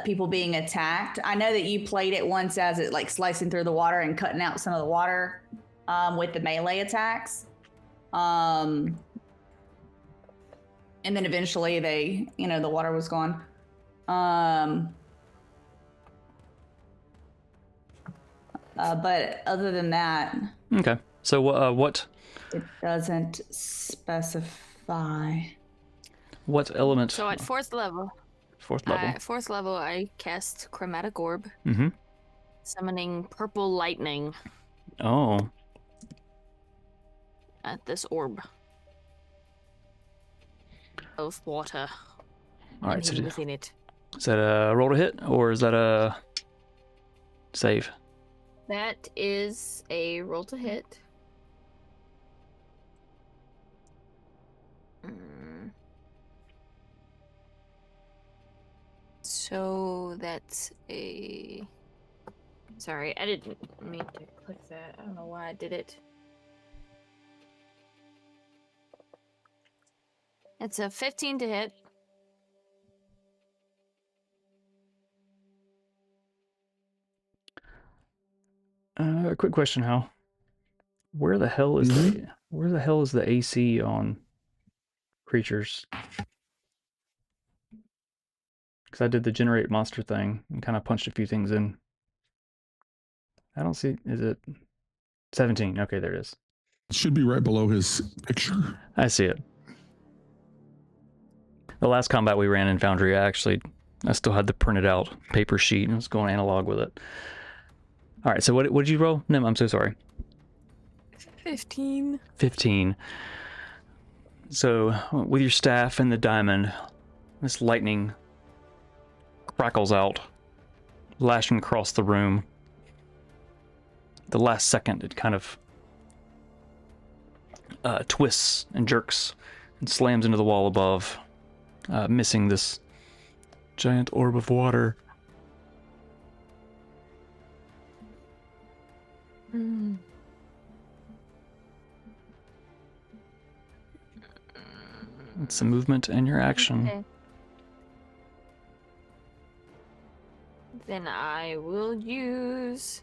people being attacked. I know that you played it once as it like slicing through the water and cutting out some of the water with the melee attacks. And then eventually they, the water was gone. But other than that, Okay. So what it doesn't specify. what element? So at fourth level, I cast Chromatic Orb, Mm-hmm. summoning purple lightning Oh. at this orb of water. All right. and So hidden within it. is that a roll to hit, or is that a save? That is a roll to hit. So that's a... Sorry, I didn't mean to click that. I don't know why I did it. It's a 15 to hit. A quick question, Hal. Where the hell is the AC on creatures? Because I did the generate monster thing and kind of punched a few things in. I don't see. Is it 17? Okay, there it is. It should be right below his picture. I see it. The last combat we ran in Foundry, I still had the printed out paper sheet and was going analog with it. All right, so what did you roll? Nim, I'm so sorry. 15. 15. So with your staff and the diamond, this lightning crackles out, lashing across the room. The last second, it kind of twists and jerks and slams into the wall above, missing this giant orb of water. It's a movement and your action. Okay. Then I will use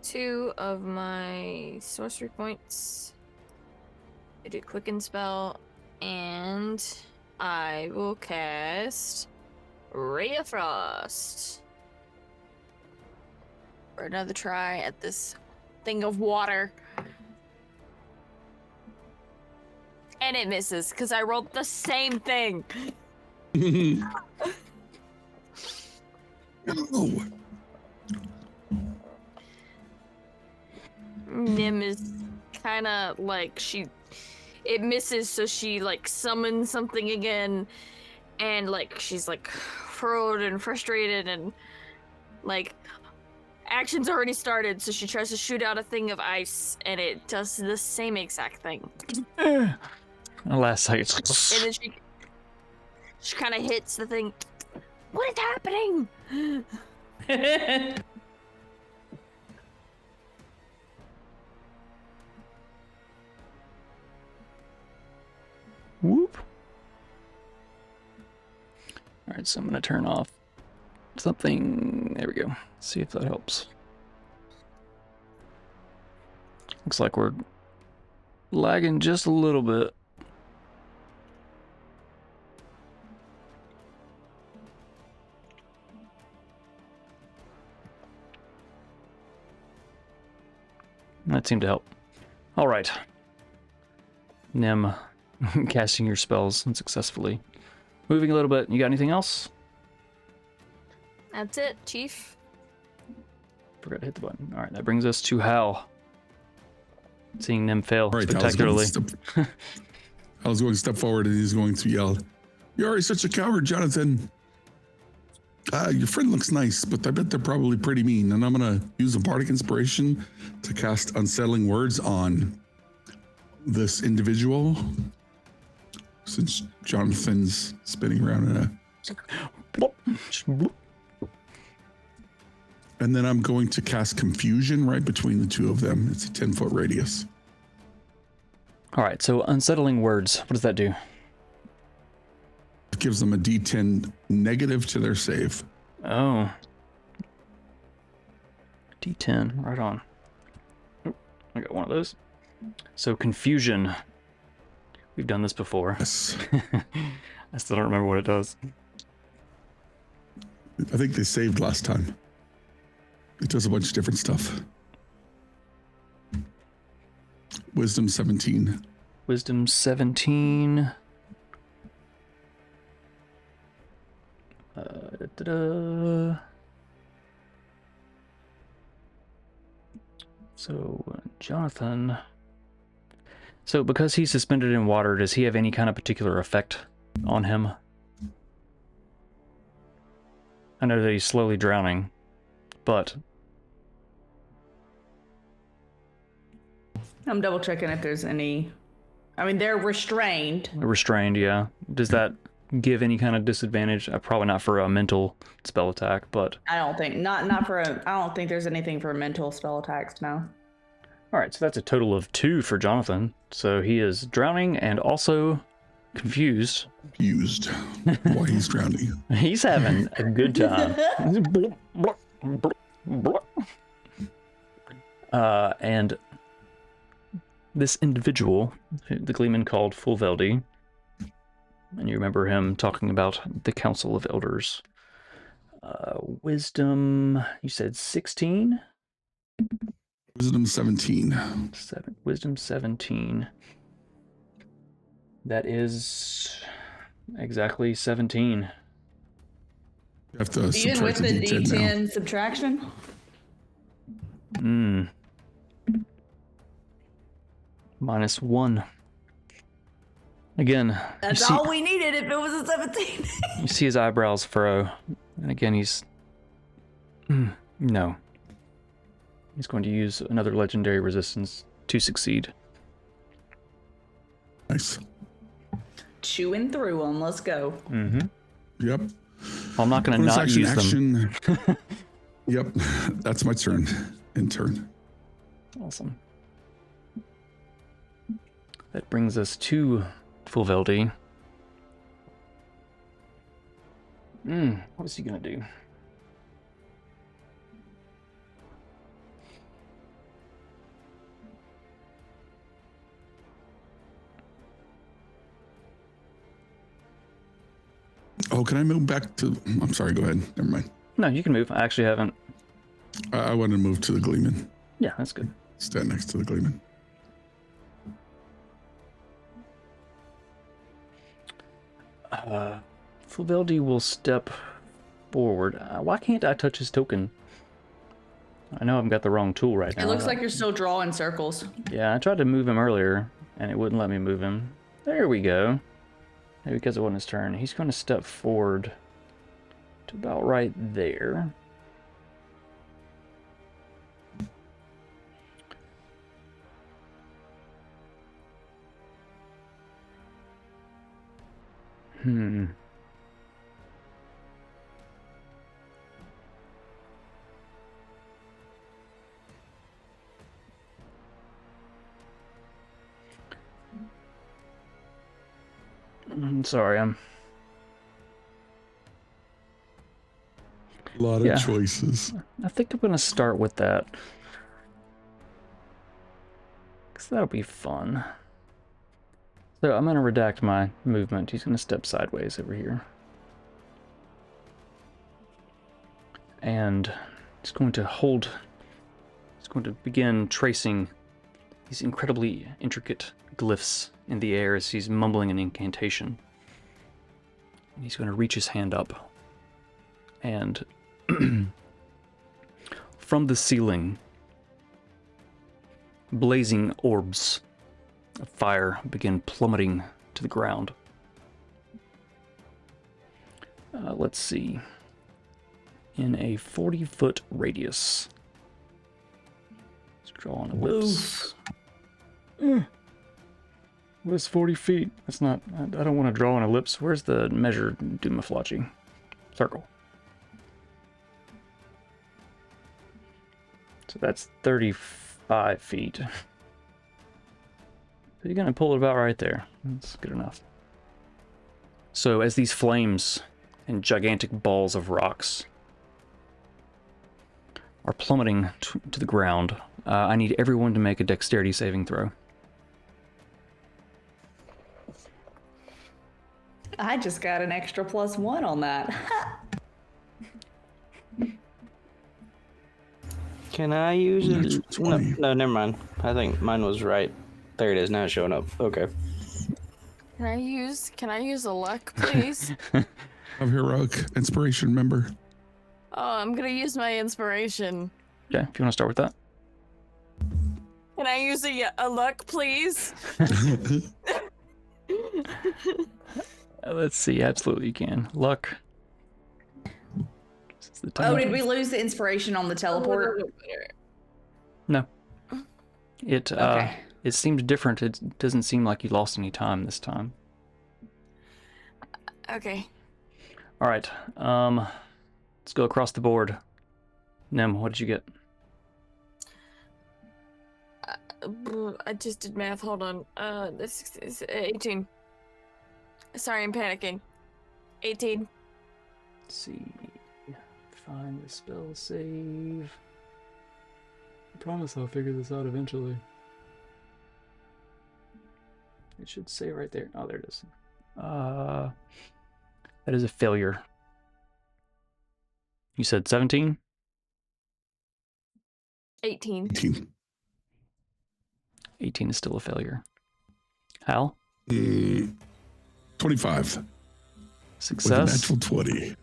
2 of my sorcery points to do quicken spell, and I will cast Ray of Frost. For another try at this thing of water. And it misses, because I rolled the same thing. Oh, Nim is kind of like it misses, so she like summons something again, and like she's like furrowed and frustrated, and like action's already started, so she tries to shoot out a thing of ice, and it does the same exact thing. Last And second. then she kind of hits the thing. What is happening? Whoop. All right, so I'm gonna turn off something. There we go. See if that helps. Looks like we're lagging just a little bit. That seemed to help. All right. Nim, casting your spells unsuccessfully. Moving a little bit. You got anything else? That's it, Chief. Forgot to hit the button. All right, that brings us to Hal. Seeing Nim fail all right. spectacularly. I was going to step forward, and he's going to yell, "You're already such a coward, Jonathan. Your friend looks nice, but I bet they're probably pretty mean. And I'm going to use a bardic inspiration to cast unsettling words on this individual, since Jonathan's spinning around in a... And then I'm going to cast confusion right between the two of them. It's a 10-foot radius. All right, so unsettling words. What does that do? It gives them a D10 negative to their save. Oh. D10, right on. Oh, I got one of those. So confusion. We've done this before. Yes. I still don't remember what it does. I think they saved last time. It does a bunch of different stuff. Wisdom 17. Wisdom 17. Da-da-da. So, Jonathan. So, because he's suspended in water, does he have any kind of particular effect on him? I know that he's slowly drowning, but... I'm double checking if there's any. I mean, they're restrained. Restrained, yeah. Does that give any kind of disadvantage? Probably not for a mental spell attack, but... I don't think not for a. I don't think there's anything for mental spell attacks. No. All right, so that's a total of 2 for Jonathan. So he is drowning and also confused. Used while he's drowning. He's having a good time. And this individual, the Gleeman called Fulveldi, and you remember him talking about the Council of Elders. Wisdom, you said 16? Wisdom 17. Wisdom 17. That is exactly 17. You have to Even with subtract the D10 now. subtraction. -1. Again, That's all we needed if it was a 17. you see his eyebrows furrow. And again, he's... No. He's going to use another legendary resistance to succeed. Nice. Chewing through them. Let's go. Yep. I'm not going to not use them. Yep. That's my turn. In turn. Awesome. That brings us to Fulveldi. What is he going to do? Oh, can I move back to? I'm sorry. Go ahead. Never mind. No, you can move. I actually haven't. I want to move to the Gleeman. Yeah, that's good. Stand next to the Gleeman. Flaveldi will step forward. Why can't I touch his token? I know I've got the wrong tool right now. It looks like you're still drawing circles. Yeah, I tried to move him earlier, and it wouldn't let me move him. There we go. Maybe because it wasn't his turn. He's going to step forward to about right there. I'm sorry, A lot of choices. I think I'm going to start with that. Because that'll be fun. So I'm going to redact my movement. He's going to step sideways over here. And he's going to hold... He's going to begin tracing these incredibly intricate glyphs in the air as he's mumbling an incantation. And he's going to reach his hand up. And from the ceiling, blazing orbs of fire begin plummeting to the ground. Let's see. In a 40-foot radius. Let's draw an ellipse. What's 40 feet? That's not... I don't want to draw an ellipse. Where's the measure Dumaflachi? Circle. So that's 35 feet. So you're going to pull it about right there. That's good enough. So as these flames and gigantic balls of rocks are plummeting to the ground, I need everyone to make a dexterity saving throw. I just got an extra +1 on that. Can I use it? Natural 20. No, never mind. I think mine was right. There it is. Now it's showing up. Okay. Can I use a luck, please? Of heroic inspiration, remember? Oh, I'm gonna use my inspiration. Yeah, if you want to start with that. Can I use a luck, please? Let's see. Absolutely, you can. Luck. This is the time. Oh, did we lose the inspiration on the teleport? No. It Okay. it seemed different. It doesn't seem like you lost any time this time. Okay. All right. Let's go across the board. Nem, what did you get? I just did math. Hold on. This is 18. Sorry, I'm panicking. 18. Let's see. Find the spell save. I promise I'll figure this out eventually. It should say right there. Oh, there it is. That is a failure. You said 17? 18. 18. 18 is still a failure. Hal? 25. With a Success? natural 20.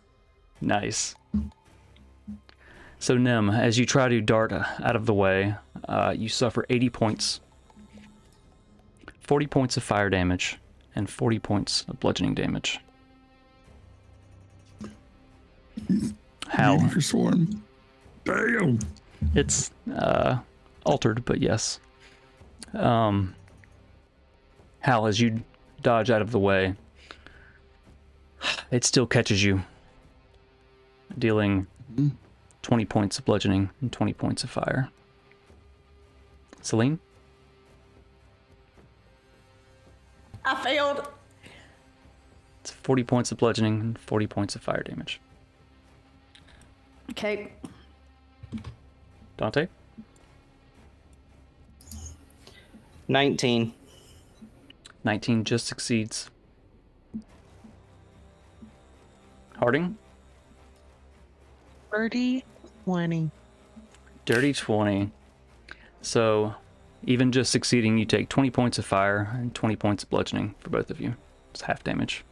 Nice. So Nem, as you try to dart out of the way, you suffer 80 points. 40 points of fire damage, and 40 points of bludgeoning damage. Hal? Meteor swarm. Damn. It's altered, but yes. Hal, as you dodge out of the way, it still catches you, dealing 20 points of bludgeoning and 20 points of fire. Celine? I failed. It's 40 points of bludgeoning and 40 points of fire damage. Okay. Dante? 19. 19 just succeeds. Harding? Dirty 20. Dirty 20. So, even just succeeding, you take 20 points of fire and 20 points of bludgeoning for both of you. It's half damage.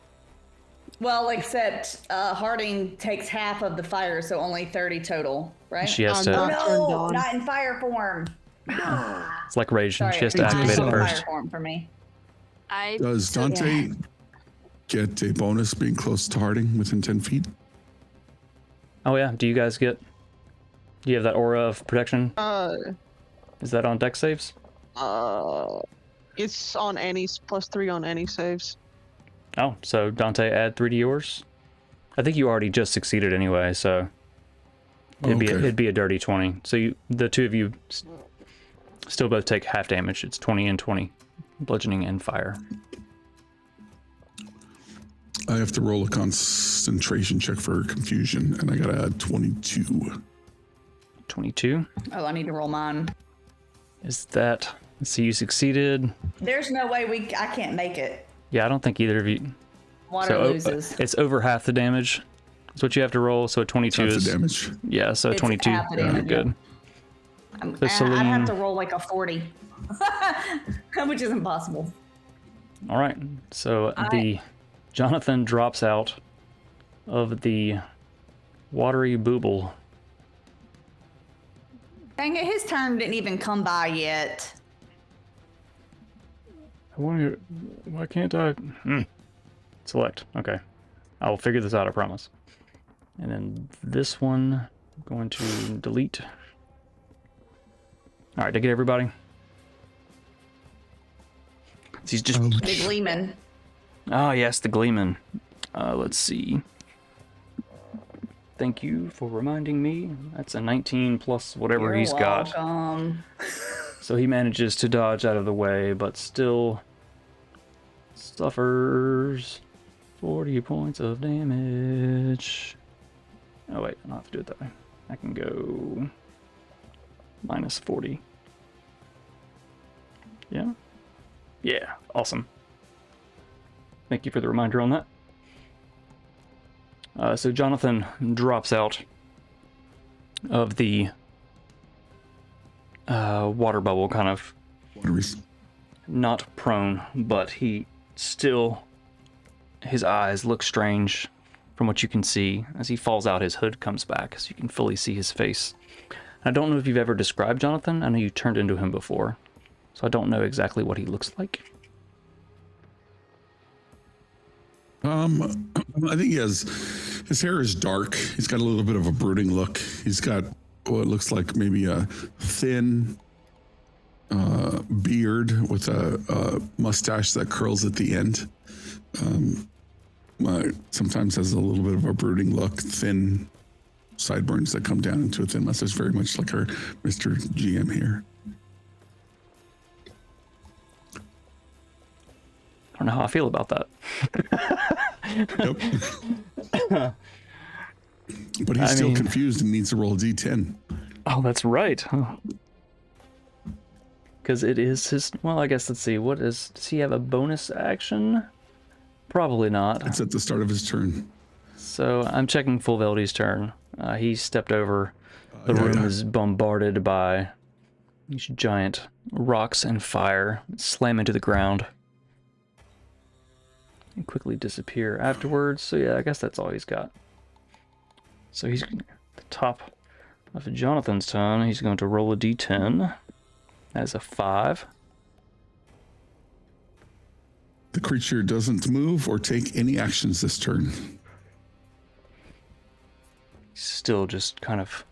Well, except Harding takes half of the fire, so only 30 total, right? She has I'm to. not turned no, on. not in fire form. It's like rage. Sorry, She has to It activate does, it fire first. form for me. I Does took- Dante get a bonus being close to Harding within 10 feet? Oh, yeah. Do you guys get. Do you have that aura of protection? Is that on deck saves? It's on any +3 on any saves. Oh, so Dante, add 3 to yours? I think you already just succeeded anyway, so. It'd be a dirty 20. So the two of you still both take half damage. It's 20 and 20. Bludgeoning and fire. I have to roll a concentration check for confusion, and I gotta add 22. 22. Oh, I need to roll mine. Is that... Let's see, you succeeded. There's no way I can't make it. Yeah, I don't think either of you... Water loses. It's over half the damage. That's what you have to roll, so 22 Half is... the damage. Yeah, so It's 22. half the You're damage, good. I'd Celine- have to roll like a 40, which is impossible. All right, so the Jonathan drops out of the watery booble. Dang it, his turn didn't even come by yet. I wonder, why can't I? Select. Okay, I will figure this out. I promise. And then this one, I'm going to delete. All right, did I get everybody? He's just. The Gleeman. Oh, yes, the Gleeman. Let's see. Thank you for reminding me. That's a 19 plus whatever he's got. Welcome. So he manages to dodge out of the way, but still suffers 40 points of damage. Oh, wait, I don't have to do it that way. I can go minus 40. Yeah? Yeah, awesome. Thank you for the reminder on that. So Jonathan drops out of the water bubble, kind of not prone, but he still, his eyes look strange from what you can see. As he falls out, his hood comes back, so you can fully see his face. I don't know if you've ever described Jonathan. I know you turned into him before, so I don't know exactly what he looks like. I think his hair is dark. He's got a little bit of a brooding look. He's got what looks like maybe a thin beard with a mustache that curls at the end. Sometimes has a little bit of a brooding look, thin sideburns that come down into a thin mustache, very much like our Mr. GM here. I don't know how I feel about that. Yep. But he's still confused and needs to roll a d10. Oh, that's right. Because it is his... Well, I guess, let's see. Does he have a bonus action? Probably not. It's at the start of his turn. So I'm checking Full Veldy's turn. He stepped over. The room is bombarded by these giant rocks and fire slam into the ground and quickly disappear afterwards. So yeah, I guess that's all he's got. So he's at the top of Jonathan's turn. He's going to roll a d10. That is a 5. The creature doesn't move or take any actions this turn. Still just kind of...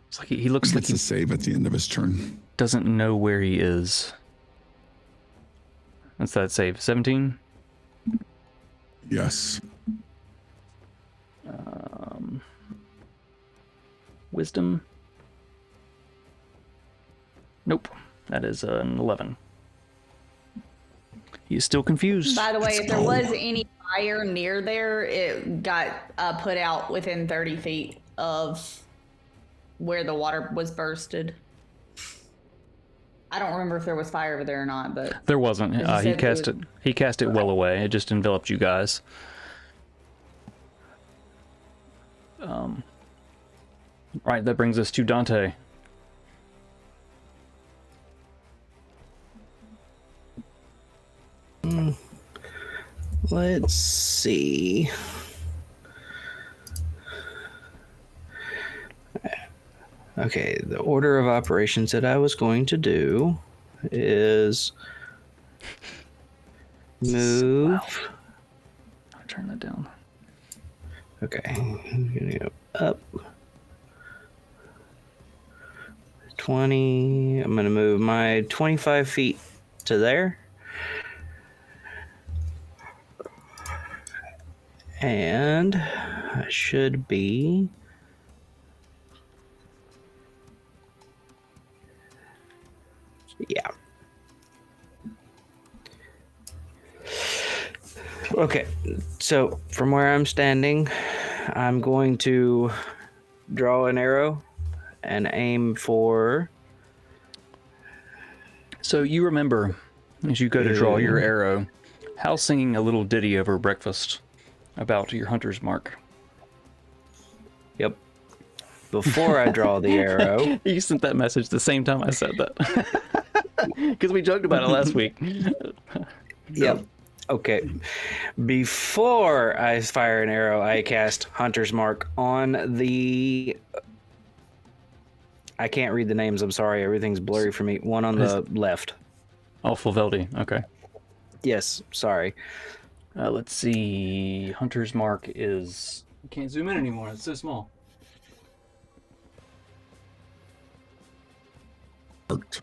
It's like he looks like Gets a save at the end of his turn. doesn't know where he is. What's that save? 17? Yes. Wisdom? Nope. That is an 11. He is still confused. By the way, Let's if there go. was any fire near there, it got put out within 30 feet of where the water was bursted. I don't remember if there was fire over there or not, but There wasn't. As you He said, cast it it. He cast it well away. It just enveloped you guys. Right. That brings us to Dante. Let's see. Okay, the order of operations that I was going to do is move. I'll turn that down. Okay, I'm gonna go up 20. I'm gonna move my 25 feet to there. And I should be. Yeah. Okay, so from where I'm standing, I'm going to draw an arrow and aim for. So you remember, as you go to draw your arrow, Hal singing a little ditty over breakfast about your hunter's mark. Yep. Before I draw the arrow. You sent that message the same time I said that. Because we joked about it last week. Yep. Okay. Before I fire an arrow, I cast Hunter's Mark on the. I can't read the names. I'm sorry. Everything's blurry for me. One on the left. Oh, Fulveldi. Okay. Yes. Sorry. Let's see. Hunter's mark is. You can't zoom in anymore. It's so small. Marked.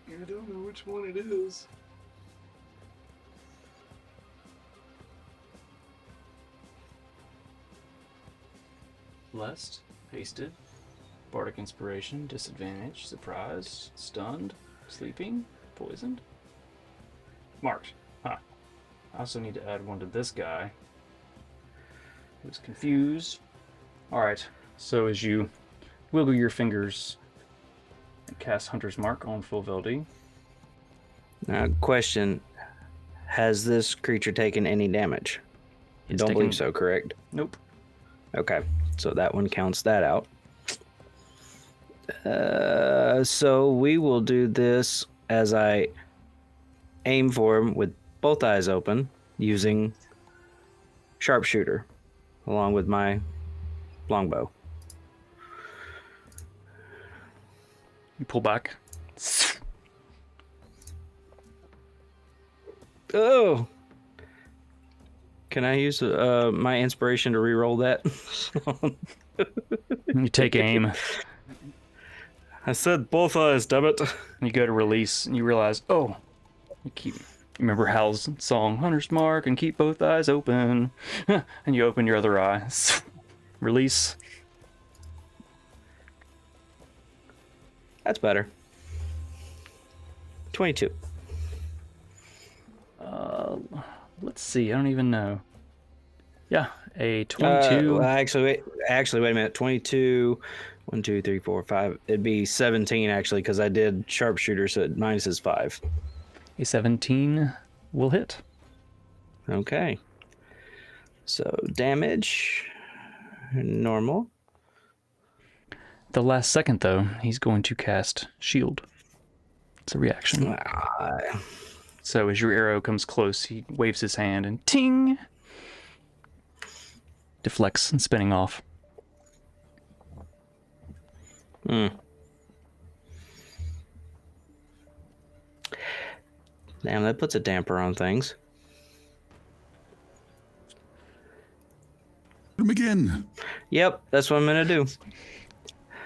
I don't know which one it is. Blessed, pasted, bardic inspiration, disadvantage, surprised, stunned, sleeping, poisoned. Marked. Huh. I also need to add one to this guy. Who's confused. Alright, so as you wiggle your fingers and cast Hunter's Mark on Fulveldi. Now, question: has this creature taken any damage? You don't believe so, correct? Nope. Okay, so that one counts that out. So we will do this as I aim for him with both eyes open, using sharpshooter, along with my longbow. You pull back. Oh! Can I use my inspiration to re-roll that? You take aim. I said both eyes, damn it. You go to release, and you realize, oh, you remember Hal's song, Hunter's Mark, and keep both eyes open. And you open your other eye. Release. That's better. 22. Let's see, I don't even know. Yeah, a 22. Actually, wait a minute. 22. 1, 2, 3, 4, 5. It'd be 17 actually, because I did sharpshooter, so it minuses 5. A 17 will hit. Okay. So damage, normal. The last second, though, he's going to cast Shield. It's a reaction. So as your arrow comes close, he waves his hand and ting! Deflects and spinning off. Damn, that puts a damper on things. Hit him again. Yep, that's what I'm gonna do.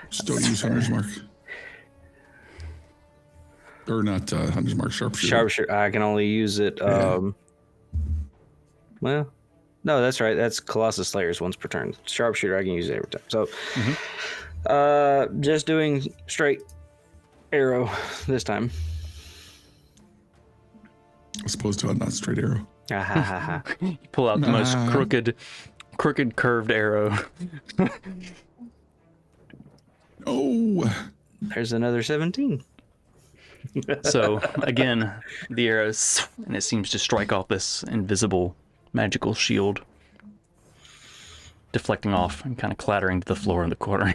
Just don't use Hunter's Mark. Or not Hunter's Mark, Sharpshooter. Sharpshooter. I can only use it. Well, no, that's right. That's Colossus Slayers once per turn. Sharpshooter, I can use it every time. So, just doing straight arrow this time. As opposed to a not straight arrow. You pull out the most crooked curved arrow. Oh, There's another 17. So again, the arrows, and it seems to strike off this invisible magical shield, deflecting off and kind of clattering to the floor in the corner.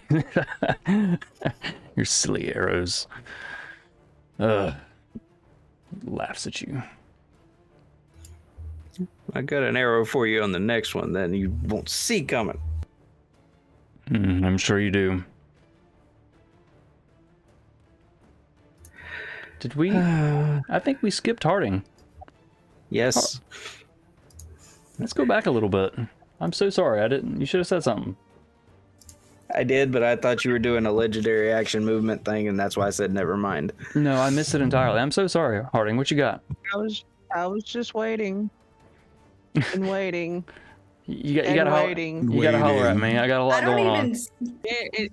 Your silly arrows. Laughs at you. I got an arrow for you on the next one, then you won't see coming. I'm sure you do. Did we? I think we skipped Harding. Yes. Let's go back a little bit. I'm so sorry. I didn't. You should have said something. I did, but I thought you were doing a legendary action movement thing, and that's why I said never mind. No, I missed it entirely. I'm so sorry, Harding. What you got? I was just waiting and waiting. You and gotta waiting. you gotta holler at me. I got a lot I don't going on. even.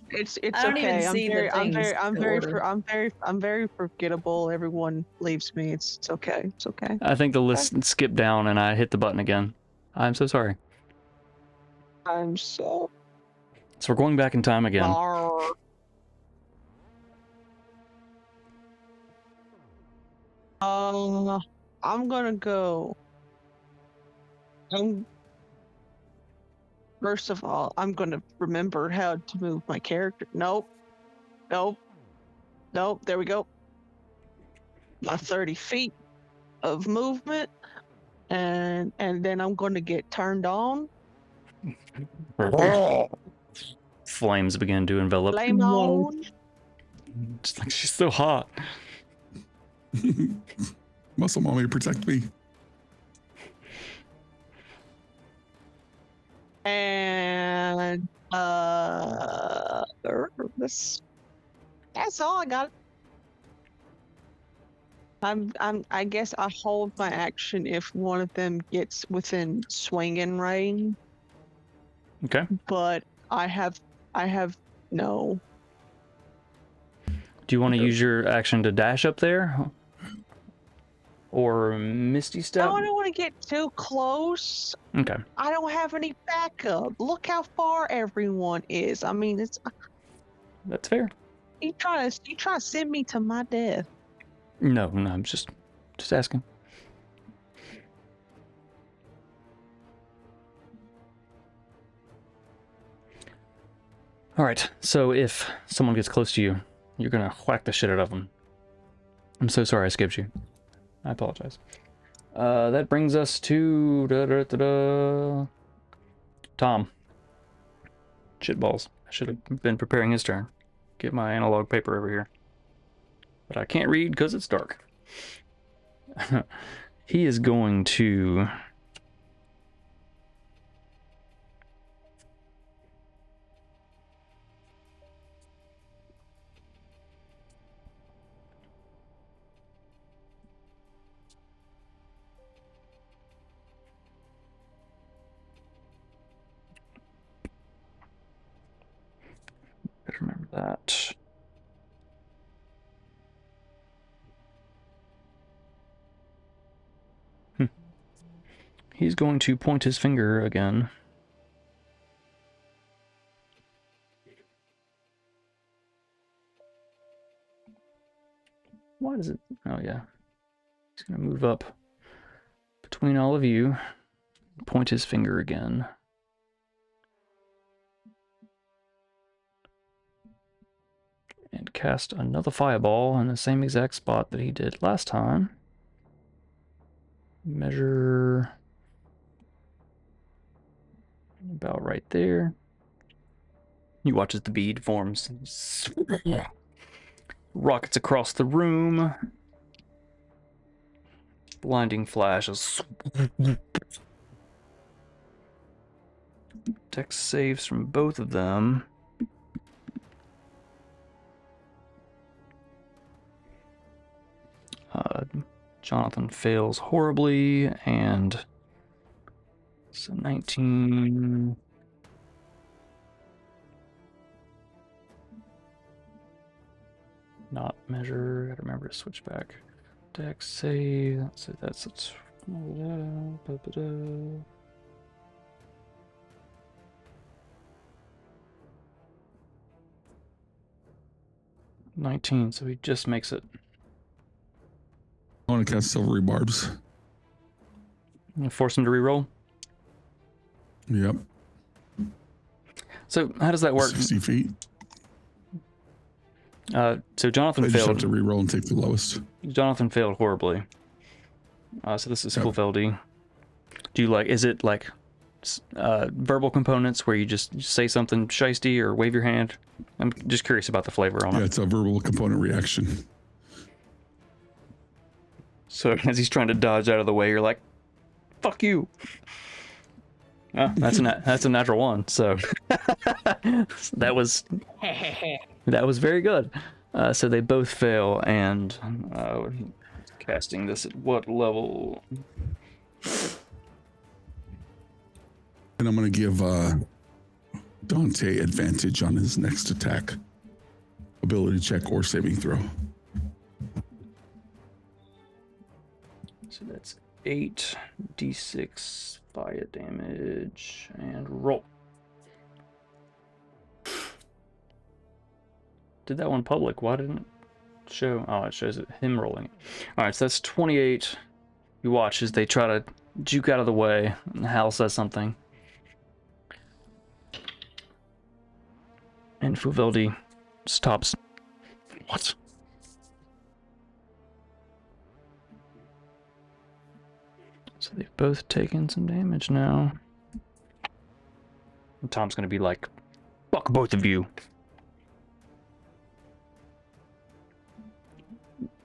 It's I don't okay. even see the things I'm very forgettable. Everyone leaves me. It's okay. It's okay. I think the list skipped down and I hit the button again. I'm so sorry. I'm so So we're going back in time again. sorry. I'm gonna go. First of all, I'm gonna remember how to move my character. Nope. There we go. My 30 feet of movement, and then I'm gonna get turned on. Flames begin to envelop. Flame on. Just like she's so hot. muscle mommy, protect me. And that's all I got. I guess I hold my action if one of them gets within swinging range, Okay. but I have no. Do you want to use your action to dash up there? Or Misty Step? No, I don't want to get too close. Okay. I don't have any backup. Look how far everyone is. I mean, it's That's fair. you trying to send me to my death. No, I'm just asking. All right. So if someone gets close to you, you're gonna whack the shit out of them. I'm so sorry I skipped you. I apologize. That brings us to Tom. Shitballs. I should have been preparing his turn. Get my analog paper over here. But I can't read because it's dark. He is going to... Better remember that. He's going to point his finger again. Why does it... Oh, yeah. He's going to move up between all of you. Point his finger again. And cast another fireball in the same exact spot that he did last time. Measure... about right there. You watch as the bead forms. Rockets across the room. Blinding flashes. Dex saves from both of them. Jonathan fails horribly, and so 19. Not measure. Gotta remember to switch back. Dex save. So that's it. 19, so he just makes it. I want to cast silvery barbs. You force him to reroll. Yep. So how does that work? 60 feet. So Jonathan I just have failed. to reroll and take the lowest. Jonathan failed horribly. So this is Yep. full Feldy. Do you like? Is it like verbal components where you just say something shiesty or wave your hand? I'm just curious about the flavor on Yeah, it. it's a verbal component reaction. So as he's trying to dodge out of the way, you're like, "Fuck you." Oh, that's a natural one. So that was very good. So they both fail, and casting this at what level? And I'm going to give Dante advantage on his next attack. Ability check or saving throw. So that's 8d6 fire damage and roll. Did that one public? Why didn't it show? Oh, it shows it him rolling. All right, so that's 28. You watch as they try to juke out of the way, and Hal says something. And Fuveldi stops. What? So they've both taken some damage now. And Tom's gonna be like, "Fuck both of you."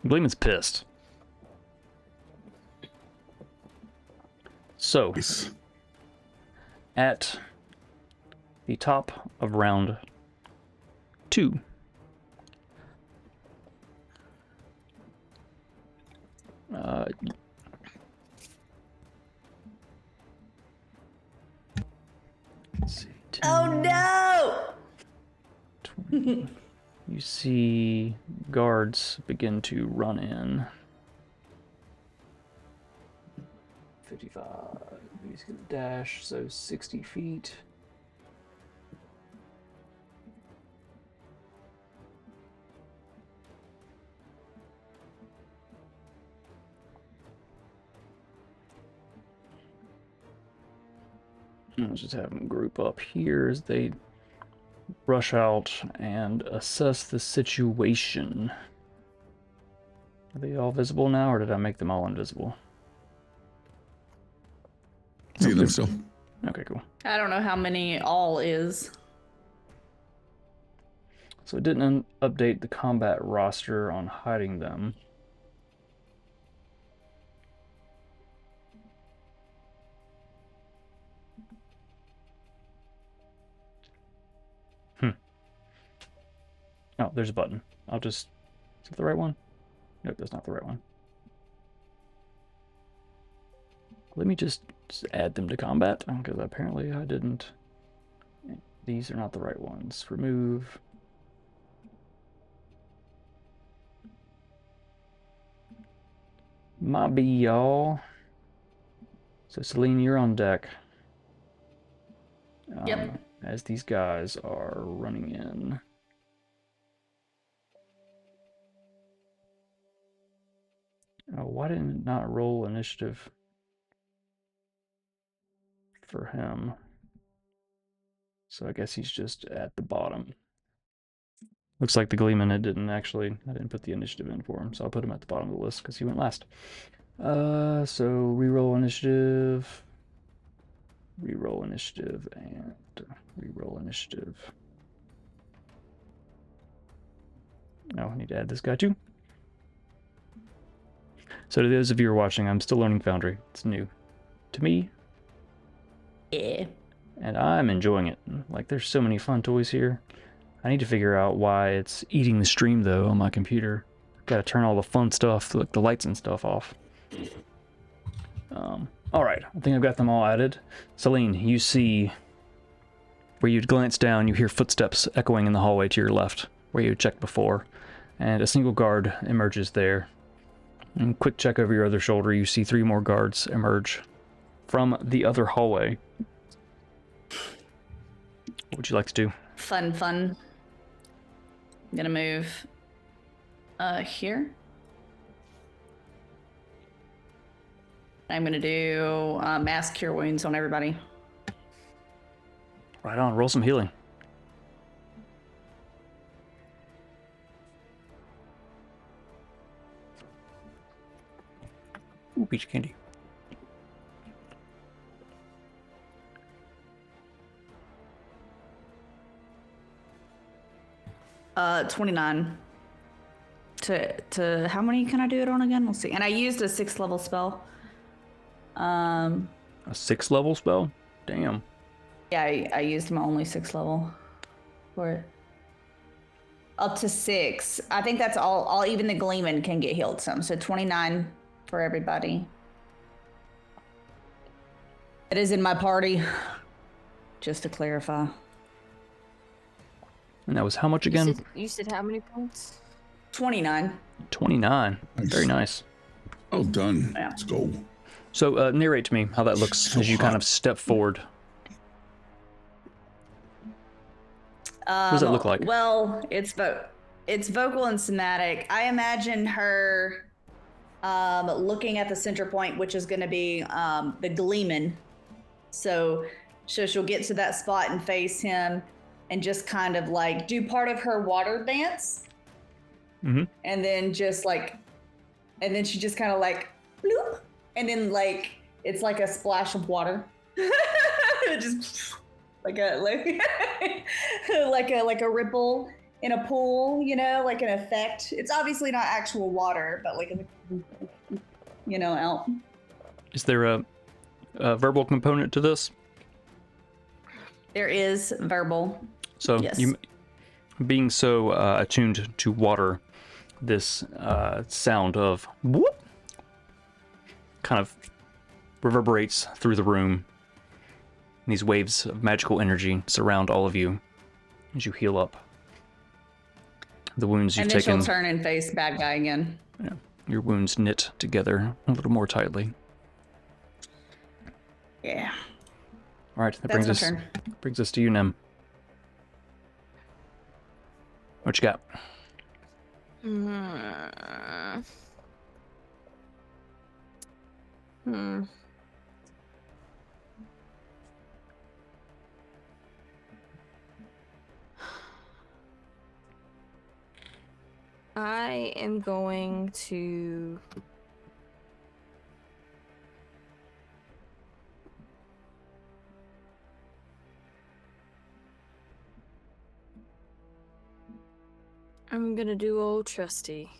Gleeman's pissed. So, Nice. at the top of round 2, let's see. Oh no! 20. You see guards begin to run in. 55. He's gonna dash, so 60 feet. Let's just have them group up here as they rush out and assess the situation. Are they all visible now, or did I make them all invisible? See them still. Okay, cool. I don't know how many all is. So it didn't update the combat roster on hiding them. Oh, there's a button. I'll just... Is it the right one? Nope, that's not the right one. Let me just add them to combat, because apparently I didn't. These are not the right ones. Remove. Might be y'all. So Celine, you're on deck. Yep. As these guys are running in. Oh, why didn't it not roll initiative for him? So I guess he's just at the bottom. Looks like the Gleeman, I didn't put the initiative in for him, so I'll put him at the bottom of the list because he went last. So reroll initiative, and reroll initiative. Now I need to add this guy too. So to those of you who are watching, I'm still learning Foundry. It's new to me. Yeah. And I'm enjoying it. Like, there's so many fun toys here. I need to figure out why it's eating the stream, though, on my computer. Gotta turn all the fun stuff, like the lights and stuff, off. Alright, I think I've got them all added. Celine, you see... Where you'd glance down, you hear footsteps echoing in the hallway to your left, where you checked before. And a single guard emerges there. And quick check over your other shoulder, you see 3 more guards emerge from the other hallway. What would you like to do? Fun. I'm gonna move Here. I'm gonna do mass cure wounds on everybody. Right on. Roll some healing. Ooh, peach candy. Uh, 29. To how many can I do it on again? Let's see. And I used a 6th level spell. A 6th level spell? Damn. Yeah, I used my only 6th level for it. Up to 6. I think that's all. Even the Gleeman can get healed some. So 29 for everybody. It is in my party. Just to clarify. And that was how much again? You said how many points? 29. 29. Nice. Very nice. Oh, done. Yeah. Let's go. So narrate to me how that looks So as you kind hot. of step forward. What does it look like? Well, it's vocal and somatic. I imagine her looking at the center point, which is going to be the Gleeman. So she'll get to that spot and face him and just kind of like do part of her water dance. Mm-hmm. And then she just kind of like bloop. And then like, it's like a splash of water. Just like a ripple in a pool, you know, like an effect. It's obviously not actual water, but like, out. Is there a verbal component to this? There is verbal. So Yes. you, being so attuned to water, this sound of whoop kind of reverberates through the room. And these waves of magical energy surround all of you as you heal up the wounds you've And then taken. she'll turn and face bad guy again. Yeah, your wounds knit together a little more tightly. Yeah. All right, that That's my brings turn. us to you, Nem. What you got? I am going to do old trusty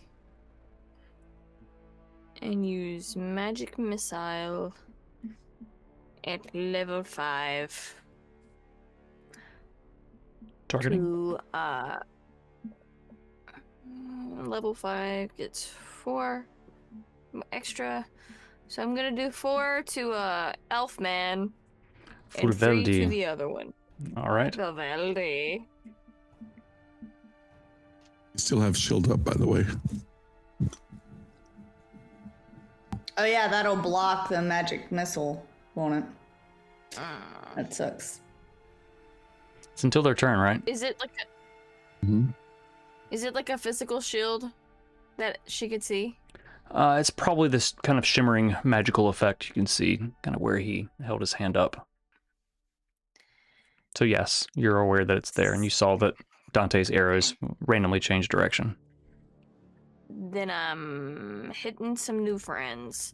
and use magic missile at level 5 Targeting? to level 5 gets 4 extra. So I'm gonna do 4 to Elfman and 3 to Furveldi. the other one. All right. Furveldi. You still have shield up, by the way. Oh yeah, that'll block the magic missile, won't it? That sucks. It's until their turn, right? Is it like Mhm. Is it like a physical shield that she could see? It's probably this kind of shimmering magical effect you can see, kind of where he held his hand up. So yes, you're aware that it's there, and you saw that Dante's arrows randomly changed direction. Then I'm hitting some new friends.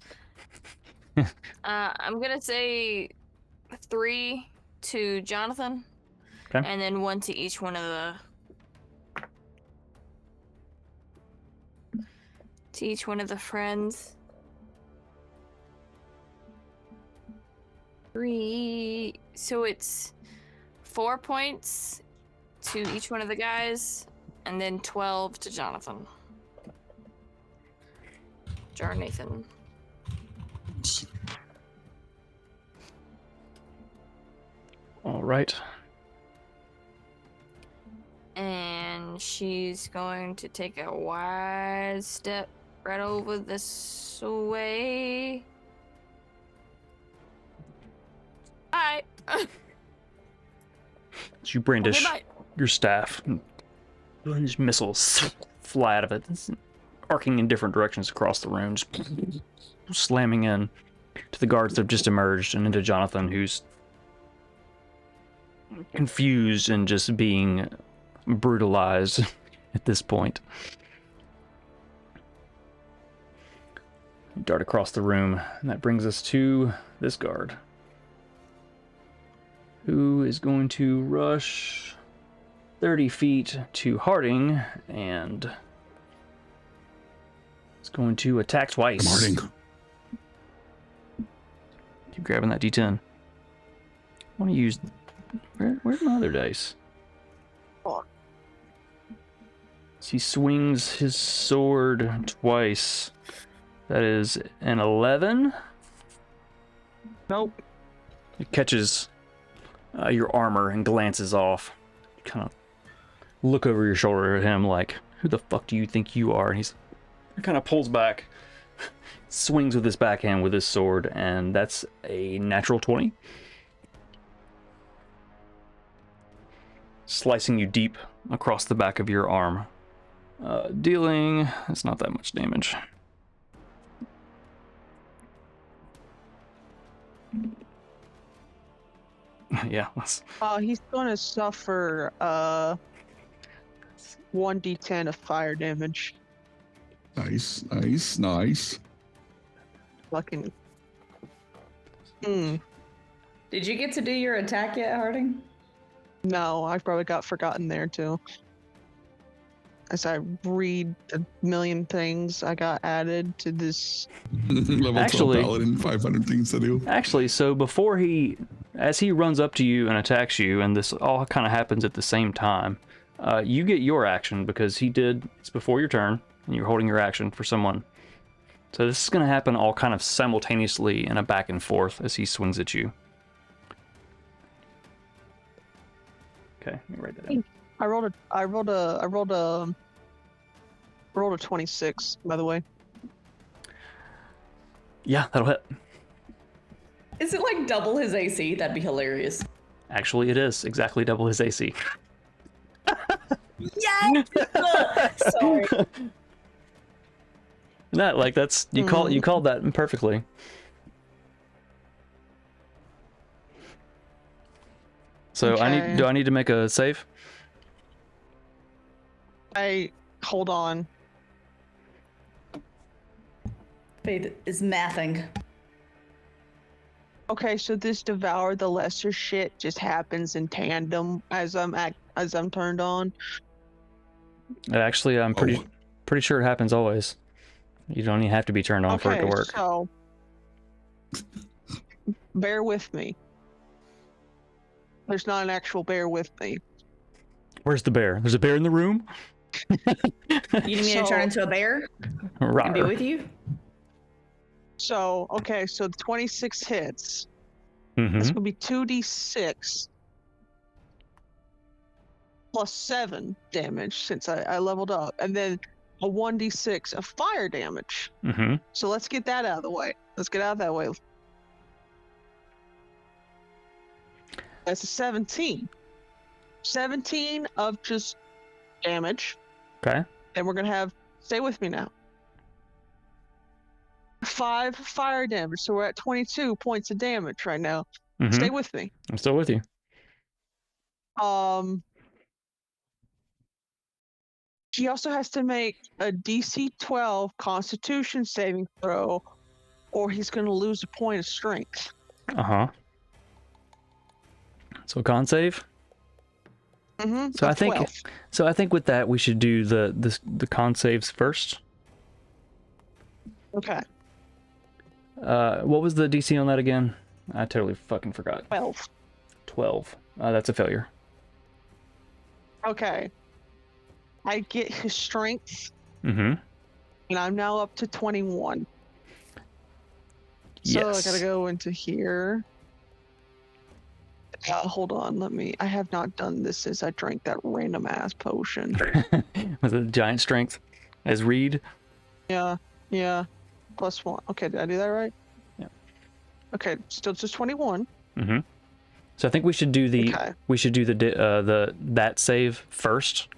I'm gonna say 3 to Jonathan, Okay. and then 1 to each one of the friends. 3. So it's 4 points to each one of the guys, and then 12 to Jonathan. Nathan. All right. And she's going to take a wide step right over this way. Alright. So you brandish Okay, bye. your staff, and these missiles fly out of it. arcing in different directions across the room, just slamming in to the guards that have just emerged and into Jonathan, who's confused and just being brutalized at this point. Dart across the room, and that brings us to this guard, who is going to rush 30 feet to Harding, and is going to attack twice. Harding. Keep grabbing that D10. I want to use... Where's my other dice? So he swings his sword twice. That is an 11. Nope. It catches your armor and glances off. You kind of look over your shoulder at him like, who the fuck do you think you are? And he kind of pulls back, swings with his backhand with his sword, and that's a natural 20. Slicing you deep across the back of your arm. Dealing, it's not that much damage. Yeah, let's... He's gonna suffer 1d10 of fire damage. Nice, nice, nice. Fucking. Did you get to do your attack yet, Harding? No, I probably got forgotten there too. As I read a million things I got added to this. Level Actually- 12 paladin, 500 things to do. Actually, so before as he runs up to you and attacks you, and this all kind of happens at the same time, you get your action because it's before your turn, and you're holding your action for someone. So this is going to happen all kind of simultaneously in a back and forth as he swings at you. Okay, let me write that down. I rolled a 26, by the way. Yeah, that'll hit. Is it like double his AC? That'd be hilarious. Actually, it is exactly double his AC. Yes! Sorry. Not like that's you called that perfectly. So Okay. do I need to make a save? Hold on. Faith is mathing. Okay, so this devour the lesser shit just happens in tandem as I'm turned on. Actually, I'm pretty sure it happens always. You don't even have to be turned on for it to work. So bear with me. There's not an actual bear with me. Where's the bear? There's a bear in the room? You need me to turn into a bear and be Rawr. with you? So, okay, so 26 hits. Mhm. That's gonna be 2d6 plus 7 damage since I leveled up, and then a 1d6 of fire damage. Mhm. So let's get that out of the way. Let's get out of that way. That's a 17. 17 of just damage. Okay. And we're gonna have, stay with me now, 5 fire damage. So we're at 22 points of damage right now. Mhm. Stay with me. I'm still with you. He also has to make a DC 12 Constitution saving throw, or he's going to lose a point of strength. Uh-huh. So con save? Mm-hmm. So I think with that we should do the con saves first. Okay. What was the DC on that again? I totally fucking forgot. 12. 12. That's a failure. Okay. I get his strength, Mm-hmm. and I'm now up to 21. So Yes. I gotta go into here. Hold on, I have not done this since I drank that random ass potion. Was it giant strength? As Reed? Yeah. +1. Okay, did I do that right? Yeah. Okay, still just 21. Mm-hmm. So I think we should do Okay. that save first.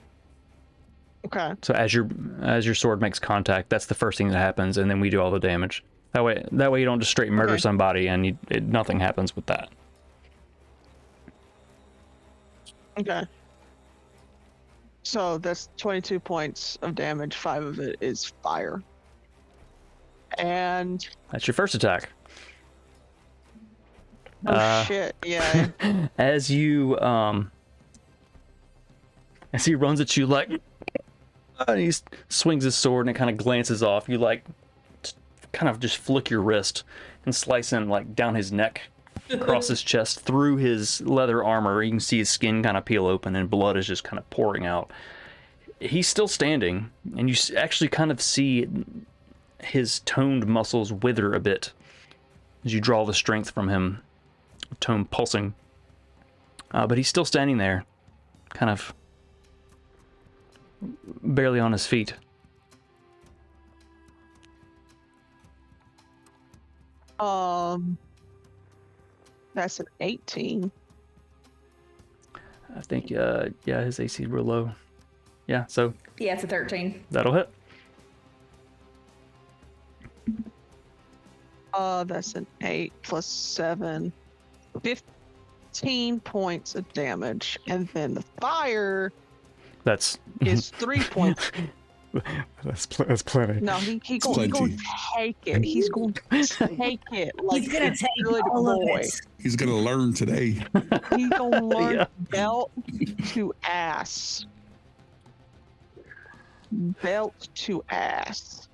Okay. So as your sword makes contact, that's the first thing that happens, and then we do all the damage. That way you don't just straight murder Okay. somebody and nothing happens with that. Okay. So that's 22 points of damage. 5 of it is fire. And That's your first attack. shit, yeah. As you as he runs at you like, and he swings his sword and it kind of glances off. You like kind of just flick your wrist and slice him like down his neck, across his chest, through his leather armor. You can see his skin kind of peel open and blood is just kind of pouring out. He's still standing, and you actually kind of see his toned muscles wither a bit as you draw the strength from him, tone pulsing. But he's still standing there, kind of barely on his feet. That's an 18. I think, yeah, his AC is real low. Yeah, so Yeah, it's a 13. that'll hit. That's an 8 plus 7. 15 points of damage. And then the fire That's is 3 points. that's plenty. No, he It's going to plenty. take it. He's going to take it like He's gonna a take good all of boy. it. He's gonna learn today. He's going to learn Yeah. belt to ass. Belt to ass.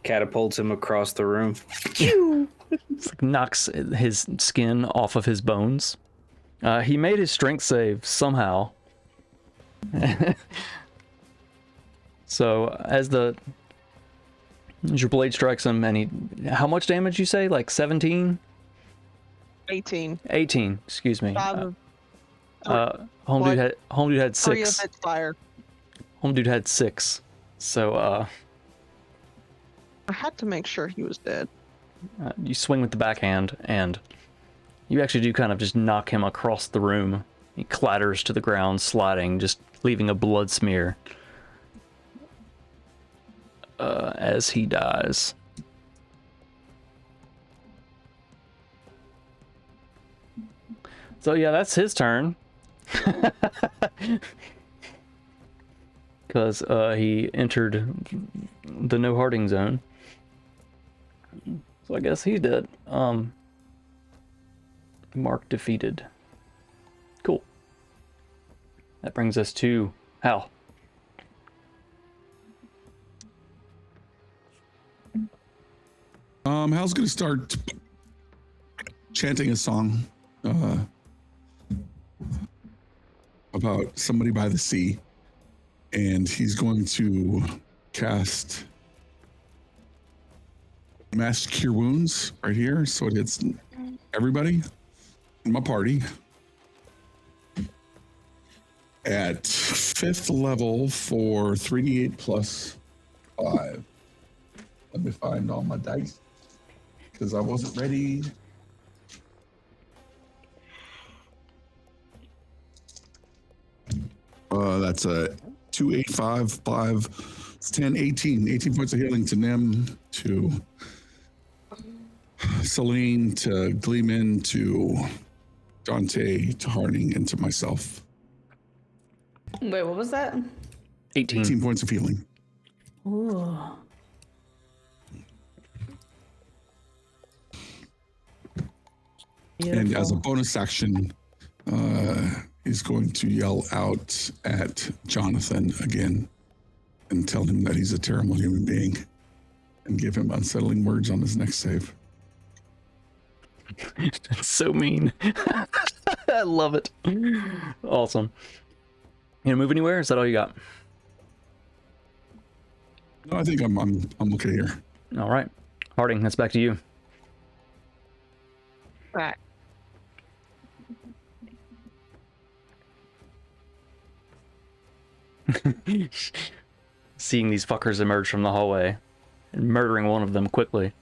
Catapults him across the room. It's like knocks his skin off of his bones. He made his strength save somehow. So as your blade strikes him, and how much damage you say? Like 17? 18. 18, excuse me. Five of Home dude had 3 of 6. it's fire. Home dude had 6. So I had to make sure he was dead. you swing with the backhand, and you actually do kind of just knock him across the room. He clatters to the ground, sliding, just leaving a blood smear as he dies. So yeah, that's his turn. Because he entered the no harding zone. So I guess he's dead. Mark defeated. Cool. That brings us to Hal. Hal's gonna start chanting a song about somebody by the sea, and he's going to cast Mass Cure Wounds right here, so it hits everybody in my party at 5th level for 3d8 plus 5. Let me find all my dice because I wasn't ready. That's a 2, 8, 5, 5, it's 10, 18. 18 points of healing to Nim, to Celine, to Gleeman, to Dante, to Harding, and to myself. Wait, what was that? 18. 18 points of healing. Ooh. And as a bonus action, he's going to yell out at Jonathan again and tell him that he's a terrible human being and give him unsettling words on his next save. That's so mean. I love it. Awesome. You gonna move anywhere? Is that all you got? No, I think I'm okay here. All right. Harding, that's back to you. Right. Seeing these fuckers emerge from the hallway and murdering one of them quickly.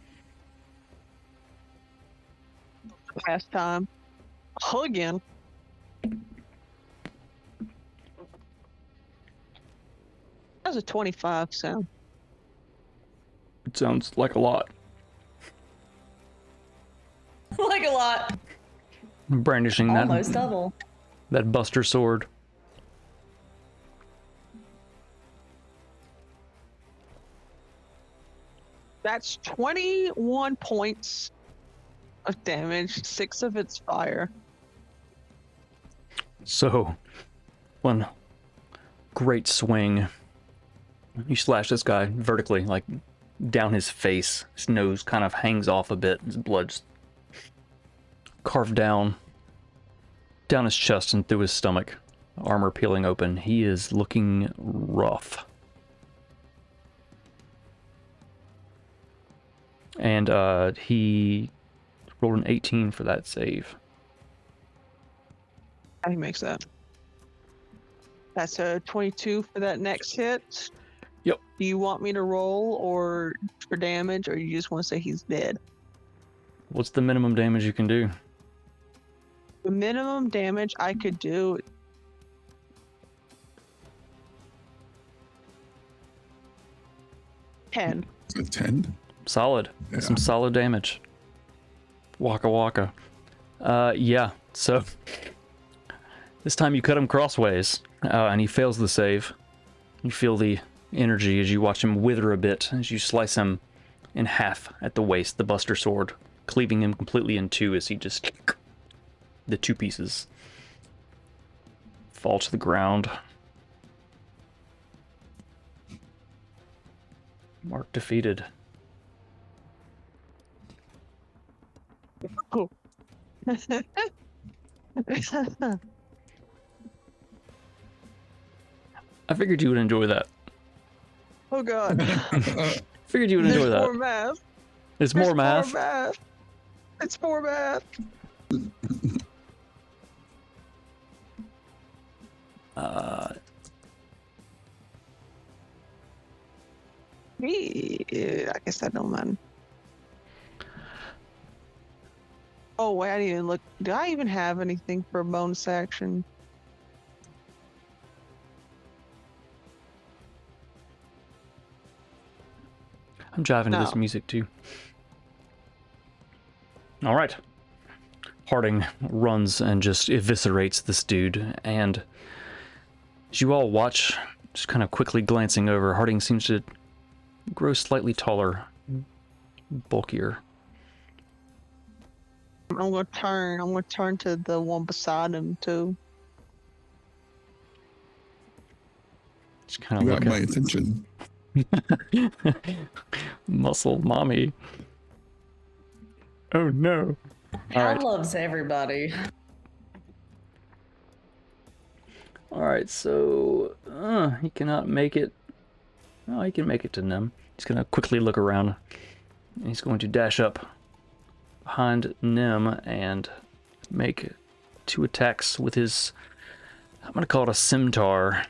Last time. Again. That's a 25 sound. It sounds like a lot. Like a lot. Brandishing Almost double. that buster sword. That's 21 points of damage, 6 of it's fire. So, one great swing. You slash this guy vertically, like down his face. His nose kind of hangs off a bit. His blood's carved down his chest and through his stomach. Armor peeling open. He is looking rough. And he rolled an 18 for that save. He makes that. That's a 22 for that next hit. Yep. Do you want me to roll or for damage, or you just want to say he's dead? What's the minimum damage you can do? The minimum damage I could do. $10. Is it 10? Solid. That's Yeah. some solid damage. Waka waka. Yeah, so this time you cut him crossways, and he fails the save. You feel the energy as you watch him wither a bit as you slice him in half at the waist, the Buster Sword, cleaving him completely in two as he just... the two pieces fall to the ground. Mark defeated. Oh. I figured you would enjoy that. Oh god. Figured you would enjoy There's more that. math. It's There's more math. More math. It's more math. Yeah, I guess I don't mind. Oh wait, I didn't even look. Do I even have anything for a bonus action? I'm jiving to this No. music too. All right. Harding runs and just eviscerates this dude, and as you all watch, just kind of quickly glancing over, Harding seems to grow slightly taller, bulkier. I'm gonna turn. I'm gonna turn to the one beside him too. Just kind You of got my looking. attention. Muscle mommy. Oh no. All Hal right. loves everybody. All right, so he cannot make it. Oh, he can make it to Nim. He's gonna quickly look around. And he's going to dash up behind Nim and make 2 attacks with his, I'm gonna call it a scimitar.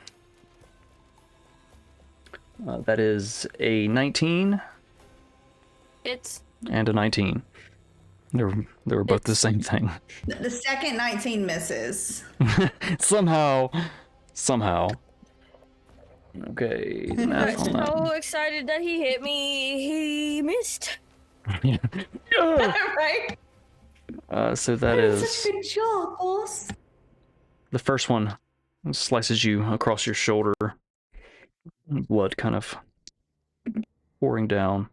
That is a 19 It's and a 19. They were both the same thing. The second 19 misses. Somehow. Okay, the math on that. so excited that he hit me. He missed. Yeah. Right? So that is Such a good job, boss. the first one slices you across your shoulder. Blood kind of pouring down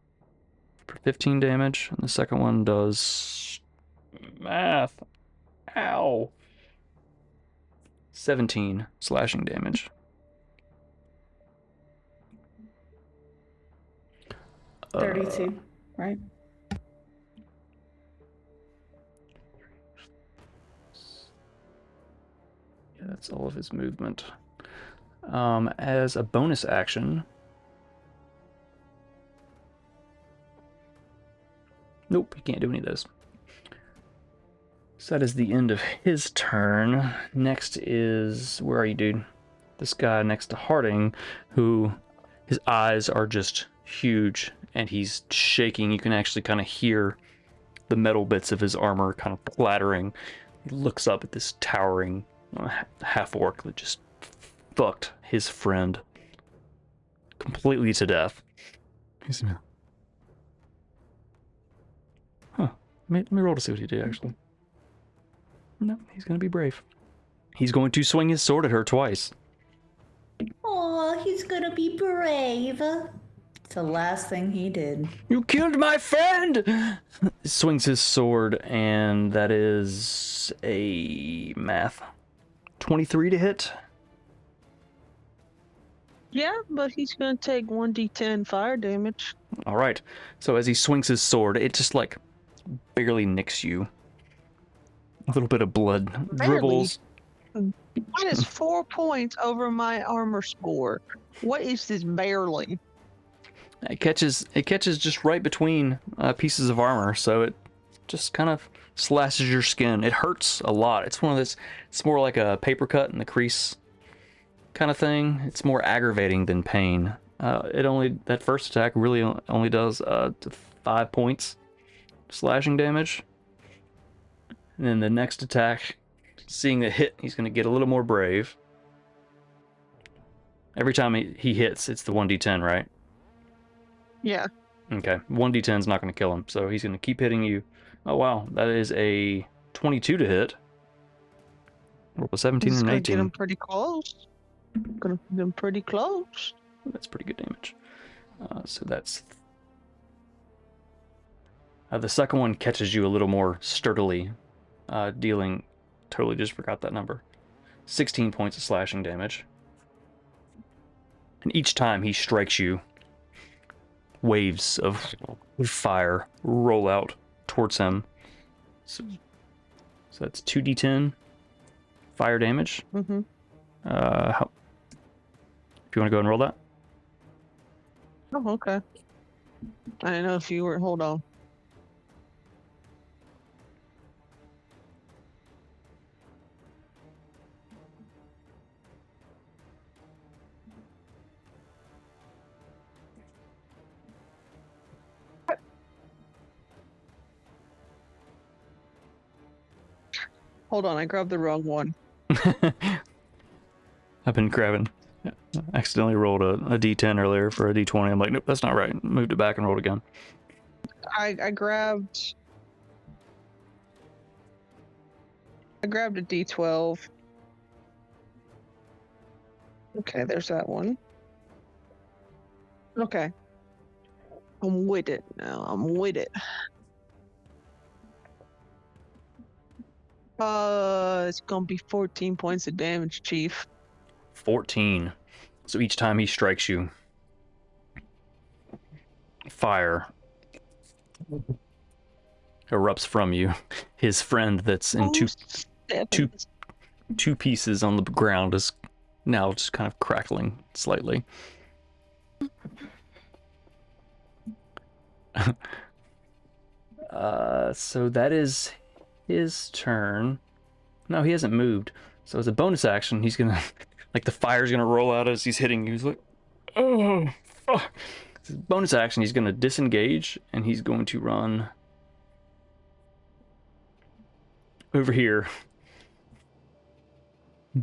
for 15 damage, and the second one does math. Ow. 17 slashing damage. 32, right? Yeah, that's all of his movement. As a bonus action, nope, he can't do any of those. So that is the end of his turn. Next is, where are you, dude? This guy next to Harding, who his eyes are just huge and he's shaking. You can actually kind of hear the metal bits of his armor kind of clattering. He looks up at this towering half-orc that just fucked his friend. completely to death. Huh. Let me roll to see what he did, actually. No, he's going to be brave. He's going to swing his sword at her twice. Oh, he's gonna be brave. It's the last thing he did. You killed my friend! Swings his sword, and that is a math 23 to hit. Yeah, but he's gonna take 1d10 fire damage. All right. So as he swings his sword, it just like barely nicks you. A little bit of blood dribbles. That is 4 points over my armor score. What is this barreling? It catches just right between pieces of armor, so it just kind of slashes your skin. It hurts a lot. It's one of this. It's more like a paper cut in the crease kind of thing. It's more aggravating than pain. That first attack really only does 5 points slashing damage, and then the next attack, seeing the hit, he's going to get a little more brave. Every time he hits, it's the 1d10, right? Yeah. Okay, 1d10 is not going to kill him, so he's going to keep hitting you. Oh wow, that is a 22 to hit. Roll a 17 and an 18. Get him pretty close. Gonna get him pretty close. That's pretty good damage. So that's... the second one catches you a little more sturdily, dealing... Totally just forgot that number. 16 points of slashing damage. And each time he strikes you, waves of fire roll out towards him. So that's 2d10 fire damage. Mm-hmm. If you want to go and roll that. Oh, okay. I didn't know if you were... Hold on. Hold on, I grabbed the wrong one. I've been grabbing. I accidentally rolled a d10 earlier for a d20. I'm like, nope, that's not right. Moved it back and rolled again. I grabbed a d12. Okay, there's that one. Okay. I'm with it now. I'm with it. It's gonna be 14 points of damage, Chief. 14. So each time he strikes you, fire erupts from you. His friend that's in two pieces on the ground is now just kind of crackling slightly. So that is his turn. No, he hasn't moved. So as a bonus action, he's gonna, like the fire's gonna roll out as he's hitting you. He's like, oh, fuck. As a bonus action, he's gonna disengage and he's going to run over here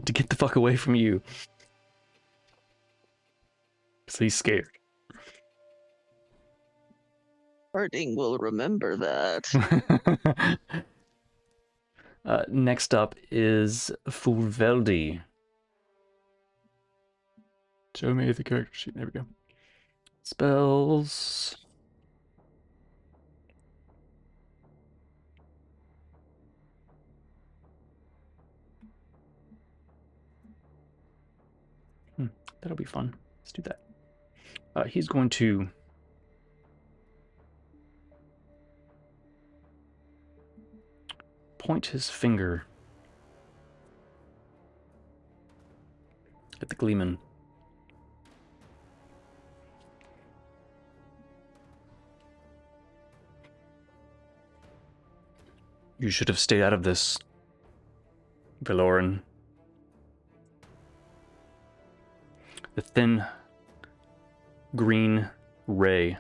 to get the fuck away from you. So he's scared. Harding will remember that. Next up is Fulveldi. Show me the character sheet. There we go. Spells. That'll be fun. Let's do that. He's going to point his finger at the Gleeman. You should have stayed out of this, Velorin. The thin green ray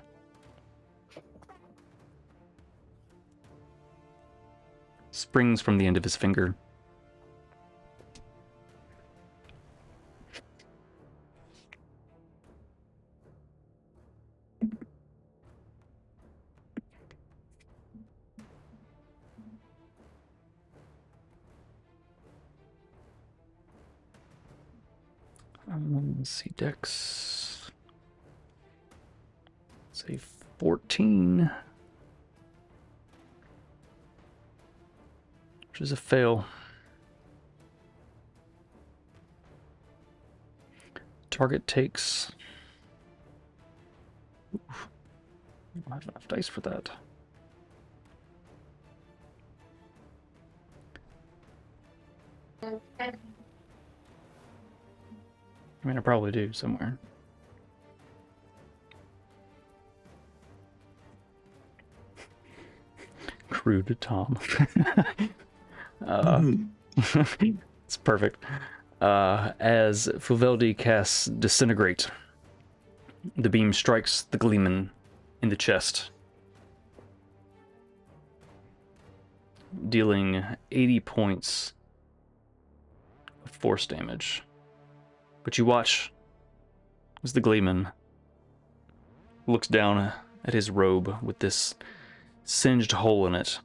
springs from the end of his finger. Let's see, Dex. Say 14. Which is a fail. Target takes... Oof. I don't have enough dice for that. I mean, I probably do somewhere. Crude Tom. It's perfect. As Fuveldi casts Disintegrate, the beam strikes the Gleeman in the chest, dealing 80 points of force damage. But you watch as the Gleeman looks down at his robe with this singed hole in it.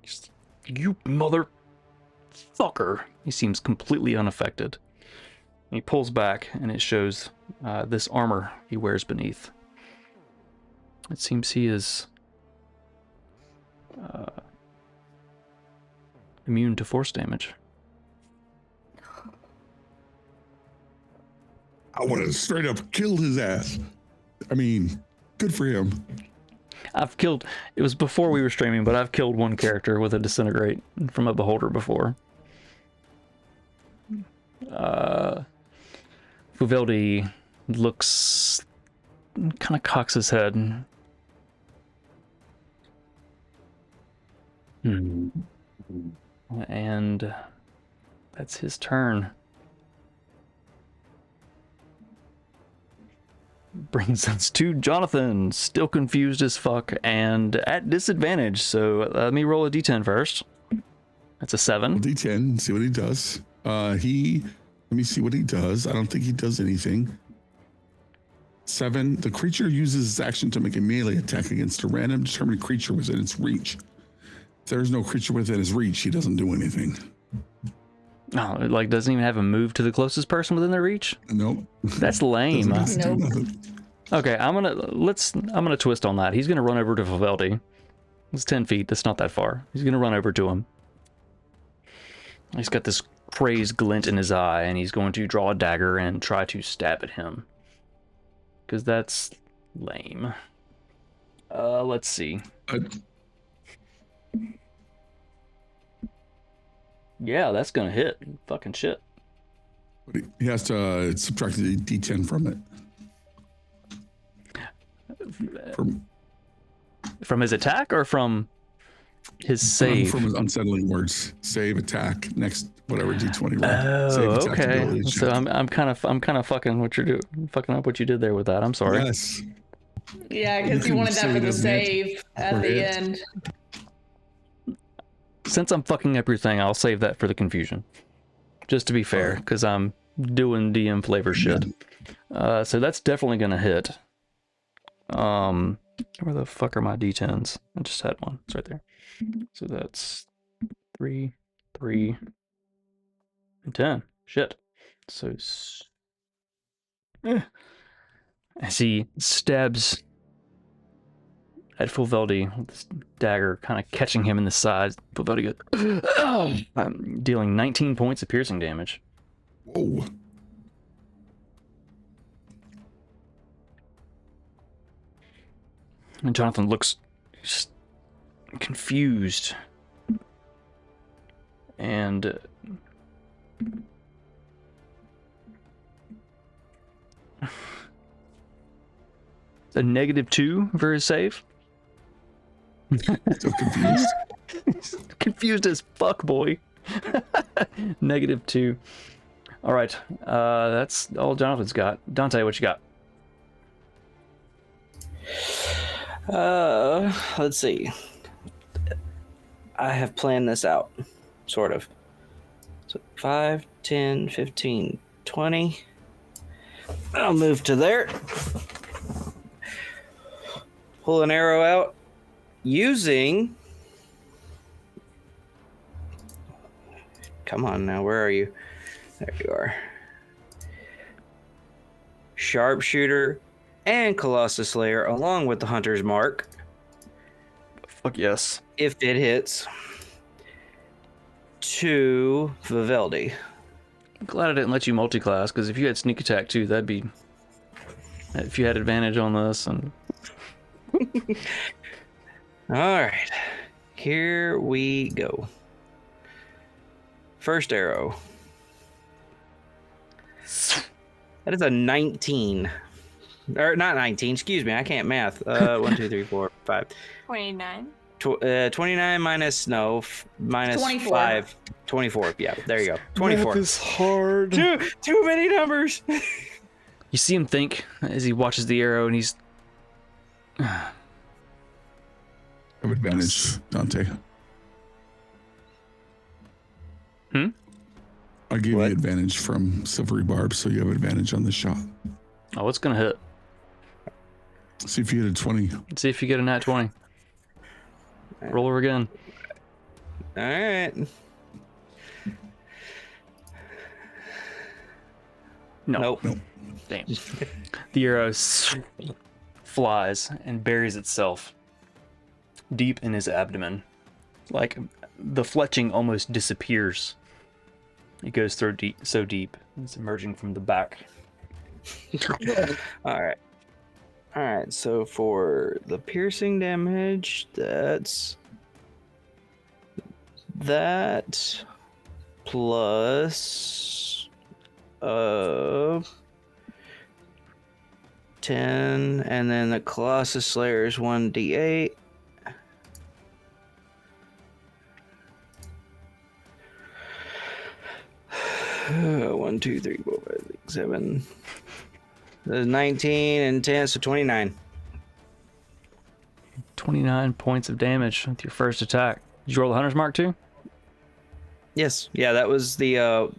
Just, you motherfucker! He seems completely unaffected. He pulls back, and it shows this armor he wears beneath. It seems he is immune to force damage. I would have straight up killed his ass. I mean, good for him. It was before we were streaming, but I've killed one character with a Disintegrate from a Beholder before. Fuveldi looks, kind of cocks his head. And that's his turn. Brings us to Jonathan, still confused as fuck and at disadvantage. So let me roll a d10 first. That's a 7. D10, see what he does. Let me see what he does. I don't think he does anything. 7, the creature uses his action to make a melee attack against a random determined creature within its reach. If there's no creature within his reach, he doesn't do anything. Oh, like doesn't even have a move to the closest person within their reach? Nope. That's lame. Do nothing. Okay, I'm gonna twist on that. He's gonna run over to Fuveldi. It's 10 feet, that's not that far. He's gonna run over to him. He's got this crazed glint in his eye, and he's going to draw a dagger and try to stab at him. Because that's lame. Let's see. Yeah, that's gonna hit. Fucking shit. But he has to subtract the D10 from it. From his attack or from his save? From his unsettling words. Save, attack, next whatever D20 roll. Oh, Save, attack, okay. ability, So check. I'm kind of fucking up what you did there with that. I'm sorry. Yes. Yeah, You because you can wanted that say for it the doesn't hit save at or the hit. end. Since I'm fucking up your thing, I'll save that for the confusion. Just to be fair, because I'm doing DM flavor shit. So that's definitely gonna hit. Where the fuck are my D10s? I just had one. It's right there. So that's 3, 3, and 10. Shit. So as he stabs at Fuveldi with this dagger, kind of catching him in the side, Fuveldi goes, dealing 19 points of piercing damage. Whoa. And Jonathan looks just confused. And a -2 for his save. Still confused. Confused as fuck, boy. -2. All right, that's all Jonathan's got. Dante, what you got? Let's see. I have planned this out, sort of. So 5, 10, 15, 20. I'll move to there. Pull an arrow out using... Come on now, where are you? There you are. sharpshooter, and Colossus Slayer, along with the Hunter's Mark, Fuck yes. if it hits, to Vivaldi. I'm glad I didn't let you multi-class, because if you had sneak attack too, that'd be... If you had advantage on this, and... Alright, here we go. First arrow. That is a 19. Or not 19, excuse me, I can't math. 1, 2, 3, 4, 5. 29. 29 minus minus 24. 5. 24. Yeah, there you go. 24. Math is hard. Too many numbers. You see him think as he watches the arrow, and he's... Have advantage, Dante. I gave you What? advantage from Silvery Barb, so you have advantage on the shot. Oh, it's gonna hit. See if you hit a 20. Let's see if you get a nat 20. Roll over again. Alright. No. Nope. Damn. The arrow flies and buries itself deep in his abdomen. Like, the fletching almost disappears. It goes through so deep. It's emerging from the back. Alright. Alright, so for the piercing damage, that's that plus 10, and then the Colossus Slayer is 1d8. One, two, three, four, five, six, 7. There's 19 and 10, so 29. 29 points of damage with your first attack. Did you roll the Hunter's Mark too? Yes, yeah, that was the. Oh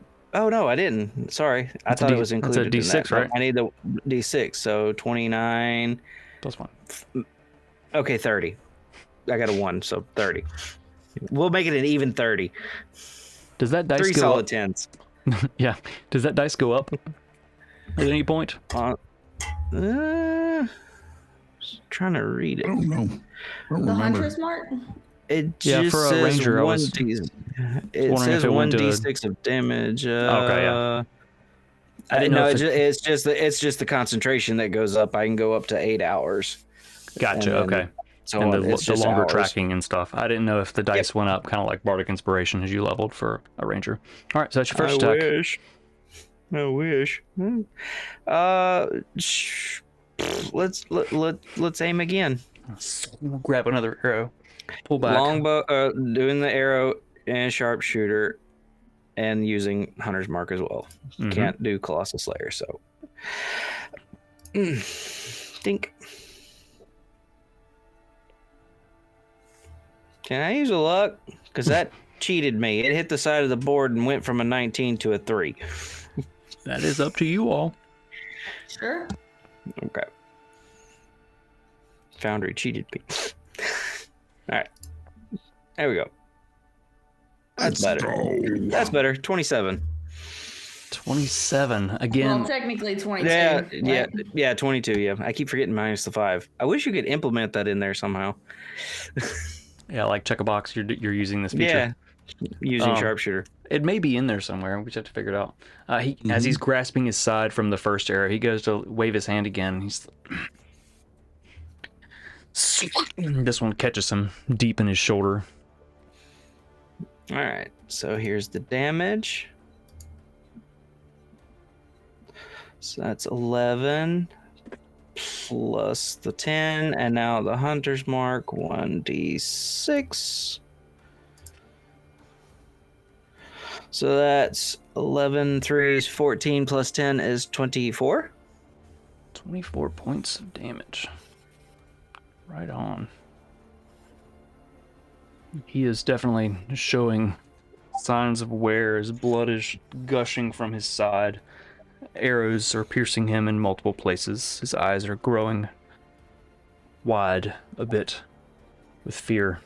no, I didn't. Sorry, I thought it was included. That's a D6, in that. right? I need the D6, so 29. Plus 1. Okay, 30. I got a 1, so 30. We'll make it an even 30. Does that dice 3 go solid up? 10s. Yeah. Does that dice go up at any point? Trying to read I it. don't know. I don't The remember. Hunter's Mark? It Yeah, just for a says ranger, I one was D. It wondering says if it went to 1d6 of damage. Okay, yeah. I didn't no, know if it's just the concentration that goes up. I can go up to 8 hours. Gotcha. And then Okay. So And on, the it's just longer hours. tracking and stuff. I didn't know if the dice went up, kind of like Bardic Inspiration as you leveled for a ranger. All right, so that's your first attack. I wish. Let's aim again. Grab another arrow. Pull back. Longbow, doing the arrow and sharpshooter, and using Hunter's Mark as well. Mhm. Can't do Colossus Slayer, so. Think. Can I use a luck? Because that cheated me. It hit the side of the board and went from a 19 to a 3. That is up to you all. Sure. Okay. Foundry cheated me. All right. There we go. That's Let's better. go. That's better. 27. 27. Again, Well, technically 22. Yeah, right? yeah, 22. Yeah, I keep forgetting minus the 5. I wish you could implement that in there somehow. yeah, like check a box, you're using this feature. Yeah, using Um, sharpshooter. It may be in there somewhere. We just have to figure it out. As he's grasping his side from the first arrow, he goes to wave his hand again. This one catches him deep in his shoulder. All right, so here's the damage. So that's 11 plus the 10, and now the Hunter's Mark, 1d6. So that's 11, 3 is 14, plus 10 is 24. 24 points of damage. Right on. He is definitely showing signs of wear. His blood is gushing from his side. Arrows are piercing him in multiple places. His eyes are growing wide a bit with fear.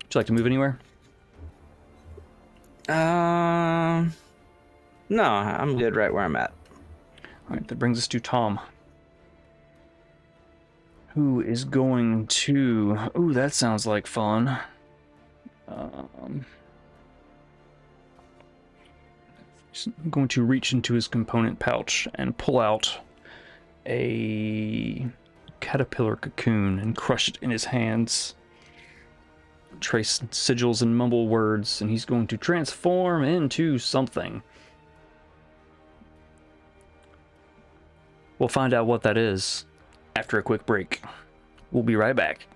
Would you like to move anywhere? No, I'm good right where I'm at. Alright, that brings us to Tom. Who is going to... Ooh, that sounds like fun. He's going to reach into his component pouch and pull out a caterpillar cocoon and crush it in his hands. Trace sigils and mumble words, and he's going to transform into something. We'll find out what that is after a quick break. We'll be right back.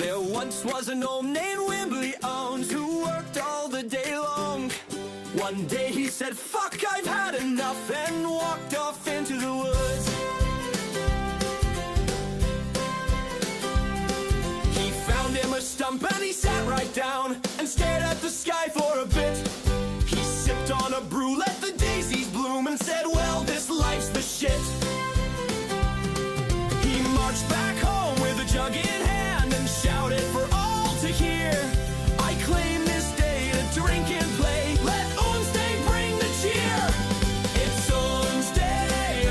There once was an old named Wimbley Owens who worked all the day long. One day he said, fuck, I've had enough, and walked off into the woods. He found him a stump and he sat right down and stared at the sky for a bit. He sipped on a brew, let the daisies bloom, and said, well, this life's the shit. He marched back home with a jug in hand and shouted for all to hear, I claim this day to drink and play, let Wednesday bring the cheer. It's Wednesday,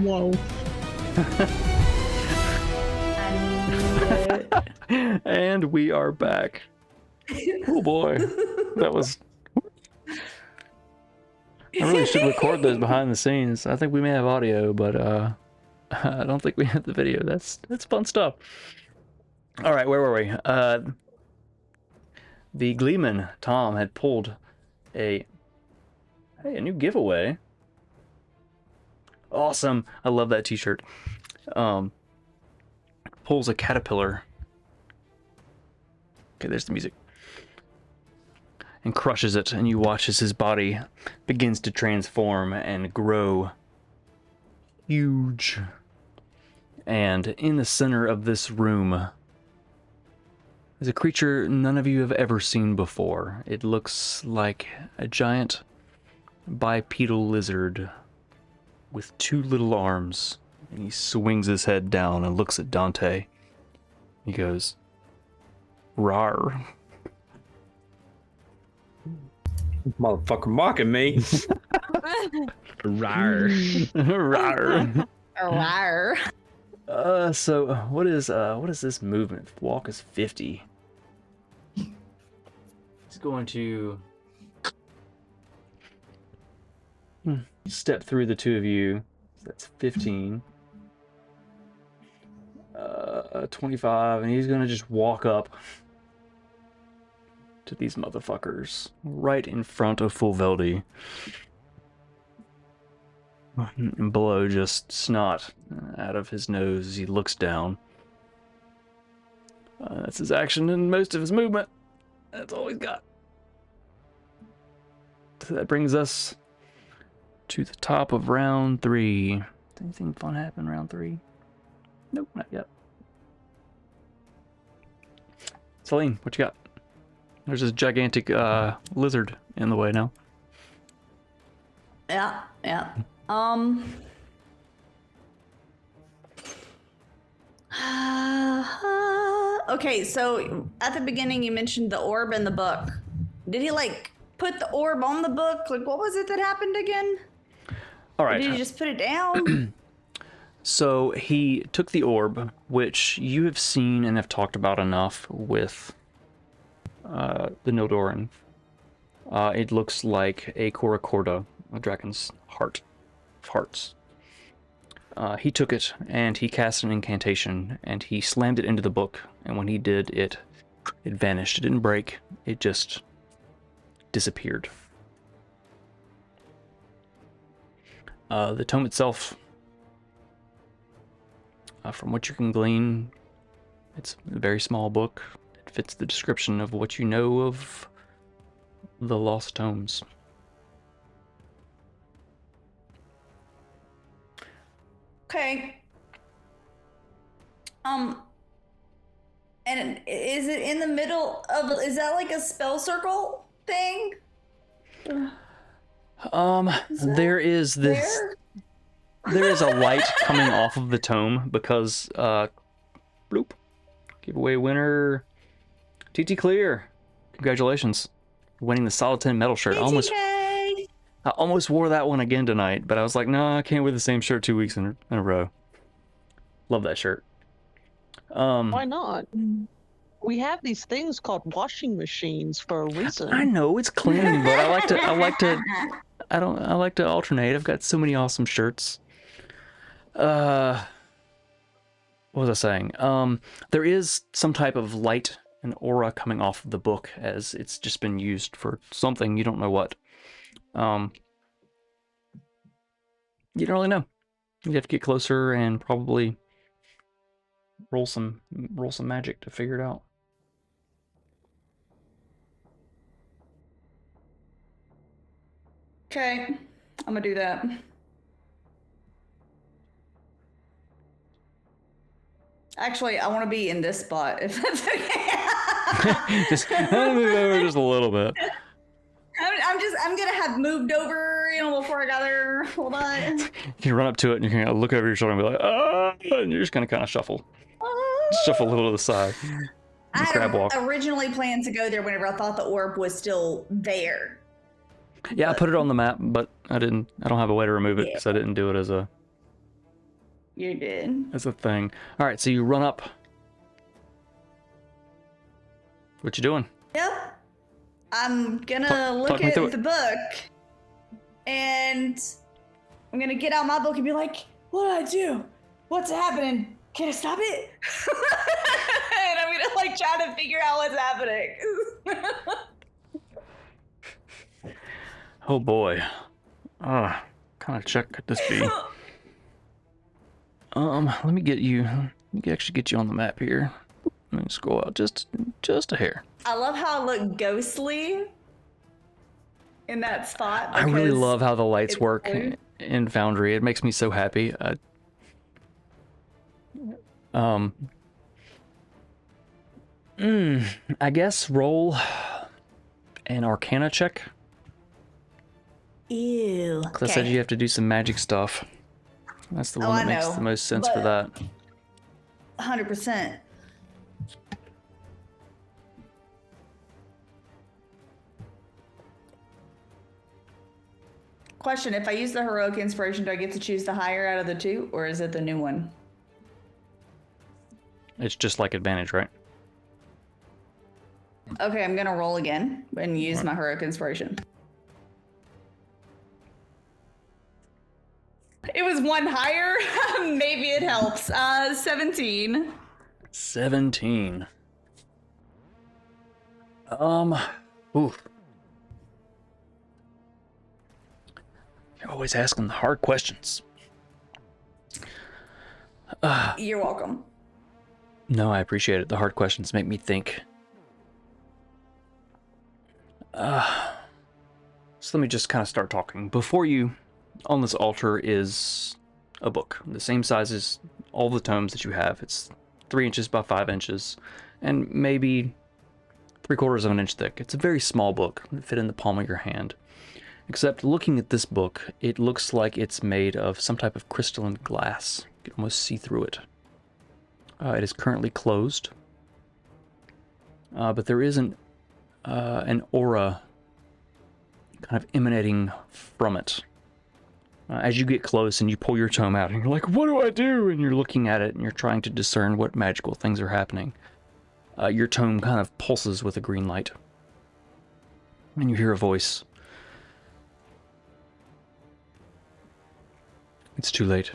Whoa. I knew it. And we are back. Oh boy, that was. I really should record those behind the scenes. I think we may have audio, but I don't think we have the video. That's fun stuff. All right, where were we? The Gleeman Tom had pulled a new giveaway. Awesome! I love that T-shirt. Pulls a caterpillar. Okay, there's the music. And crushes it, and you watch as his body begins to transform and grow huge. And in the center of this room is a creature none of you have ever seen before. It looks like a giant bipedal lizard with two little arms. And he swings his head down and looks at Dante. He goes, "Rawr." Motherfucker mocking me. Rar. Rawr. Rawr. So what is this movement? Walk is 50. He's going to step through the two of you. That's 15. 25, and he's gonna just walk up to these motherfuckers right in front of Fulveldi. And blow just snot out of his nose as he looks down. That's his action and most of his movement. That's all he's got. So that brings us to the top of round 3. Did anything fun happen in round 3? Nope, not yet. Celine, what you got? There's this gigantic lizard in the way now. Yeah. Okay, so at the beginning you mentioned the orb in the book. Did he like put the orb on the book? Like what was it that happened again? All Or right. did he just put it down? So he took the orb, which you have seen and have talked about enough with the Nildorin. It looks like a Korakorda, a dragon's heart of hearts. He took it and he cast an incantation and he slammed it into the book. And when he did, it vanished. It didn't break. It just disappeared. The tome itself, from what you can glean, it's a very small book. It fits the description of what you know of the lost tomes. Okay. And is it in the middle of? Is that like a spell circle thing? There is this. There is a light coming off of the tome because, bloop, giveaway winner, TT Clear. Congratulations, winning the Solid 10 metal shirt. I almost wore that one again tonight, but I was like, no, I can't wear the same shirt 2 weeks in a row. Love that shirt. Why not? We have these things called washing machines for a reason. I know it's clean, but I like to alternate. I've got so many awesome shirts. What was I saying? There is some type of light and aura coming off of the book as it's just been used for something, you don't know what. You don't really know. You'd have to get closer and probably roll some magic to figure it out. Okay, I'm gonna do that. Actually, I want to be in this spot, if that's okay. Just move over just a little bit. I'm gonna have moved over, before I got there. Hold on. You run up to it and you're gonna look over your shoulder and be like, ah, and you're just gonna kind of shuffle a little to the side. I Crab walk. had originally planned to go there whenever I thought the orb was still there. Yeah, I put it on the map, but I don't have a way to remove it because I didn't do it as a You did. as a thing. All right, so you run up. What you doing? Yep. I'm gonna Talk look me at through it. the book, and I'm gonna get out my book and be like, "What do I do? What's happening? Can I stop it?" And I'm gonna like try to figure out what's happening. Oh boy. Kind of check could this be? Let me actually get you on the map here. Let me scroll out just a hair. I love how I look ghostly in that spot. I really because love how the lights it's work blue. in Foundry. It makes me so happy. I guess roll an Arcana check. Ew. Because I said you have to do some magic stuff. That's the one I that makes know, the most sense for but- that. 100%. Question, if I use the heroic inspiration, do I get to choose the higher out of the two, or is it the new one? It's just like advantage, right? Okay, I'm gonna roll again and use my heroic inspiration. It was one higher. Maybe it helps. 17. 17. Oof. You're always asking the hard questions. You're welcome. No, I appreciate it. The hard questions make me think. So let me just kind of start talking. Before you, on this altar, is a book. The same size as all the tomes that you have. It's 3 inches by 5 inches, and maybe 3/4 of an inch thick. It's a very small book. It fit in the palm of your hand. Except looking at this book, it looks like it's made of some type of crystalline glass. You can almost see through it. It is currently closed, but there is an aura kind of emanating from it. As you get close and you pull your tome out and you're like, what do I do? And you're looking at it and you're trying to discern what magical things are happening. Your tome kind of pulses with a green light. And you hear a voice. It's too late.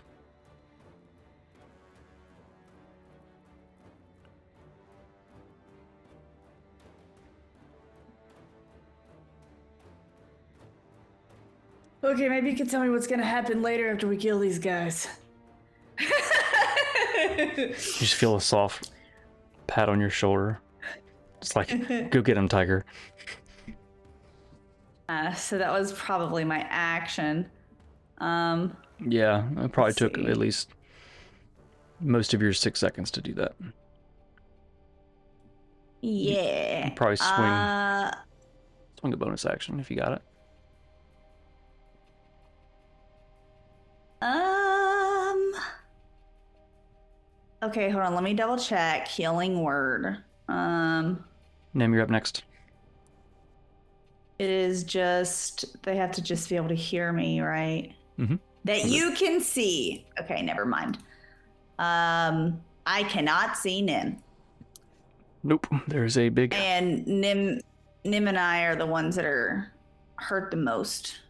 Okay, maybe you can tell me what's gonna happen later after we kill these guys. You just feel a soft pat on your shoulder. It's like, go get him, Tiger. So that was probably my action. Yeah, it probably Let's took see. at least most of your 6 seconds to do that. Yeah. Probably swing a bonus action if you got it. Okay, hold on. Let me double check. Healing word. Nim, you're up next. It is just they have to just be able to hear me, right? Mm-hmm. That you can see. Okay, never mind. I cannot see Nim. Nope, there's a big... And Nim and I are the ones that are hurt the most.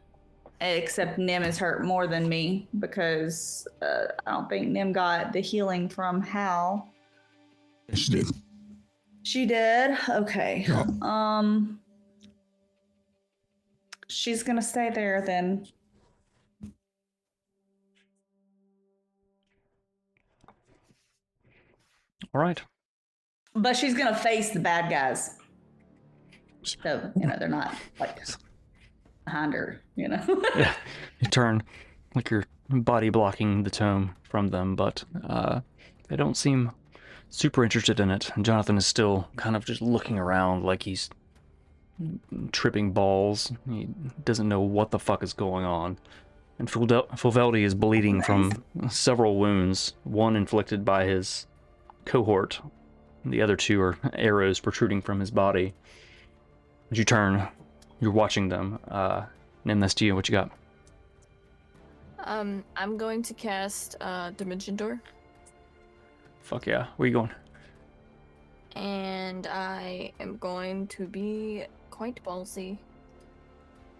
Except Nim is hurt more than me because I don't think Nim got the healing from Hal. Yes, she did. She did? Okay. Yeah. She's gonna stay there then. All right. But she's gonna face the bad guys. So, they're not like behind her, Yeah, you turn like you're body blocking the tome from them, but they don't seem super interested in it. And Jonathan is still kind of just looking around like he's tripping balls. He doesn't know what the fuck is going on. And Fulveldi is bleeding from several wounds, one inflicted by his cohort. The other two are arrows protruding from his body. As you turn, you're watching them. Nim, that's to you. What you got? I'm going to cast Dimension Door. Fuck yeah. Where you going? And I am going to be quite ballsy.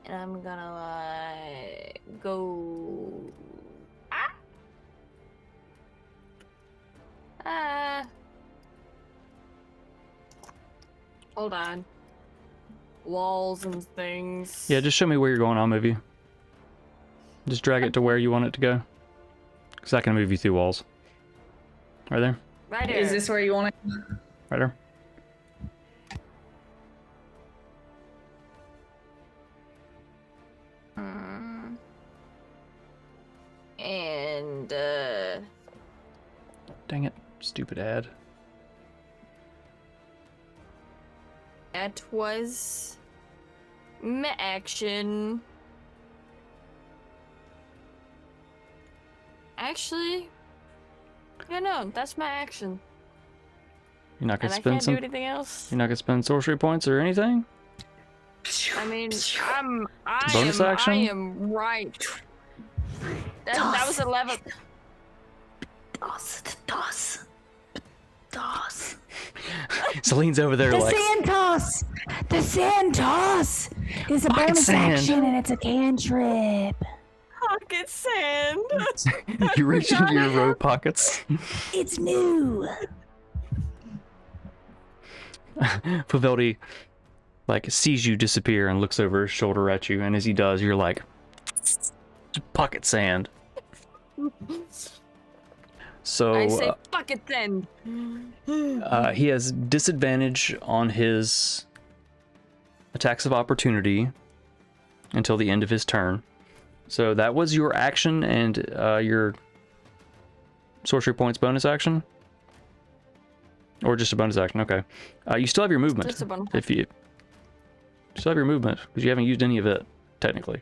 And I'm gonna go. Hold on. Walls and things. Yeah, just show me where you're going. I'll move you. Just drag it to where you want it to go. Because I can move you through walls. Right there. Right here. Is this where you want it? Right there. And Dang it. Stupid ad. that was my action. Actually, yeah, no, that's my action. You're not And gonna I spend can't some. do anything else. You're not gonna spend sorcery points or anything. I mean, Bonus action? I am right. That was 11. Toss. Celine's over there The like. sand toss! The sand toss is a Pocket bonus sand. action and it's a cantrip. Pocket sand. You reach into your robe pockets. It's new. Paveldi like sees you disappear and looks over his shoulder at you, and as he does, you're like pocket sand. So I say pocket sand. he has disadvantage on his attacks of opportunity until the end of his turn. So that was your action and your sorcery points bonus action, or just a bonus action. Okay, you still have your movement. Just a bonus. If you still have your movement because you haven't used any of it technically.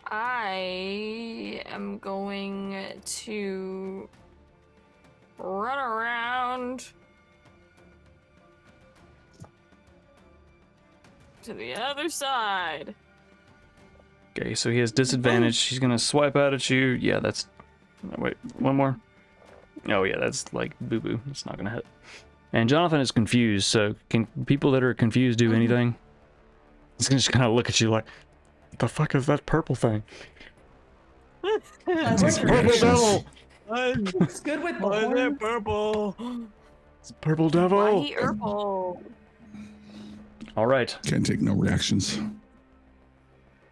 I am going to run around to the other side. Okay, so he has disadvantage. He's gonna swipe out at you. Yeah, that's. Wait, one more. Oh yeah, that's like boo boo. It's not gonna hit. And Jonathan is confused. So can people that are confused do anything? He's gonna just kind of look at you like, "What the fuck is that purple thing?" It's purple devil. It's good with the horns. Purple? It's purple Why devil. he purple? All right, Can't take no reactions.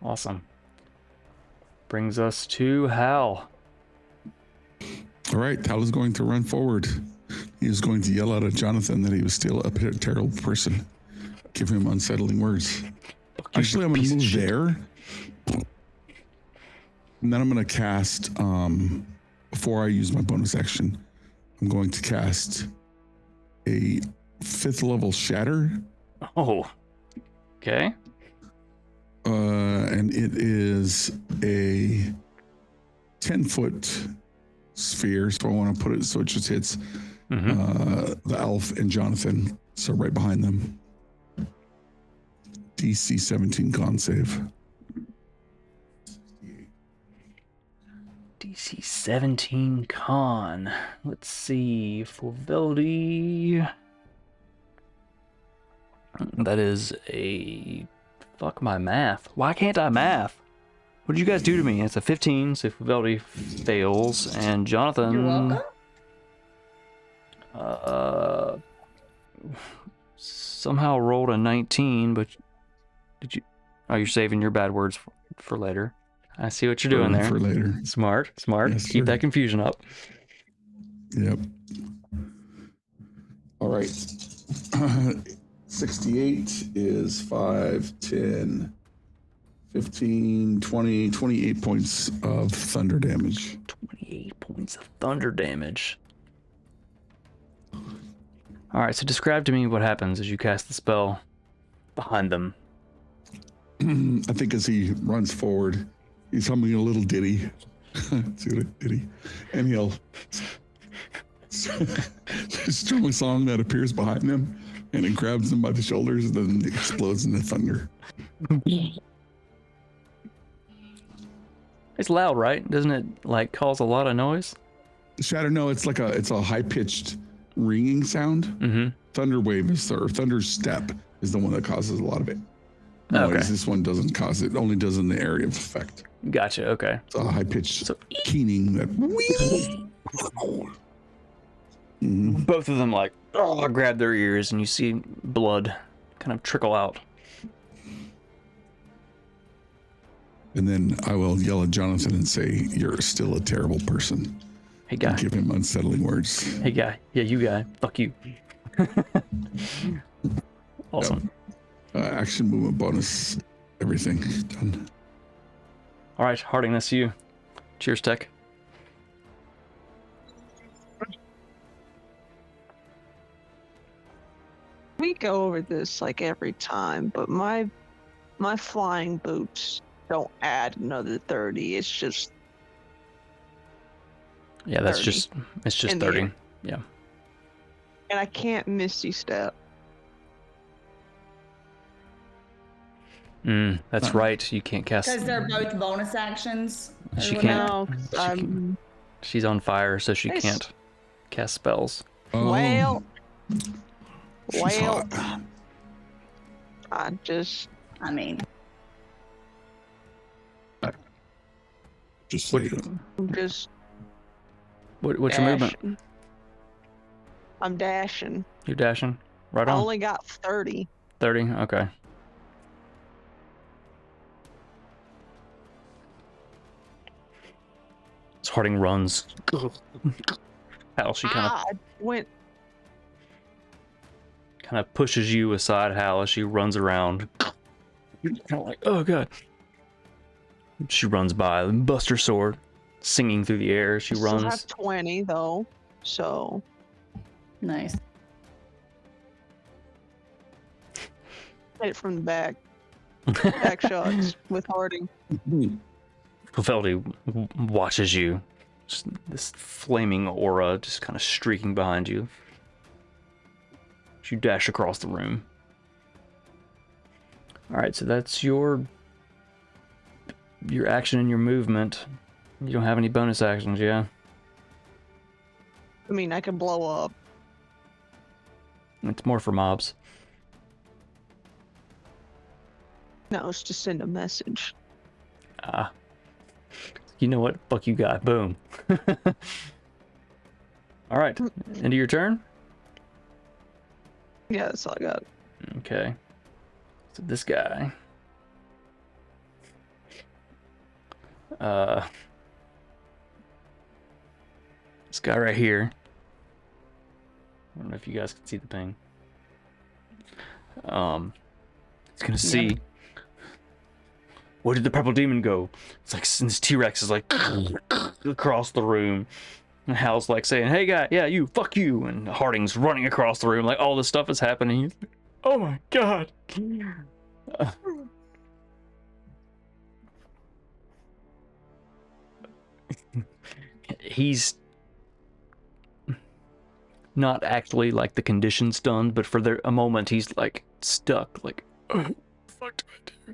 awesome. Brings us to Hal. All right, Hal is going to run forward. He is going to yell out at Jonathan that he was still a terrible person. Give him unsettling words. Actually, I'm going to move there. And then I'm going to cast, before I use my bonus action, I'm going to cast a 5th level Shatter. Oh, okay. And it is a 10-foot sphere. So I want to put it so it just hits the elf and Jonathan. So right behind them. DC 17 con save. DC 17 con. Let's see. For Veldy. That is a. Fuck my math. Why can't I math? What did you guys do to me? It's a 15, so Veldy fails. And Jonathan. You're welcome. Somehow rolled a 19, but did you? Oh, you're saving your bad words for later. I see what you're doing there. For later. Smart. Yes, Keep sir. that confusion up. Yep. All right. 68 is 5, 10, 15, 20, 28 points of thunder damage. 28 points of thunder damage. Alright, so describe to me what happens as you cast the spell behind them. I think as he runs forward, he's humming a little ditty. Ditty. And he'll strum a song that appears behind them, and it grabs them by the shoulders and then explodes into thunder. It's loud, right? Doesn't it like cause a lot of noise? Shadow, no, it's a high pitched ringing sound. Mm-hmm. Thunder wave or thunder step is the one that causes a lot of it. Noise. Okay. This one doesn't cause it. Only does in the area of effect. Gotcha. Okay. It's a high pitched So- keening that. Mhm. Both of them like grab their ears, and you see blood kind of trickle out. And then I will yell at Jonathan and say, "You're still a terrible person." Hey guy. And give him unsettling words. Hey guy. Yeah, you guy. Fuck you. Awesome. Action, movement, bonus, everything done. All right, Harding, that's you. Cheers, Tech. We go over this like every time, but my flying boots don't add another 30. It's just Yeah, that's 30 it's just in the 30. air. Yeah. and I can't misty step. That's right. You can't cast. Because they're both bonus actions. or She whatever. can't. No, 'cause She I'm She's on fire, so she Nice. can't cast spells. Oh, well, she's well. hot. I just I mean, Just What, saying. I'm just what's your movement? dashing. I'm dashing. You're dashing. Right I on. only got 30. 30. Okay. As Harding runs. Hal, she kind I went. of pushes you aside, Hal, as she runs around. You're kind of like, oh god. She runs by, busts her sword, singing through the air. She Still runs. have 20 though, so nice. hit it from the back. Back shots with Harding. Paveldi watches you. Just this flaming aura just kind of streaking behind you. You dash across the room. Alright, so that's your action and your movement. You don't have any bonus actions, yeah? I mean, I can blow up. It's more for mobs. No, it's to send a message. Ah. You know what? Fuck you, guy. Boom. Alright, end of your turn? Yeah, that's all I got. Okay. So this guy. This guy right here. I don't know if you guys can see the ping. It's gonna see. Where did the purple demon go? It's like this T-Rex is like across the room. And Hal's like saying, hey guy, yeah, you, fuck you. And Harding's running across the room like all this stuff is happening. He's like, oh my god. He's not actually like the condition stunned, but for a moment he's like stuck, like, oh, what the fuck do I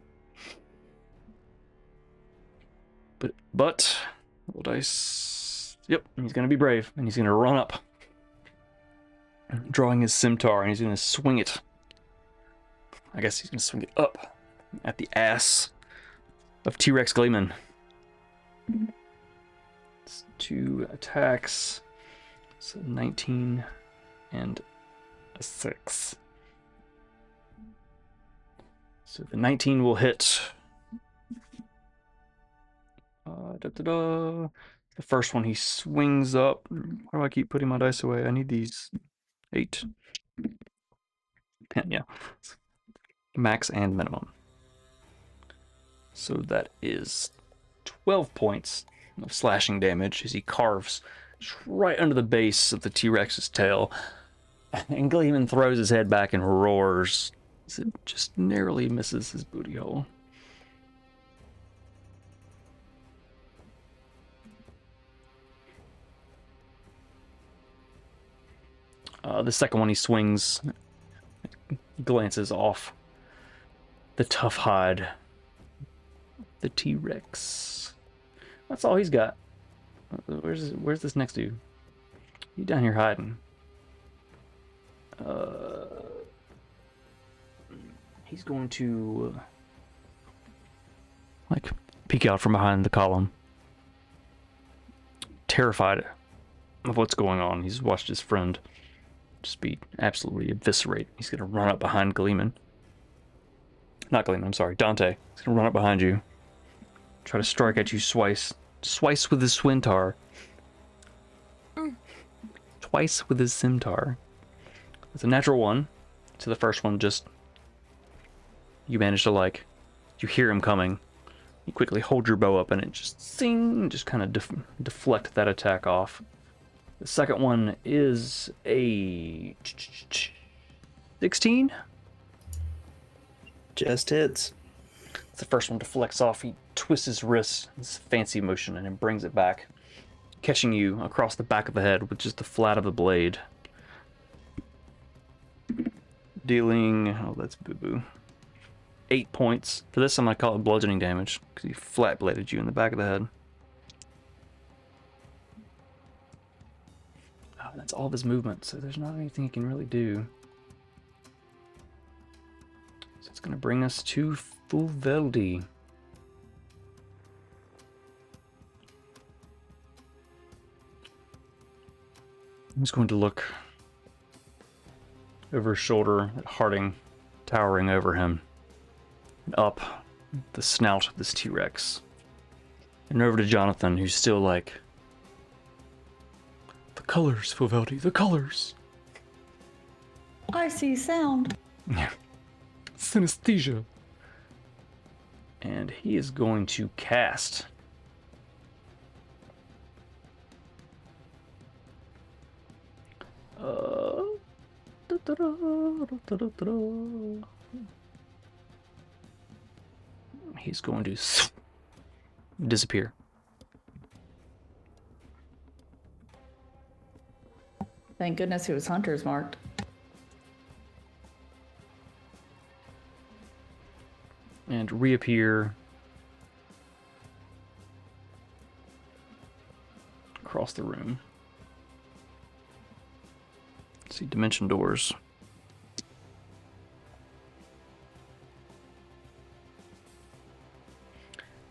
do? But roll dice. Yep, he's gonna be brave, and he's gonna run up, drawing his scimitar, and he's gonna swing it. I guess he's gonna swing it up at the ass of T-Rex Gleeman. It's 2 attacks, so 19 and a 6. So the 19 will hit. The first one he swings up. Why do I keep putting my dice away? I need these. 8. 10, yeah. Max and minimum. So that is 12 points of slashing damage as he carves right under the base of the T-Rex's tail. And Gleeman throws his head back and roars as it just narrowly misses his booty hole. The second one he swings, glances off the tough hide. The T-Rex. That's all he's got. Where's this next dude? You down here hiding? He's going to like peek out from behind the column, terrified of what's going on. He's watched his friend just be absolutely eviscerated. He's gonna run up behind Gleeman. Not Gleeman, I'm sorry, Dante. He's gonna run up behind you, try to strike at you twice with his swintar. Twice with his scimitar. It's a natural one. So the first one just, you manage to you hear him coming. You quickly hold your bow up and it just just kind of deflect that attack off. The second one is a 16. Just hits. The first one deflects off. He twists his wrist, this fancy motion, and then brings it back, catching you across the back of the head with just the flat of the blade. Dealing, oh, that's boo-boo, 8 points. For this, I'm going to call it bludgeoning damage, because he flat-bladed you in the back of the head. Oh, that's all of his movement, so there's not anything he can really do. So it's going to bring us to Fulveldi. He's going to look over his shoulder at Harding towering over him, and up the snout of this T-Rex, and over to Jonathan, who's still like, the colors, Fulveldi, the colors. I see sound. Yeah. Synesthesia. And he is going to cast he's going to disappear. Thank goodness it was hunter's marked. And reappear across the room. See dimension doors.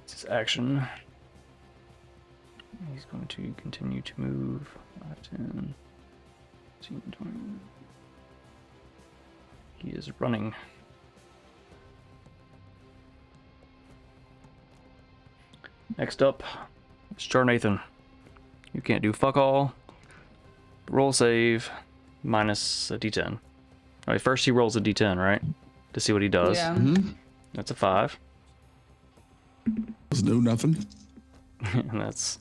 It's his action. He's going to continue to move 5, 10, 15, 20. He is running. Next up, it's Jarnathan. You can't do fuck all. Roll save minus a d10. Alright, first he rolls a d10, right? To see what he does. Yeah. That's a 5. Does no nothing. And that's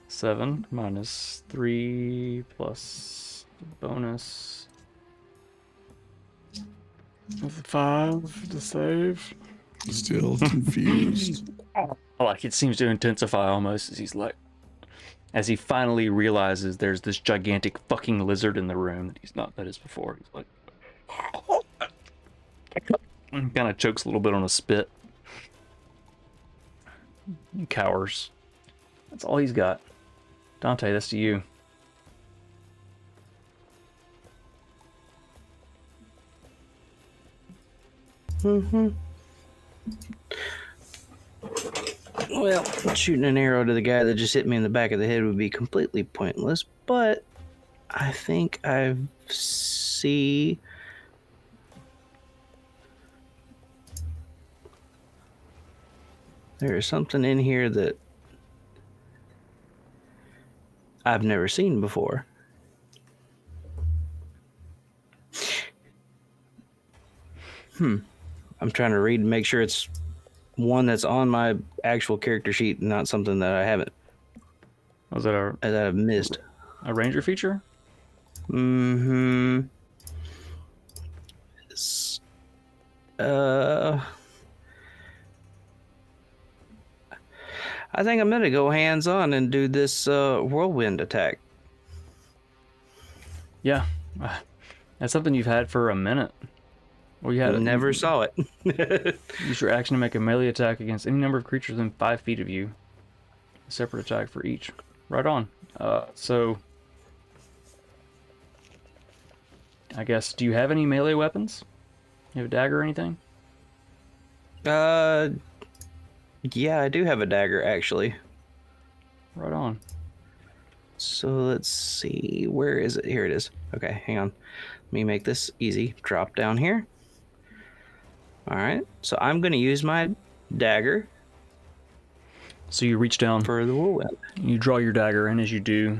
7 minus 3 plus bonus. That's a 5 to save. Still confused. Like, it seems to intensify almost as he finally realizes there's this gigantic fucking lizard in the room that he's not met as before. He's like, and kind of chokes a little bit on a spit. He cowers. That's all he's got. Dante, that's to you. Well, shooting an arrow to the guy that just hit me in the back of the head would be completely pointless, but I think I see there is something in here that I've never seen before. I'm trying to read and make sure it's one that's on my actual character sheet, not something that I haven't. Was that That I've missed. a ranger feature? Mm-hmm. I think I'm gonna go hands-on and do this whirlwind attack. Yeah. That's something you've had for a minute. Well, you had Never saw it. use your action to make a melee attack against any number of creatures within 5 feet of you. A separate attack for each. Right on. So I guess, do you have any melee weapons? You have a dagger or anything? Yeah, I do have a dagger actually. Right on. So let's see, where is it? Here it is. Okay, hang on. Let me make this easy. Drop down here. All right, so I'm going to use my dagger So you reach down, for the whirlwind. you draw your dagger, and as you do,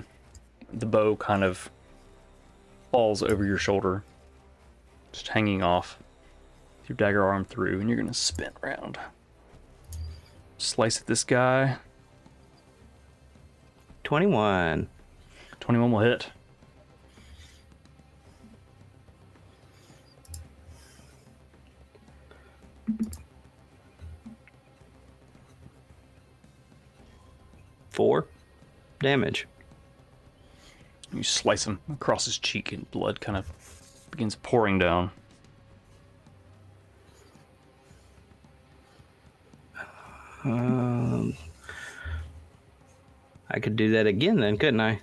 the bow kind of falls over your shoulder, just hanging off with your dagger arm through, and you're going to spin around. Slice at this guy. 21. 21 will hit. Four damage. You slice him across his cheek, and blood kind of begins pouring down. I could do that again then, couldn't I?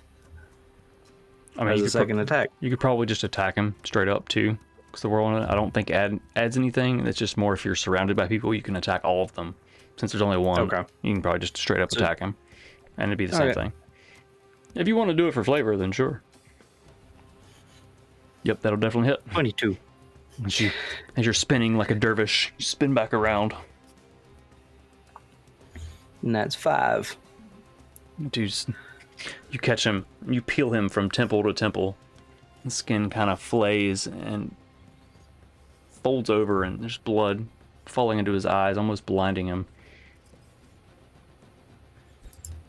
I mean, As you a could second attack. You could probably just attack him straight up too, because the whirlwind I don't think adds anything. It's just more if you're surrounded by people, you can attack all of them. Since there's only one, Okay. you can probably just straight up attack him, and it'd be the same Okay. thing. If you want to do it for flavor, then sure. Yep, that'll definitely hit. 22. As you're spinning like a dervish, you spin back around. And that's 5. Dude, you catch him, you peel him from temple to temple. The skin kind of flays and folds over, and there's blood falling into his eyes, almost blinding him.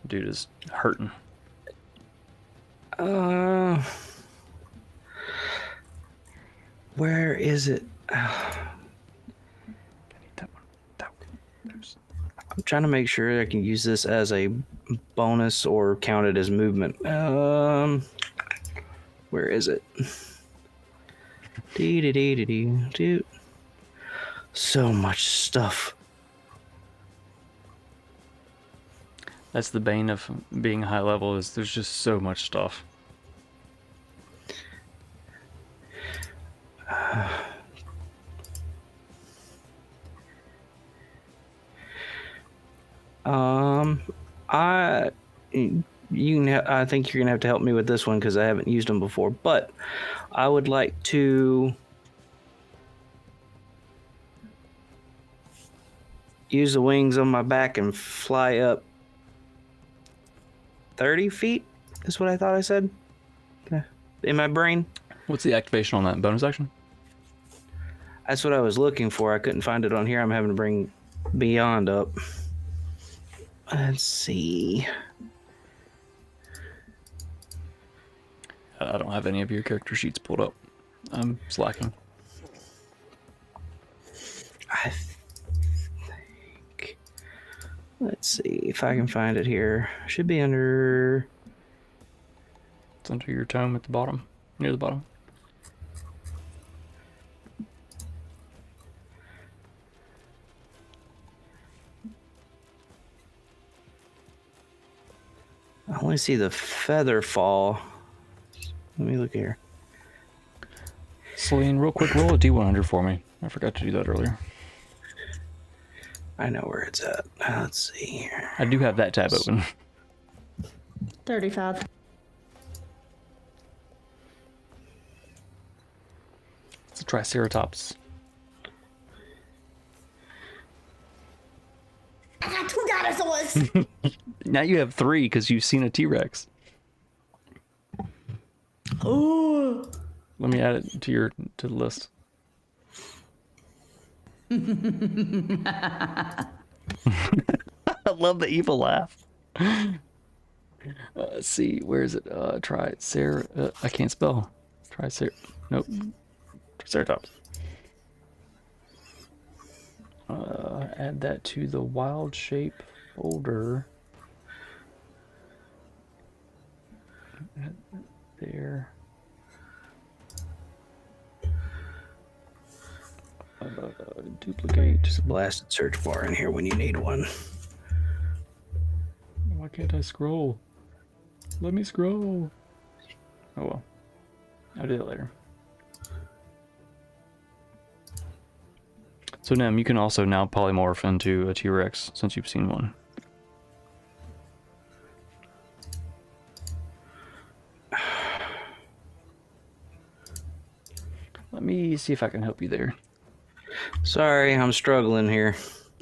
Dude is hurting. Where is it? I'm trying to make sure I can use this as a bonus or count it as movement. Where is it? Dee. So much stuff. That's the bane of being high level, is there's just so much stuff. I think you're gonna have to help me with this one because I haven't used them before. But I would like to use the wings on my back and fly up 30 feet. Is what I thought I said. In my brain. What's the activation on that bonus action? That's what I was looking for. I couldn't find it on here. I'm having to bring Beyond up. Let's see. I don't have any of your character sheets pulled up. I'm slacking. I think. Let's see if I can find it here. Should be under. It's under your tome at the bottom, near the bottom. I only see the feather fall. Let me look here. Celine, real quick, roll a D100 for me. I forgot to do that earlier. I know where it's at. Let's see here. I do have that tab open. 35. It's a Triceratops. I got 2 dinosaurs. Now you have 3 because you've seen a T-Rex. Ooh. Let me add it to the list. I love the evil laugh. Let's see, where is it? I can't spell. Nope. Triceratops. Add that to the wild shape folder. There. Duplicate. There's a blasted search bar in here when you need one. Why can't I scroll? Let me scroll. Oh well. I'll do that later. So Nem, you can also now polymorph into a T-Rex since you've seen one. Let me see if I can help you there. Sorry, I'm struggling here.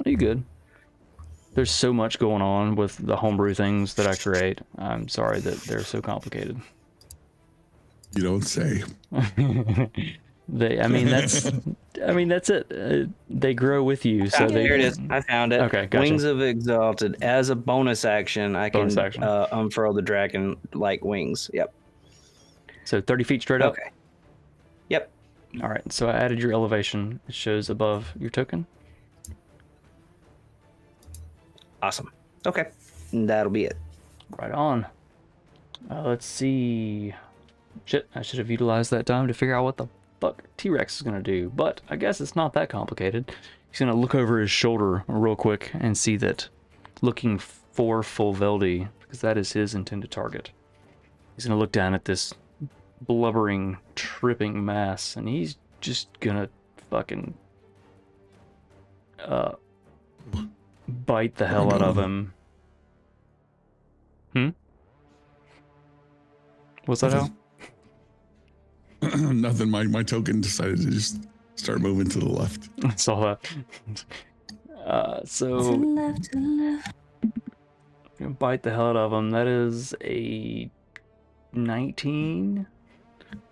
Are you good? There's so much going on with the homebrew things that I create. I'm sorry that they're so complicated. You don't say. I mean, that's it. They grow with you, so Here it is. I found it. Okay, gotcha. Wings of Exalted. As a bonus action, I can Bonus action. unfurl the dragon like wings. Yep. So 30 feet straight up. Okay. Yep. All right. So I added your elevation. It shows above your token. Awesome. Okay. And that'll be it. Right on. Let's see. Shit, I should have utilized that time to figure out what the fuck T-Rex is gonna do. But I guess it's not that complicated. He's gonna look over his shoulder real quick and see that looking for Fulveldi, because that is his intended target. He's gonna look down at this blubbering, tripping mass, and he's just gonna fucking bite the hell out of him. What's that, Hal? Nothing. My token decided to just start moving to the left. I saw that. So left, to the left. gonna bite the hell out of him. That is a 19,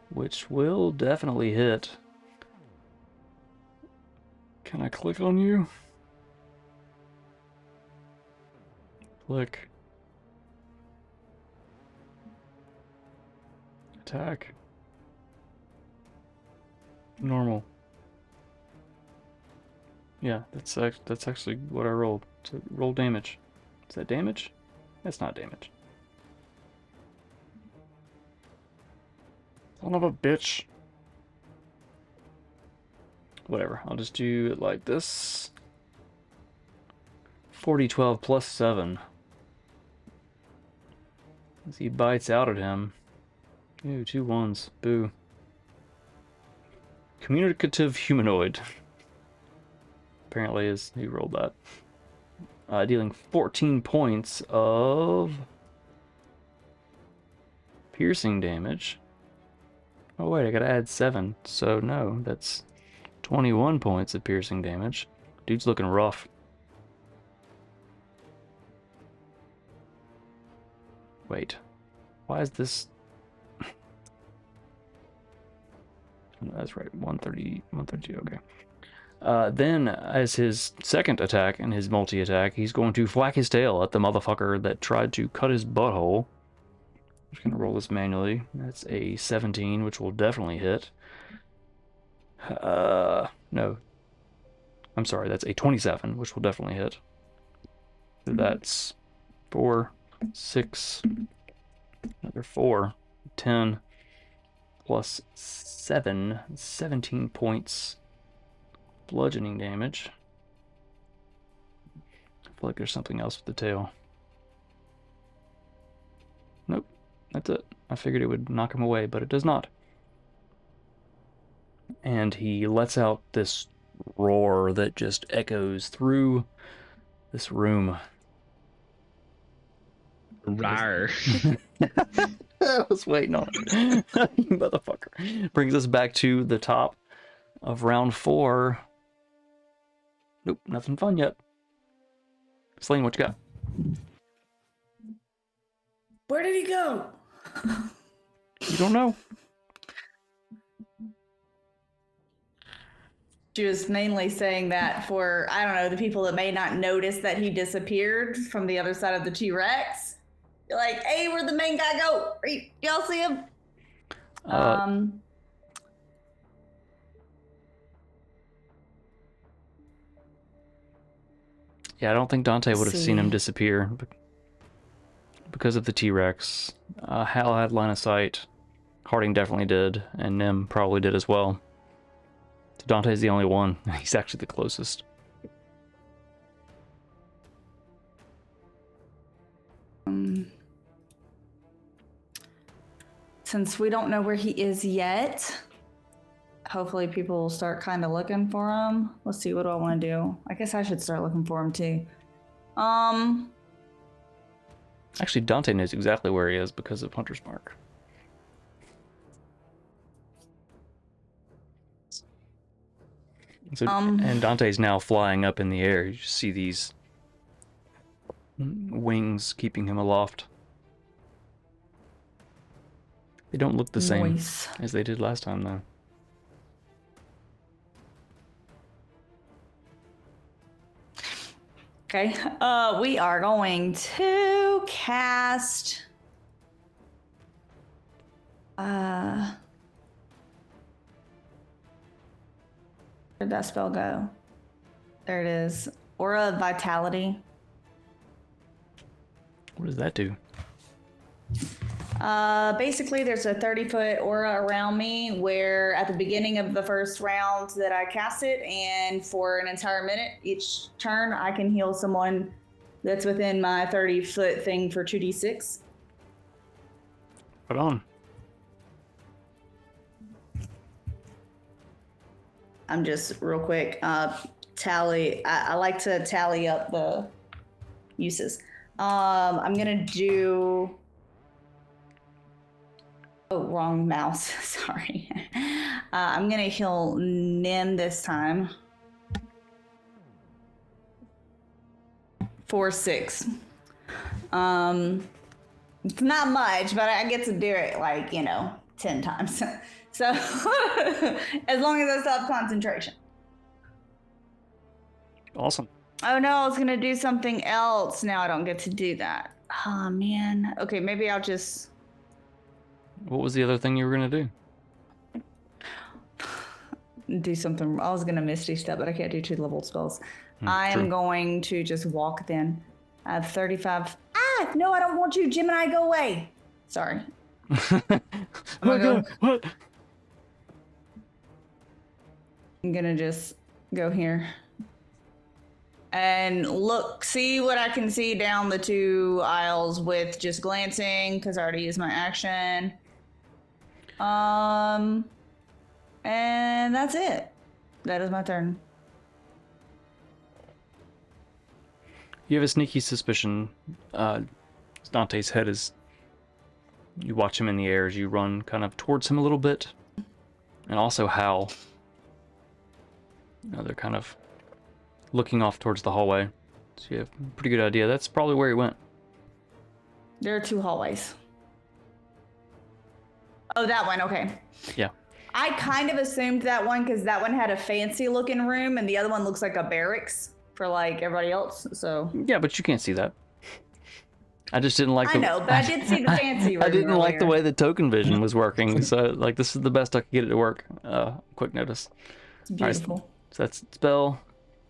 which will definitely hit. Can I click on you? Click. Attack. Normal. Yeah, that's actually what I rolled. So roll damage. Is that damage? That's not damage. Son of a bitch. Whatever, I'll just do it like this. 40-12 plus 7. As he bites out at him. Ooh, 2 1s. Boo. Communicative humanoid. Apparently is he rolled that. Dealing 14 points of piercing damage. Oh wait, I gotta add 7. So no, that's 21 points of piercing damage. Dude's looking rough. Wait, why is this? That's right, 130, 132, okay. Then, as his second attack and his multi-attack, he's going to whack his tail at the motherfucker that tried to cut his butthole. I'm just gonna roll this manually. That's a 17, which will definitely hit. No. I'm sorry, that's a 27, which will definitely hit. So that's 4, 6, another 4, 10, plus 7, 17 points bludgeoning damage. I feel like there's something else with the tail. Nope, that's it. I figured it would knock him away, but it does not. And he lets out this roar that just echoes through this room. Rawr. I was waiting on it. You motherfucker. Brings us back to the top of round 4. Nope, nothing fun yet. Slane, what you got? Where did he go? You don't know? She was mainly saying that for, I don't know, the people that may not notice that he disappeared from the other side of the T-Rex. You're like, hey, where'd the main guy go? Y'all see him? Yeah, I don't think Dante would have seen him disappear because of the T-Rex. Hal had line of sight. Harding definitely did, and Nim probably did as well. Dante's the only one. He's actually the closest. Since we don't know where he is yet, hopefully people will start kind of looking for him. Let's see, what do I want to do? I guess I should start looking for him too. Actually, Dante knows exactly where he is because of Hunter's Mark. So, and Dante's now flying up in the air. You just see these wings keeping him aloft. They don't look the same as they did last time, though. Okay, we are going to cast... Where'd that spell go? There it is. Aura of Vitality. What does that do? Basically, there's a 30-foot aura around me where at the beginning of the first round that I cast it, and for an entire minute each turn, I can heal someone that's within my 30-foot thing for 2d6. Right on. I'm just real quick. Tally. I like to tally up the uses. I'm gonna do. Oh, wrong mouse. Sorry. I'm gonna heal Nim this time. 4-6. It's not much, but I get to do it 10 times. So as long as I still have concentration. Awesome. Oh no, I was gonna do something else. Now I don't get to do that. Oh man. Okay, maybe I'll just. What was the other thing you were gonna do? Do something. I was gonna Misty Step, but I can't do 2-level spells. I am going to just walk then. I have 35. No, I don't want you, Gemini. Go away. Sorry. What? I'm gonna just go here and look, see what I can see down the 2 aisles with just glancing, because I already used my action. And that's it. That is my turn. You have a sneaky suspicion. Dante's head is. You watch him in the air as you run kind of towards him a little bit, and also Hal. They're kind of looking off towards the hallway, so you have a pretty good idea. That's probably where he went. There are 2 hallways. Oh, that one. Okay. Yeah. I kind of assumed that one because that one had a fancy looking room and the other one looks like a barracks for everybody else. So Yeah, but you can't see that. I just didn't like. I know, but I did see the fancy room. I didn't like the earlier. way the token vision was working, so this is the best I could get it to work. Quick notice. It's beautiful. All right, so that's spell,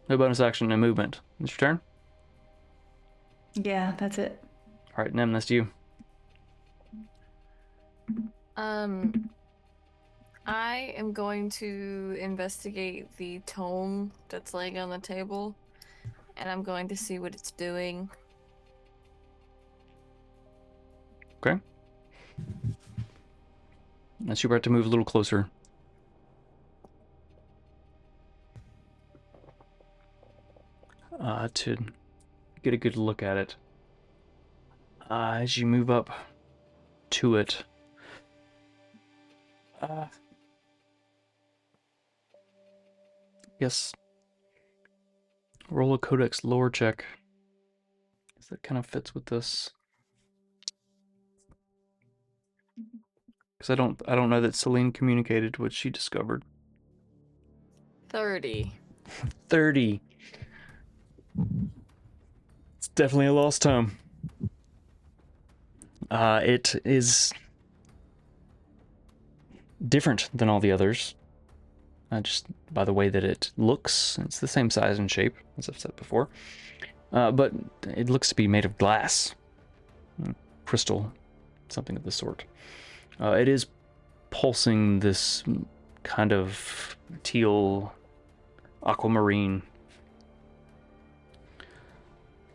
no bonus action, no movement. It's your turn. Yeah, that's it. All right, Nem, that's you. I am going to investigate the tome that's laying on the table, and I'm going to see what it's doing. Okay. That's you about to move a little closer. To get a good look at it. As you move up to it, yes, roll a codex lore check. Because that kind of fits with this. Because I don't know that Celine communicated what she discovered. 30. 30. It's definitely a lost tome. It is different than all the others. Just by the way that it looks. It's the same size and shape, as I've said before. But it looks to be made of glass. Crystal. Something of the sort. It is pulsing this kind of teal, aquamarine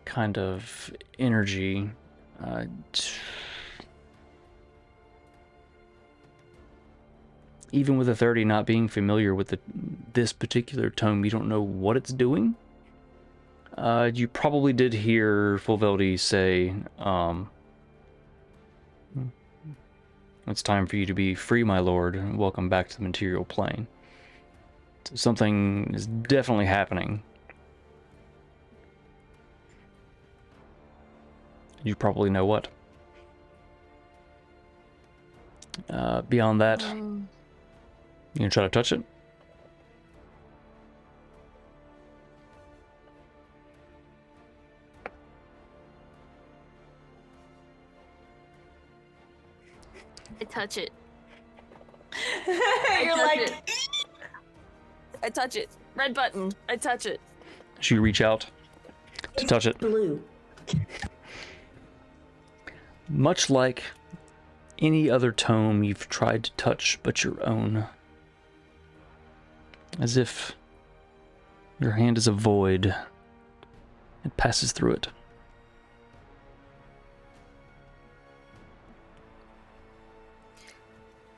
kind of energy. Even with a 30 not being familiar with this particular tome, you don't know what it's doing. You probably did hear Fulveldi say, it's time for you to be free, my lord, and welcome back to the material plane. So something is definitely happening. You probably know what. Beyond that, you gonna try to touch it? I touch it. You're touch like, it. I touch it. Red button. I touch it. So you reach out to touch it. Blue. Much like any other tome you've tried to touch but your own. As if your hand is a void. It passes through it.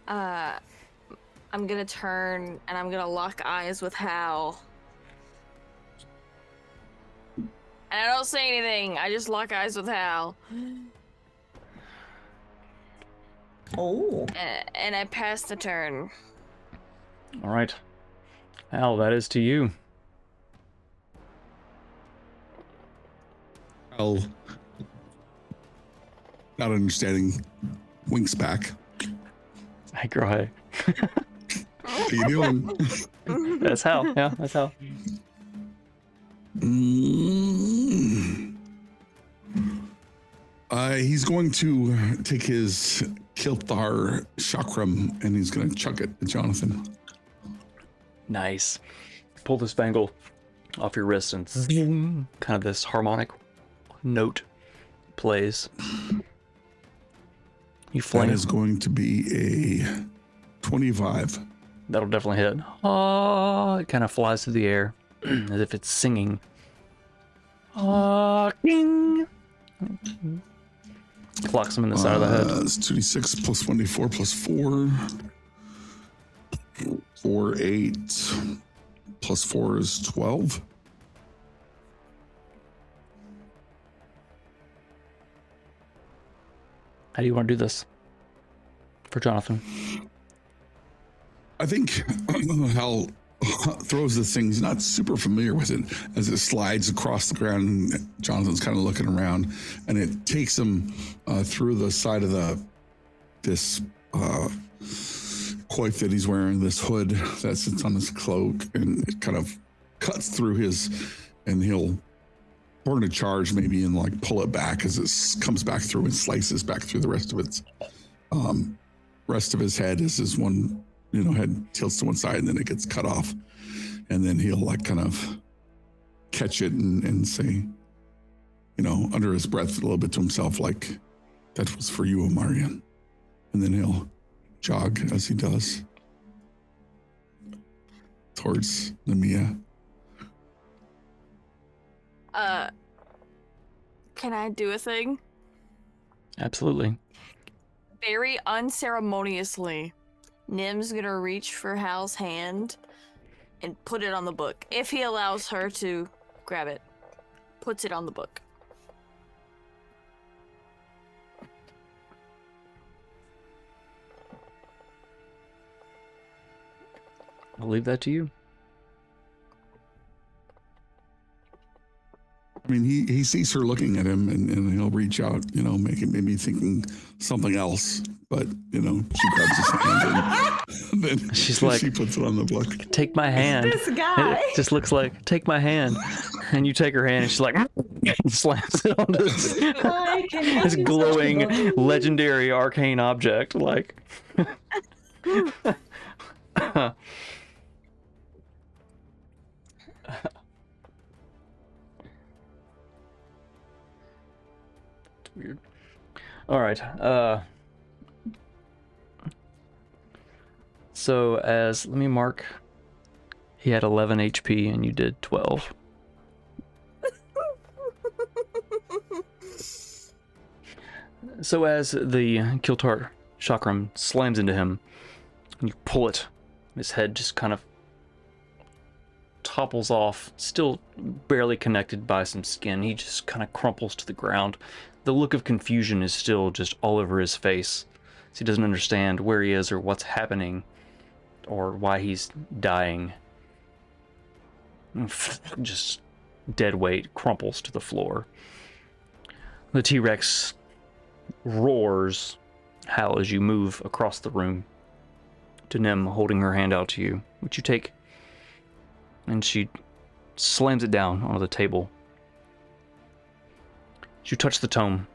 I'm gonna turn and I'm gonna lock eyes with Hal. And I don't say anything. I just lock eyes with Hal. Oh. And I pass the turn. All right. Al, that is to you. Al, not understanding, winks back. Hey, girl, hey. How you doing? That's Hal. Yeah, that's Hal. He's going to take his Kilthar chakram and he's going to chuck it at Jonathan. Nice. Pull the spangle off your wrist and zoom, kind of this harmonic note plays. You fling. That is going to be a 25. That'll definitely hit. Ah, it kind of flies through the air as if it's singing. Ah, ding. Clocks him in the side of the head. It's 2d6 plus 1d4 plus 4. 4, 8. Plus 4 is 12. How do you want to do this for Jonathan? I think Hal throws this thing. He's not super familiar with it as it slides across the ground. And Jonathan's kind of looking around, and it takes him through the side of this coif that he's wearing, this hood that sits on his cloak, and it kind of cuts through and he'll we're going to charge maybe and like pull it back as it comes back through and slices back through the rest of its rest of his head as his one head tilts to one side and then it gets cut off, and then he'll like kind of catch it and say, under his breath a little bit to himself, like, that was for you, Omarion. And then he'll jog as he does towards Namiya. Can I do a thing? Absolutely. Very unceremoniously, Nim's gonna reach for Hal's hand and put it on the book. If he allows her to grab it, puts it on the book. I'll leave that to you. I mean, he sees her looking at him and he'll reach out, maybe thinking something else. But, she grabs his hand and then She's like, she puts it on the book. Take my hand. This guy. It just looks like, take my hand. And you take her hand and she's like, slams it onto this glowing, legendary arcane object. Like, weird. All right. So let me mark. He had 11 HP and you did 12. So as the Kiltar chakram slams into him, and you pull it, his head just kind of topples off, still barely connected by some skin. He just kind of crumples to the ground. The look of confusion is still just all over his face. So he doesn't understand where he is or what's happening or why he's dying. Just dead weight crumples to the floor. The T-Rex roars, Hal, as you move across the room to Nim, holding her hand out to you, which you take, and she slams it down onto the table. As you touch the tome,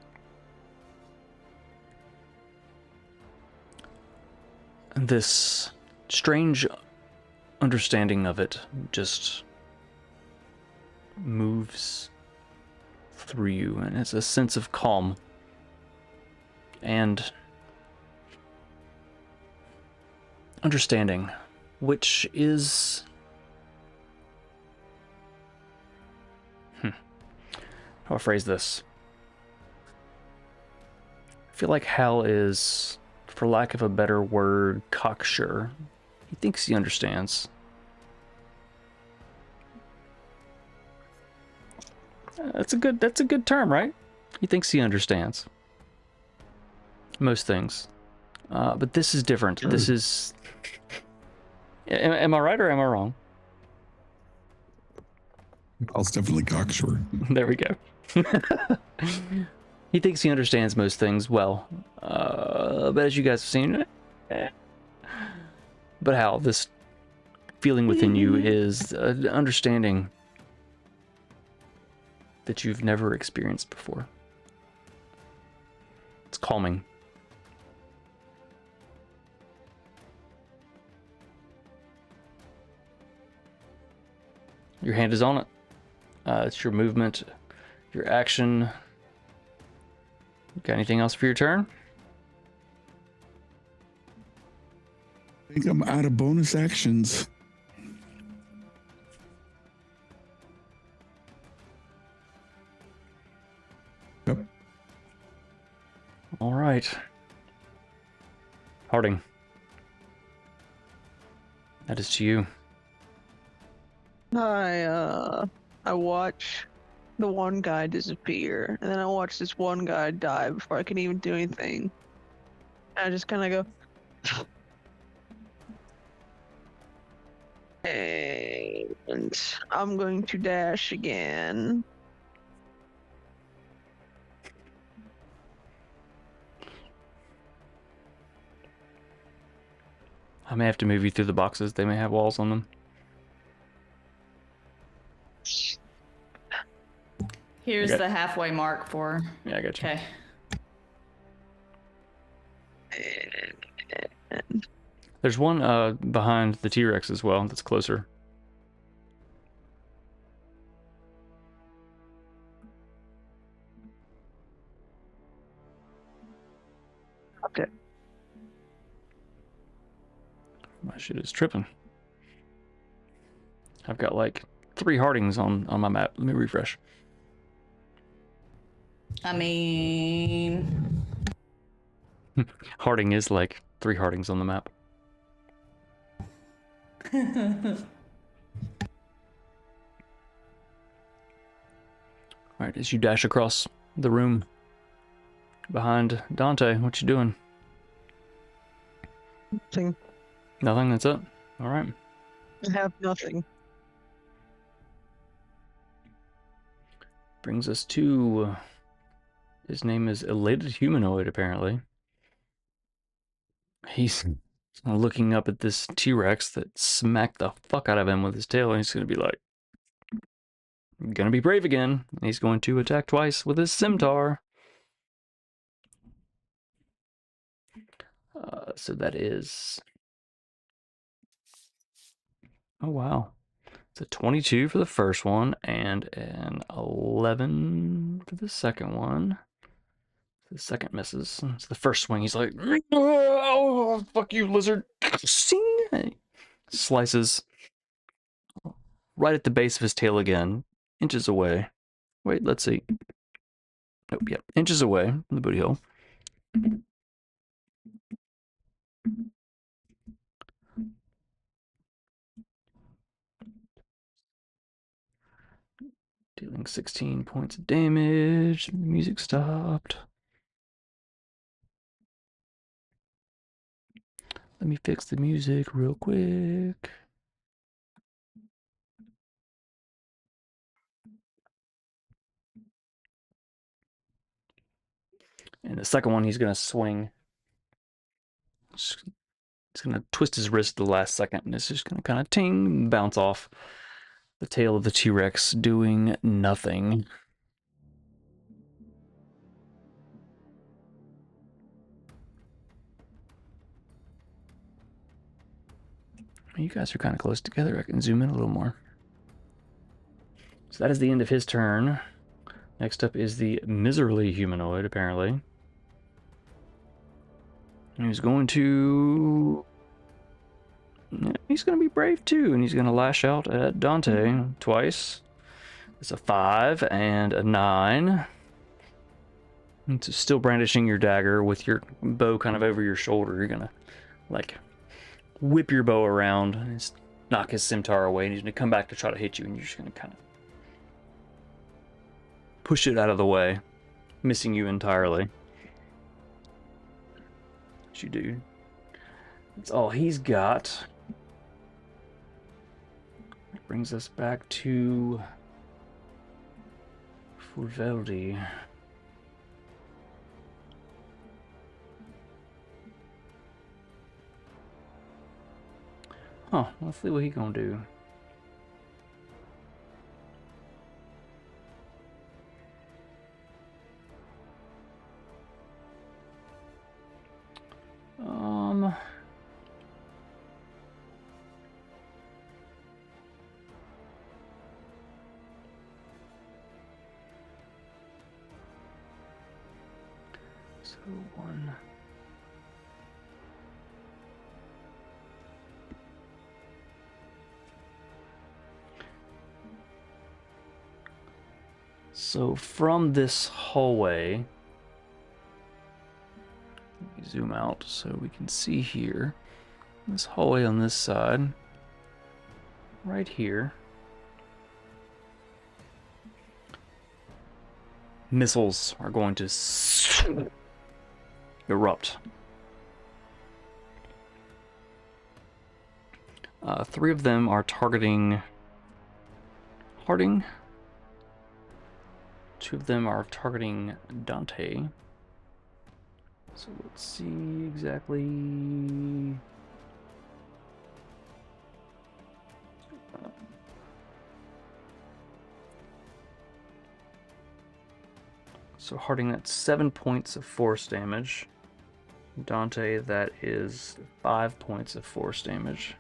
this strange understanding of it just moves through you, and it's a sense of calm and understanding, which is how do I phrase this? I feel like Hal is, for lack of a better word, cocksure. He thinks he understands. That's a good term, right? He thinks he understands most things, but this is different. This is. Am I right or am I wrong? I'll definitely cocksure. There we go. He thinks he understands most things well, but as you guys have seen, but Hal, this feeling within you is an understanding that you've never experienced before. It's calming. Your hand is on it. It's your movement, your action. Got anything else for your turn? I think I'm out of bonus actions. Yep. All right. Harding. That is to you. I watch the one guy disappear, and then I watch this one guy die before I can even do anything. And I just kind of go, and I'm going to dash again. I may have to move you through the boxes. They may have walls on them. Here's Okay. the halfway mark for. Yeah, I got you. Okay. There's one behind the T-Rex as well that's closer. Okay. My shit is tripping. I've got like 3 Hardings on my map. Let me refresh. I mean, Harding is like 3 Hardings on the map. Alright, as you dash across the room behind Dante, what you doing? Nothing. Nothing, that's it? Alright. I have nothing. Brings us to... his name is Elated Humanoid, apparently. He's looking up at this T-Rex that smacked the fuck out of him with his tail, and he's going to be like, I'm gonna be brave again. And he's going to attack twice with his scimitar. So that is... oh, wow. It's a 22 for the first one, and an 11 for the second one. The second misses. It's the first swing. He's like, oh, fuck you, lizard. Sing! Slices right at the base of his tail again, inches away. Wait, let's see. Nope, yeah, inches away from the booty hole. Dealing 16 points of damage. The music stopped. Let me fix the music real quick. And the second one, he's going to swing. He's going to twist his wrist at the last second, and it's just going to kind of ting, bounce off the tail of the T-Rex, doing nothing. You guys are kind of close together. I can zoom in a little more. So that is the end of his turn. Next up is the miserly humanoid, apparently. And he's going to... He's going to be brave, too, and he's going to lash out at Dante twice. It's a 5 and a 9. It's still brandishing your dagger with your bow kind of over your shoulder. You're going to, like, whip your bow around and knock his scimitar away, and he's going to come back to try to hit you, and you're just going to kind of push it out of the way, missing you entirely. What you do. That's all he's got. That brings us back to Fulveldi. Huh, let's see what he gonna do. So one. So from this hallway, let me zoom out so we can see here. This hallway on this side, right here, missiles are going to erupt. 3 of them are targeting Harding. 2 of them are targeting Dante. So let's see exactly. So Harding, that's 7 points of force damage. Dante, that is 5 points of force damage.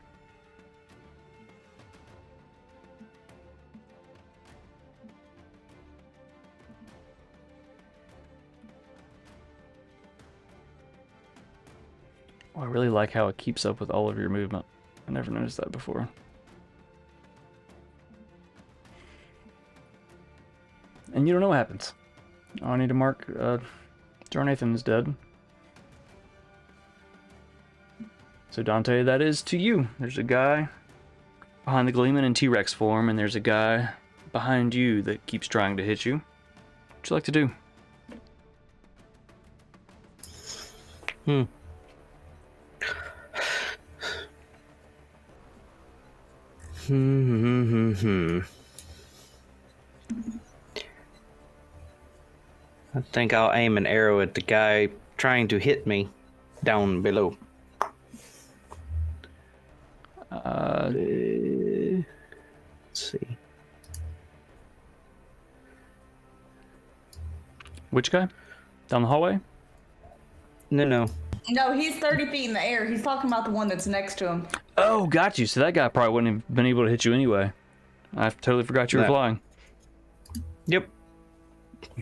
Oh, I really like how it keeps up with all of your movement. I never noticed that before. And you don't know what happens. Oh, I need to mark Jarnathan is dead. So Dante, that is to you. There's a guy behind the Gleeman in T-Rex form, and there's a guy behind you that keeps trying to hit you. What'd you like to do? I think I'll aim an arrow at the guy trying to hit me down below. Let's see. Which guy? Down the hallway? No. No, he's 30 feet in the air. He's talking about the one that's next to him. Oh, got you. So that guy probably wouldn't have been able to hit you anyway. I totally forgot you were No. flying. Yep.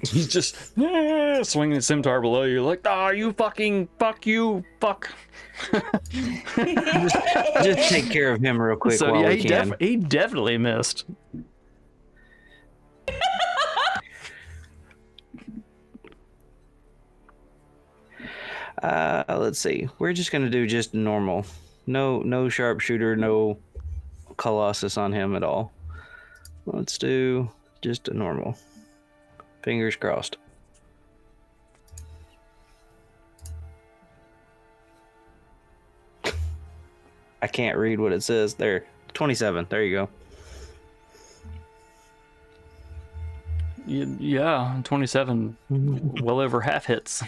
He's just swinging his scimitar below you, like, "Ah, you fucking fuck you, fuck." Just take care of him real quick So while yeah, we can. he definitely missed. Let's see. We're just gonna do just normal. No sharpshooter, no Colossus on him at all. Let's do just a normal. Fingers crossed. I can't read what it says there. 27. There you go. Yeah, 27, well over half hits.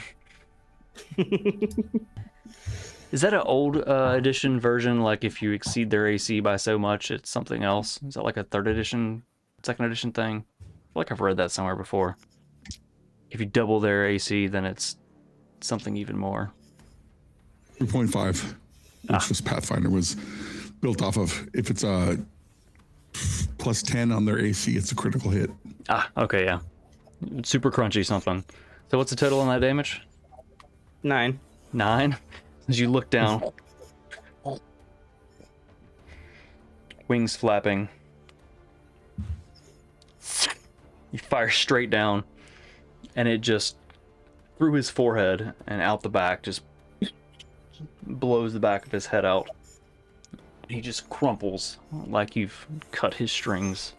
Is that an old edition version? Like if you exceed their AC by so much, it's something else? Is that like a 3rd edition, 2nd edition thing? I feel like I've read that somewhere before. If you double their AC, then it's something even more. 3.5, which was Pathfinder, was built off of. If it's a plus 10 on their AC, it's a critical hit. Ah, okay, yeah. Super crunchy something. So what's the total on that damage? 9. 9? As you look down. Wings flapping. You fire straight down, and it just, through his forehead and out the back, just blows the back of his head out. He just crumples like you've cut his strings.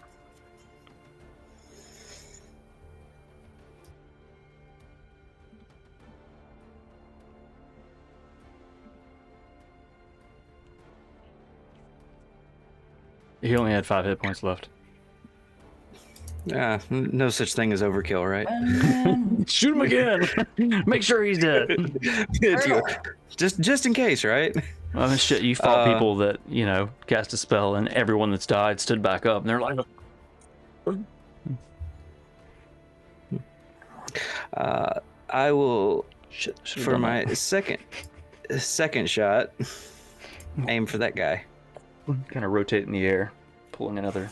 He only had 5 hit points left. No such thing as overkill, right? Shoot him again! Make sure he's dead. just in case, right? Well, shit, you fought people that, you know, cast a spell and everyone that's died stood back up and they're like... I will, Should've for done my that. second shot, aim for that guy. Kind of rotate in the air, pulling another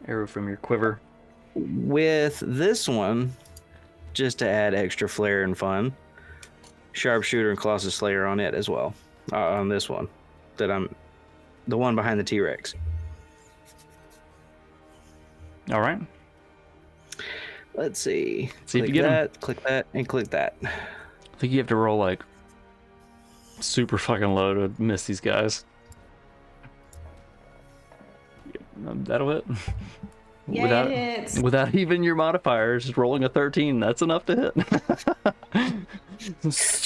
arrow from your quiver. With this one, just to add extra flair and fun, sharpshooter and Colossus Slayer on it as well. On this one, the one behind the T-Rex. All right. Let's see. See if Click you get him. that, click that, and click that. I think you have to roll like super fucking low to miss these guys. That'll hit. Yeah, it hits. Without even your modifiers, just rolling a 13, that's enough to hit.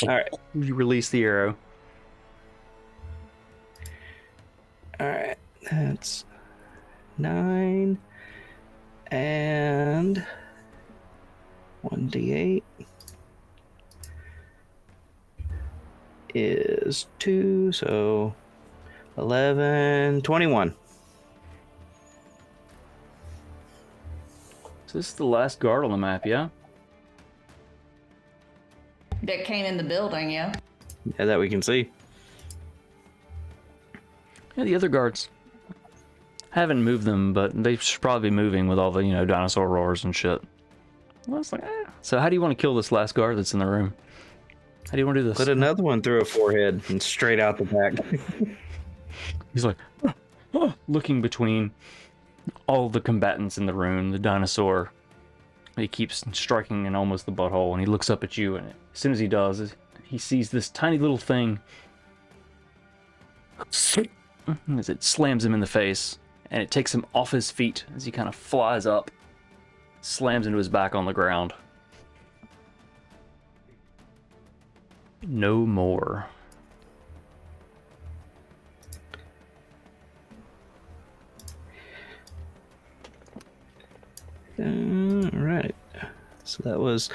All right. You release the arrow. All right. That's 9 and 1d8 is 2, so 11, 21. So this is the last guard on the map, yeah? That came in the building, yeah. Yeah, that we can see. Yeah, the other guards. Haven't moved them, but they should probably be moving with all the, you know, dinosaur roars and shit. Well, it's like, So how do you want to kill this last guard that's in the room? How do you want to do this? Put another one through a forehead and straight out the back. He's like, looking between all the combatants in the room, the dinosaur. He keeps striking in almost the butthole, and he looks up at you, and as soon as he does, he sees this tiny little thing as it slams him in the face, and it takes him off his feet as he kind of flies up, slams into his back on the ground. No more. All right. So that was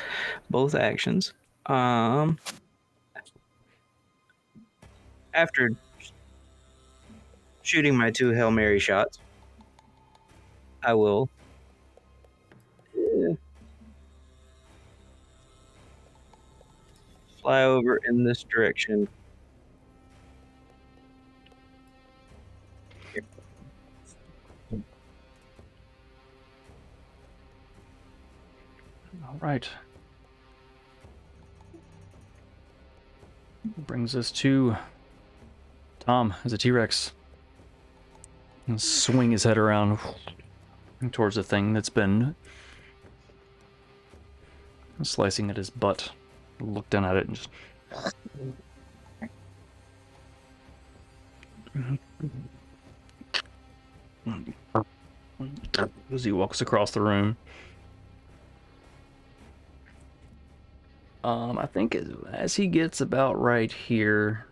both actions. After shooting my 2 Hail Mary shots, I will fly over in this direction. All right. Brings us to Tom as a T-Rex. And swing his head around towards the thing that's been slicing at his butt. Look down at it and just... as he walks across the room. I think as he gets about right here,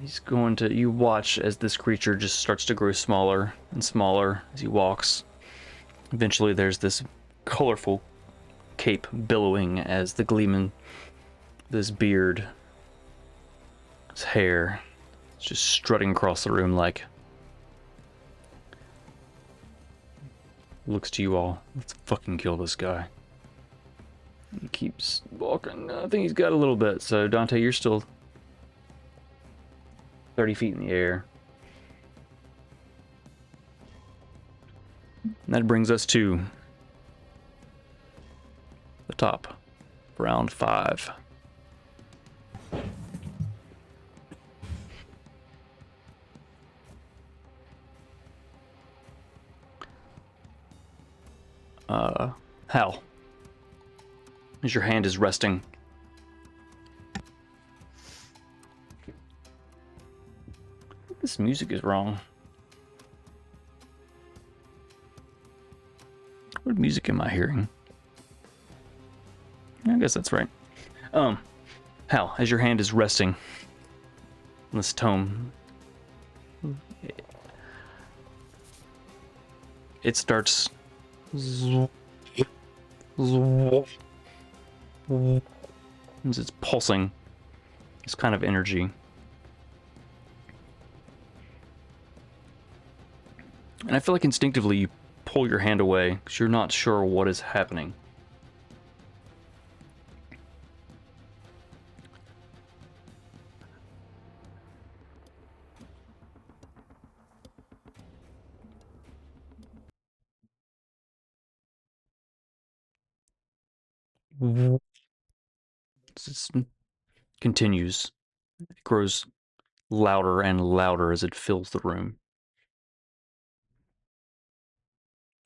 he's going to... You watch as this creature just starts to grow smaller and smaller as he walks. Eventually there's this colorful cape billowing as the gleeman, this beard, his hair, is just strutting across the room like... Looks to you all. Let's fucking kill this guy. He keeps walking. I think he's got a little bit. So Dante, you're still 30 feet in the air. And that brings us to the top. Round 5. Hal, as your hand is resting, this music is wrong. What music am I hearing? I guess that's right. Hal, as your hand is resting on this tome, it starts... As it's pulsing this kind of energy. And I feel like instinctively you pull your hand away because you're not sure what is happening. It continues. It grows louder and louder as it fills the room.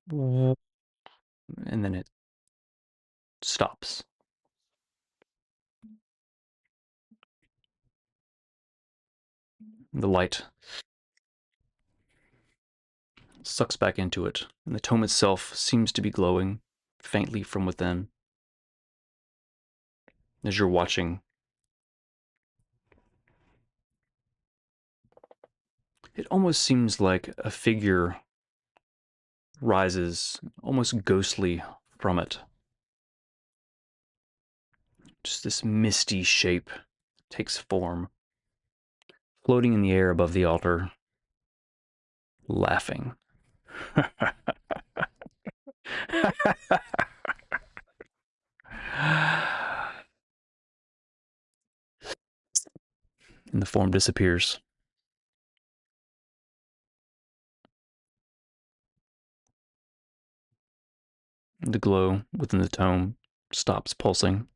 And then it stops. The light sucks back into it, and the tome itself seems to be glowing faintly from within. As you're watching, it almost seems like a figure rises, almost ghostly, from it. Just this misty shape takes form, floating in the air above the altar, laughing. And the form disappears. The glow within the tome stops pulsing.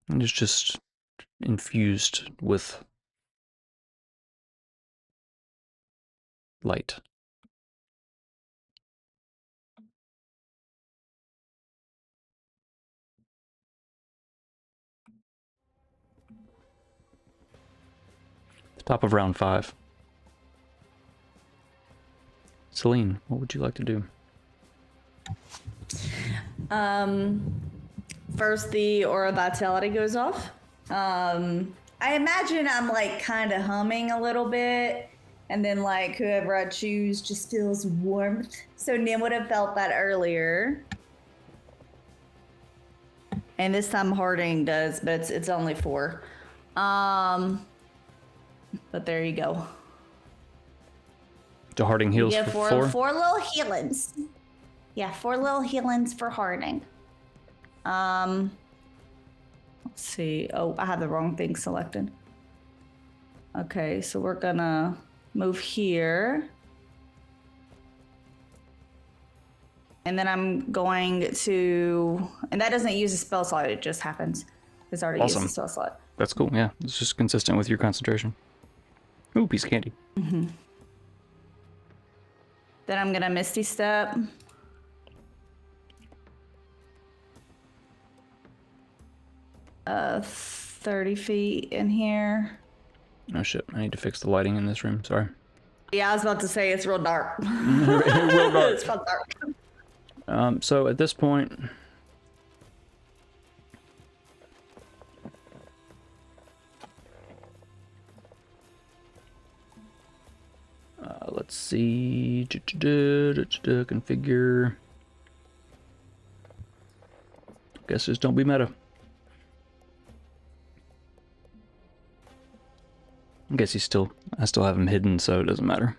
And is just infused with light. The top of round 5. Celine, what would you like to do? First the aura vitality goes off. I imagine I'm like kind of humming a little bit, and then like whoever I choose just feels warmth. So Nim would have felt that earlier. And this time Harding does, but it's only 4. But there you go. So Harding heals Yeah, for 4? 4 little healings. Yeah, 4 little healings for Harding. Let's see. Oh, I have the wrong thing selected. Okay, so we're gonna move here. And then I'm going to, and that doesn't use a spell slot, it just happens. It's already used Awesome. a spell slot. That's cool. Yeah, it's just consistent with your concentration. Ooh, piece of candy. Then I'm gonna Misty Step. Uh, 30 feet in here. Oh shit! I need to fix the lighting in this room. Sorry. Yeah, I was about to say it's real dark. Real dark. It's real dark. So at this point, let's see. Configure. Guess just don't be meta. I guess I still have him hidden, so it doesn't matter.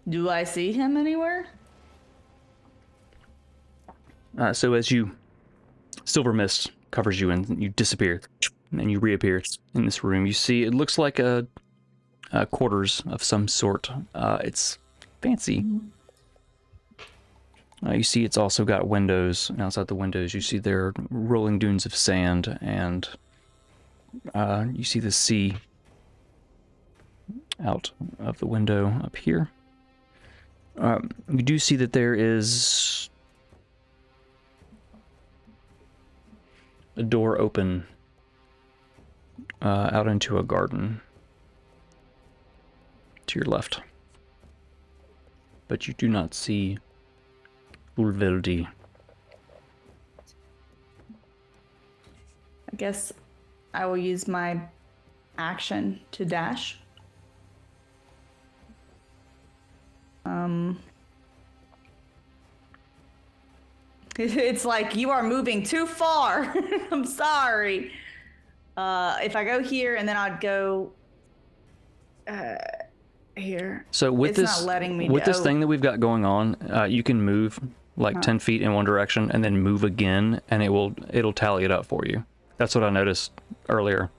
Do I see him anywhere? So as silver mist covers you and you disappear, and then you reappear in this room. You see, it looks like a quarters of some sort. It's fancy. You see, it's also got windows. And outside the windows, you see there are rolling dunes of sand, and you see the sea out of the window up here. You do see that there is a door open out into a garden to your left. But you do not see Ulveldi. I guess I will use my action to dash. It's like, you are moving too far. I'm sorry. If I go here and then I'd go here. So with It's not letting me this go. thing that we've got going on, you can move like 10 feet in one direction and then move again, and it'll tally it up for you. That's what I noticed earlier.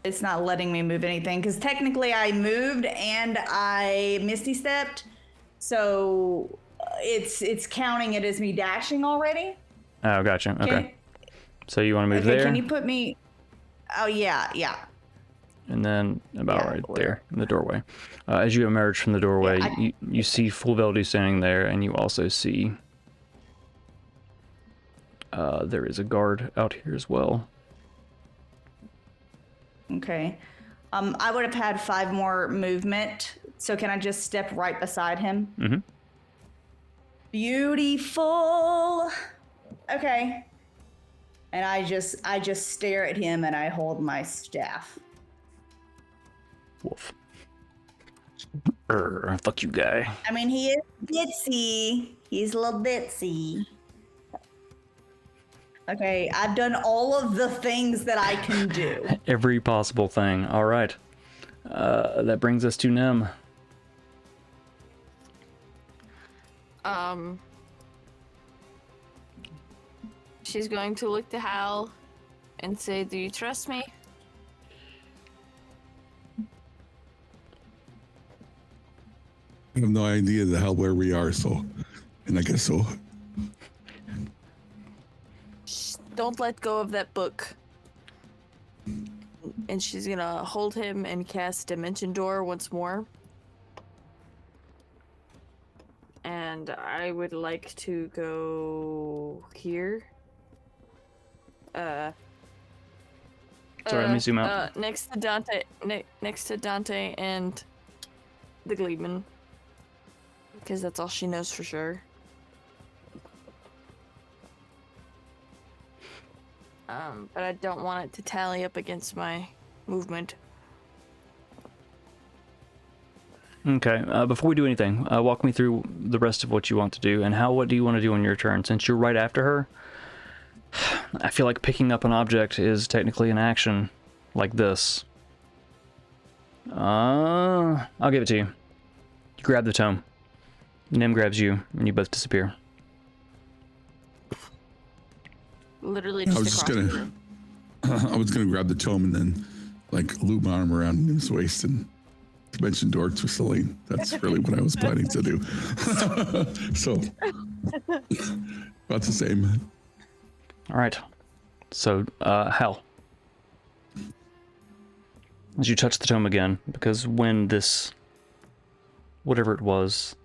It's not letting me move anything because technically I moved and I Misty Stepped, so it's counting it as me dashing already. Oh, gotcha. Okay. So you want to move Okay, there? can you put me? Oh yeah. And then about Yeah, right where? there in the doorway. As you emerge from the doorway, Yeah, you see Fulveldi standing there, and you also see there is a guard out here as well. Okay. I would have had 5 more movement, so can I just step right beside him? Mm-hmm. Beautiful. Okay. And I just stare at him and I hold my staff. Wolf. Fuck you, guy. I mean, he is bitsy. He's a little bitsy. Okay, I've done all of the things that I can do. Every possible thing. All right. That brings us to Nem. She's going to look to Hal and say, "Do you trust me?" I have no idea the hell where we are, so, and I guess so. Don't let go of that book. And she's gonna hold him and cast Dimension Door once more. And I would like to go here. Sorry, let me zoom out. Next to Dante, next to Dante and the Gleeman, because that's all she knows for sure. But I don't want it to tally up against my movement. Okay, before we do anything, walk me through the rest of what you want to do, and what do you want to do on your turn? Since you're right after her, I feel like picking up an object is technically an action, like this. I'll give it to you. You grab the tome. Nim grabs you, and you both disappear. Literally just across the room. I was gonna grab the tome and then like loop my arm around his waist and dimension door to Celine. That's really what I was planning to do. So, about the same. All right. So, Hal, as you touch the tome again, because when this, whatever it was,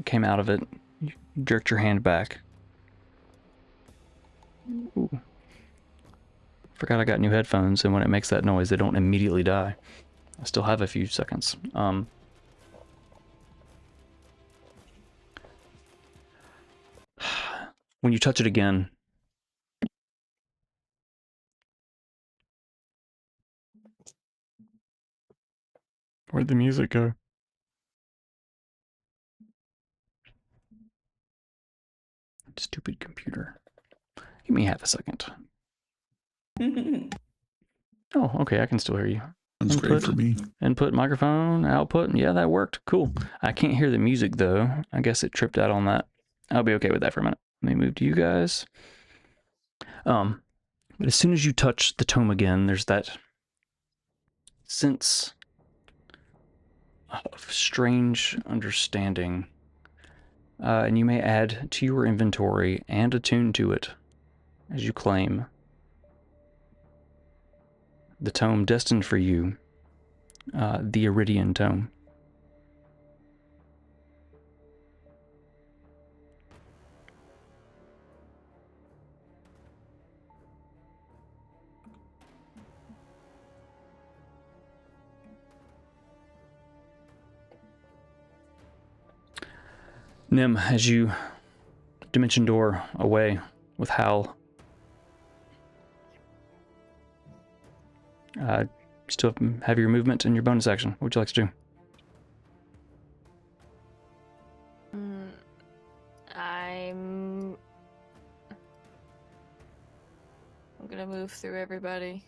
came out of it, you jerked your hand back. Ooh. Forgot I got new headphones, and when it makes that noise, they don't immediately die. I still have a few seconds. When you touch it again, Where'd the music go? stupid computer. Give me half a second. Oh, okay, I can still hear you. Sounds great for me. Input, microphone, output. Yeah, that worked. Cool. I can't hear the music, though. I guess it tripped out on that. I'll be okay with that for a minute. Let me move to you guys. But as soon as you touch the tome again, there's that sense of strange understanding. And you may add to your inventory and attune to it as you claim the tome destined for you, the Iridian tome. Nim, as you dimension door away with Hal, still have your movement and your bonus action. What would you like to do? I'm gonna move through everybody.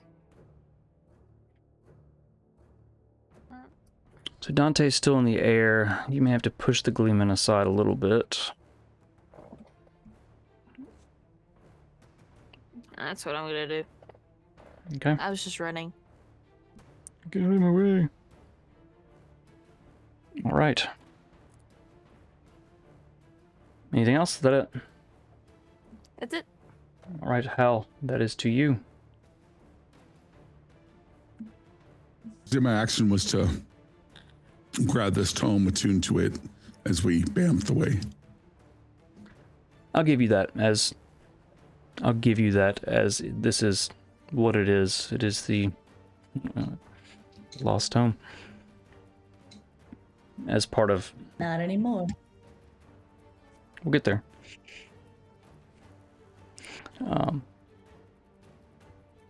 So Dante's still in the air. You may have to push the Gleeman aside a little bit. That's what I'm gonna do. Okay. I was just running. Get out of my way. All right. Anything else? Is that it? That's it. All right, Hal, that is to you. So my action was to grab this tome, attune to it as we bamfed away. I'll give you that as this is what it is. It is the lost tome. As part of... Not anymore. We'll get there.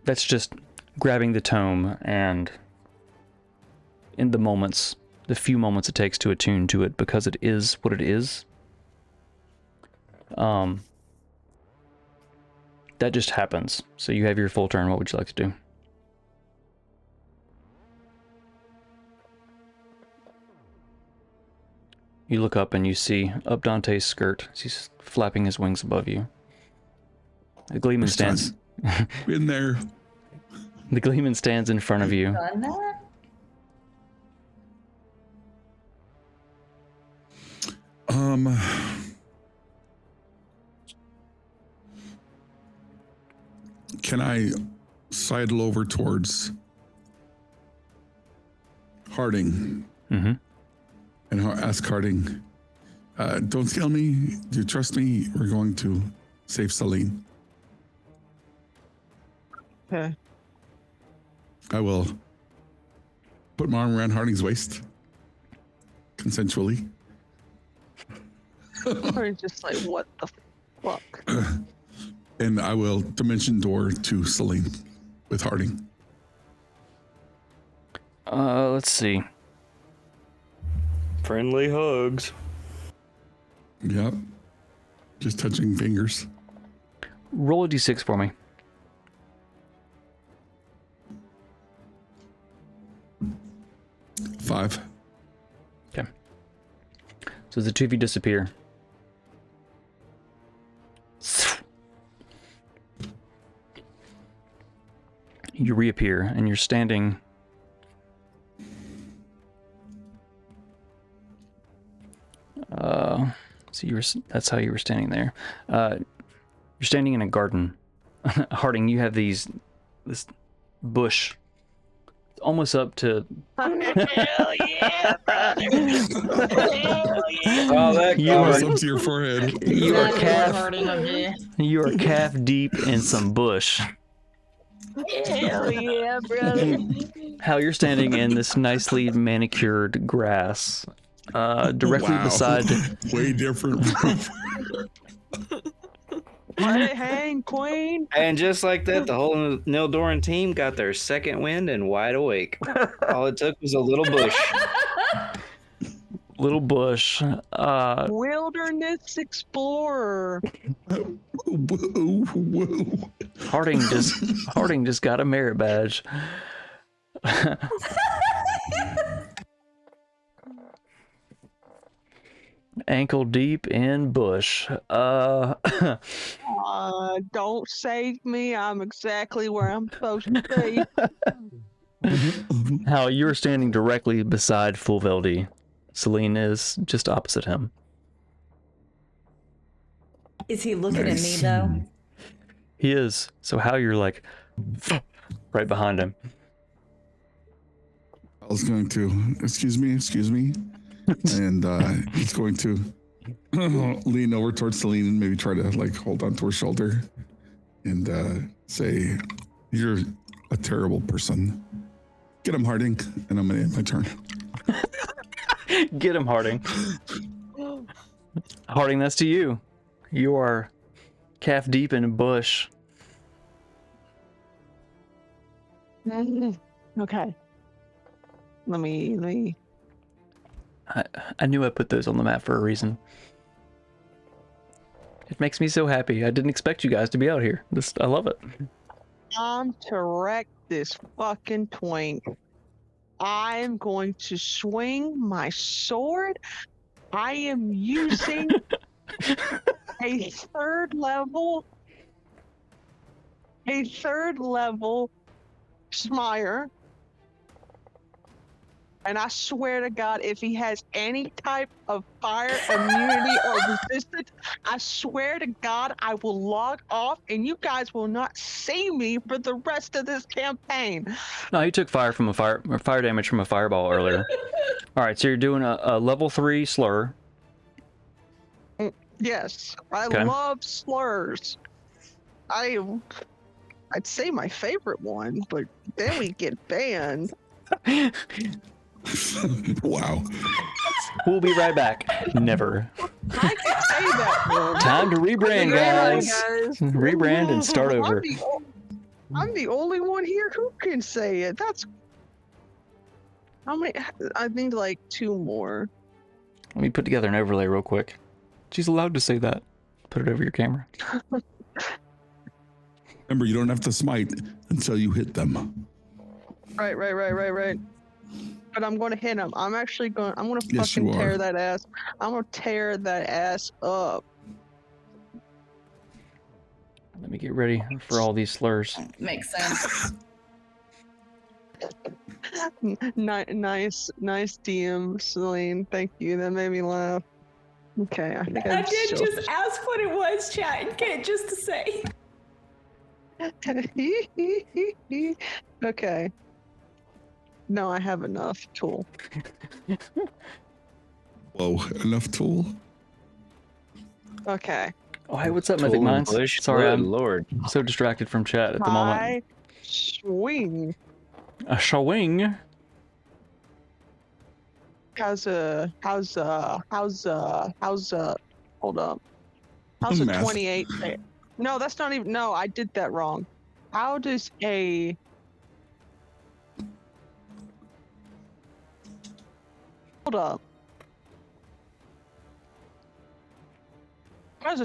That's just grabbing the tome and in the few moments it takes to attune to it, because it is what it is. That just happens. So you have your full turn. What would you like to do? You look up and you see up Dante's skirt. He's flapping his wings above you. The Gleeman stands. In there. The Gleeman stands in front of you. Done that? Can I sidle over towards Harding? Mm-hmm. And ask Harding, don't scale me. Do you trust me? We're going to save Celine. Okay. I will put my arm around Harding's waist consensually. Or just like, what the fuck? And I will dimension door to Celine with Harding. Let's see. Friendly hugs. Yep. Just touching fingers. Roll a d6 for me. Five. Okay. So the two of you disappear. You reappear, and you're standing So that's how you were standing there. You're standing in a garden. Harding, you have this bush almost up to Hell yeah, brother! Hell yeah! Oh, that You Almost comment. up to your forehead. you are Exactly what Harding would do. you are calf deep in some bush. Hell yeah, brother! How you're standing in this nicely manicured grass, directly Wow. beside. Way different. Let it hang, queen. And just like that, the whole Nildorin team got their second wind and wide awake. All it took was a little bush. Little bush. Wilderness explorer. Whoa, whoa. Harding just got a merit badge. Ankle deep in bush. Don't save me. I'm exactly where I'm supposed to be. How you're standing directly beside Fulveldi. Celine is just opposite him. Is he looking Nice. at me though? He is. So how you're like right behind him. I was going to, excuse me. And he's going to lean over towards Celine and maybe try to like hold on to her shoulder and say, "You're a terrible person. Get him, Harding." And I'm gonna end my turn. Get him, Harding. Harding, that's to you. You are calf deep in a bush. Okay. Let me. I knew I put those on the map for a reason. It makes me so happy. I didn't expect you guys to be out here. I love it. I'm to wreck this fucking twink. I'm going to swing my sword. I am using a third level Smire. And I swear to God, if he has any type of fire immunity or resistance, I swear to God, I will log off and you guys will not see me for the rest of this campaign. No, you took fire damage from a fireball earlier. All right, so you're doing a level 3 slur. Yes, I Okay. love slurs. I'd say my favorite one, but then we get banned. Wow. We'll be right back. Never. I can say that one. Time to rebrand, guys. Rebrand and start over. I'm the only one here who can say it. That's how many? I need like 2 more. Let me put together an overlay real quick. She's allowed to say that. Put it over your camera. Remember, you don't have to smite until you hit them. Right. But I'm going to hit him. I'm going to Yes, you fucking tear are. that ass. I'm going to tear that ass up. Let me get ready for all these slurs. Makes sense. Nice DM, Celine. Thank you. That made me laugh. Okay, I think I did just ask what it was, chat, and get just to say. Okay. No, I have enough tool. Whoa, enough tool? Okay. Oh, hey, what's up, Mythic Tool and Minds? bush. Sorry, Good I'm Lord. so distracted from chat at the moment. I swing. A swing. How's hold up. How's a Math. 28? No, that's not even, no, I did that wrong. How does a, hold up. How's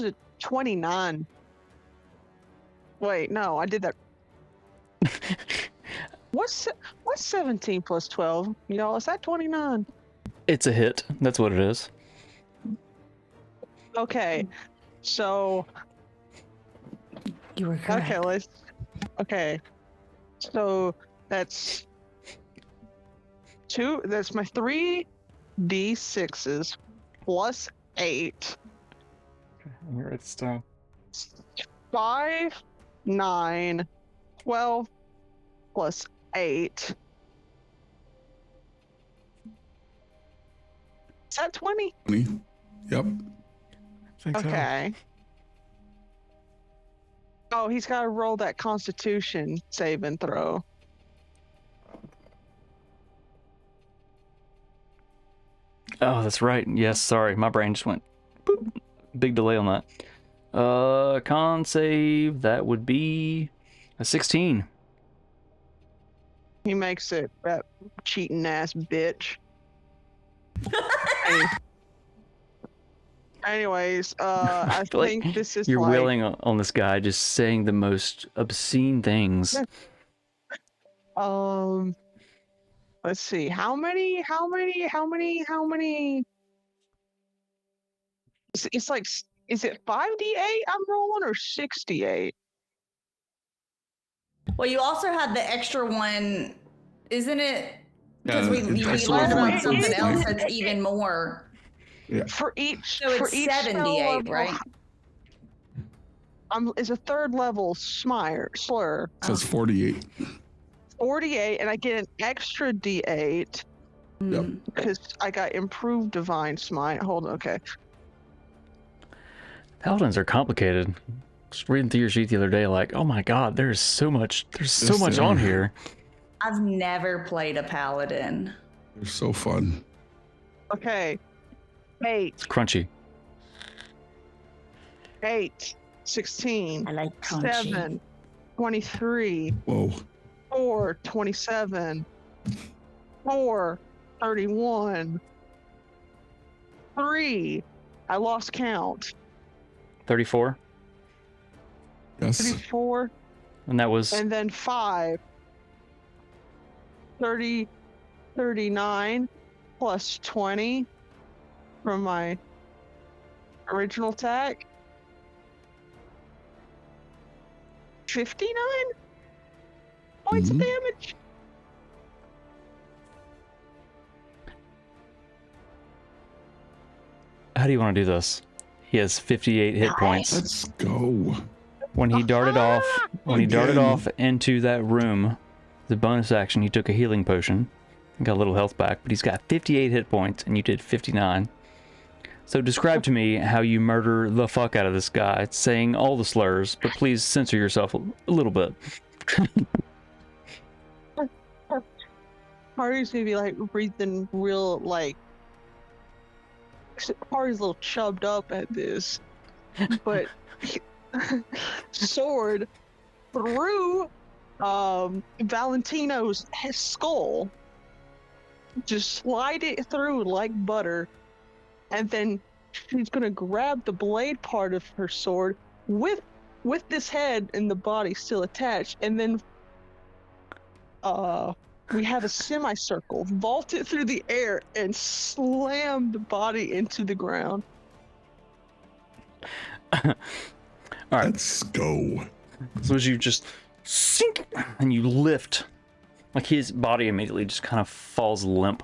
a 29? Wait, no, I did that. What's 17 plus 12? Y'all, is that 29? It's a hit. That's what it is. Okay, so You were correct. okay, so that's 2. That's my 3 d6s plus 8. Okay, let me write this down. 5, 9, 12 plus 8. Is that 20? 20. Yep. Think so. Okay. Oh, he's got to roll that Constitution save and throw. Oh, that's right. Yes, sorry. My brain just went boop. Big delay on that. Con save, that would be a 16. He makes it, that cheating ass bitch. Any- Anyways, I feel like think this is You're like wailing on this guy just saying the most obscene things. let's see, how many? It's like, is it 5d8 I'm rolling or 68? Well, you also had the extra one, isn't it? Because Yeah, we extra learned level about something improvement, else right? that's even more. Yeah. For each, So for it's each spell 78, level, right? Is a third level slur. So it's 48. 48, and I get an extra d8 Yep. because I got improved divine smite. Hold on, okay. Paladins are complicated. Just reading through your sheet the other day, like, oh my god, there's so much Yes, they on are. here. I've never played a paladin. They're so fun. Okay. 8, It's crunchy. 16, I like crunchy. 7, 23, Whoa. 4, 27, 4, 31, 3, I lost count, 34, Yes. 34, and that was and then 5, 30, 39, plus 20 from my original attack. 59 points of Mhm. damage. how do you want to do this? He has 58 hit points. Let's go. When he darted Again. off into that room, the bonus action, he took a healing potion and got a little health back, but he's got 58 hit points and you did 59. So describe to me how you murder the fuck out of this guy, saying all the slurs, but please censor yourself a little bit. Party's gonna be like breathing real, like, Party's a little chubbed up at this, but sword through Valentino's skull, just slide it through like butter, and then she's gonna grab the blade part of her sword with this head and the body still attached, and then we have a semicircle, vault it through the air, and slam the body into the ground. All right. Let's go. So as you just sink and you lift, like his body immediately just kind of falls limp.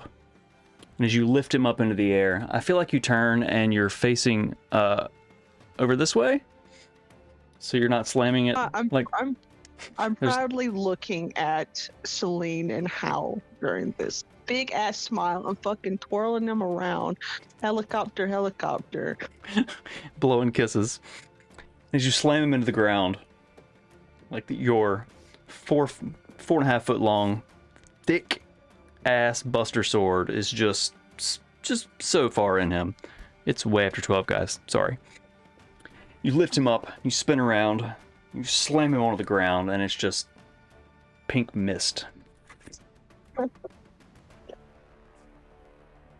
And as you lift him up into the air, I feel like you turn and you're facing over this way. So you're not slamming it. I'm There's- proudly looking at Celine and Hal during this big ass smile. I'm fucking twirling them around. Helicopter. blowing kisses. As you slam him into the ground, like your 4.5 foot long, thick ass Buster sword is just so far in him. It's way after 12, guys. Sorry. You lift him up, you spin around, you slam him onto the ground, and it's just pink mist.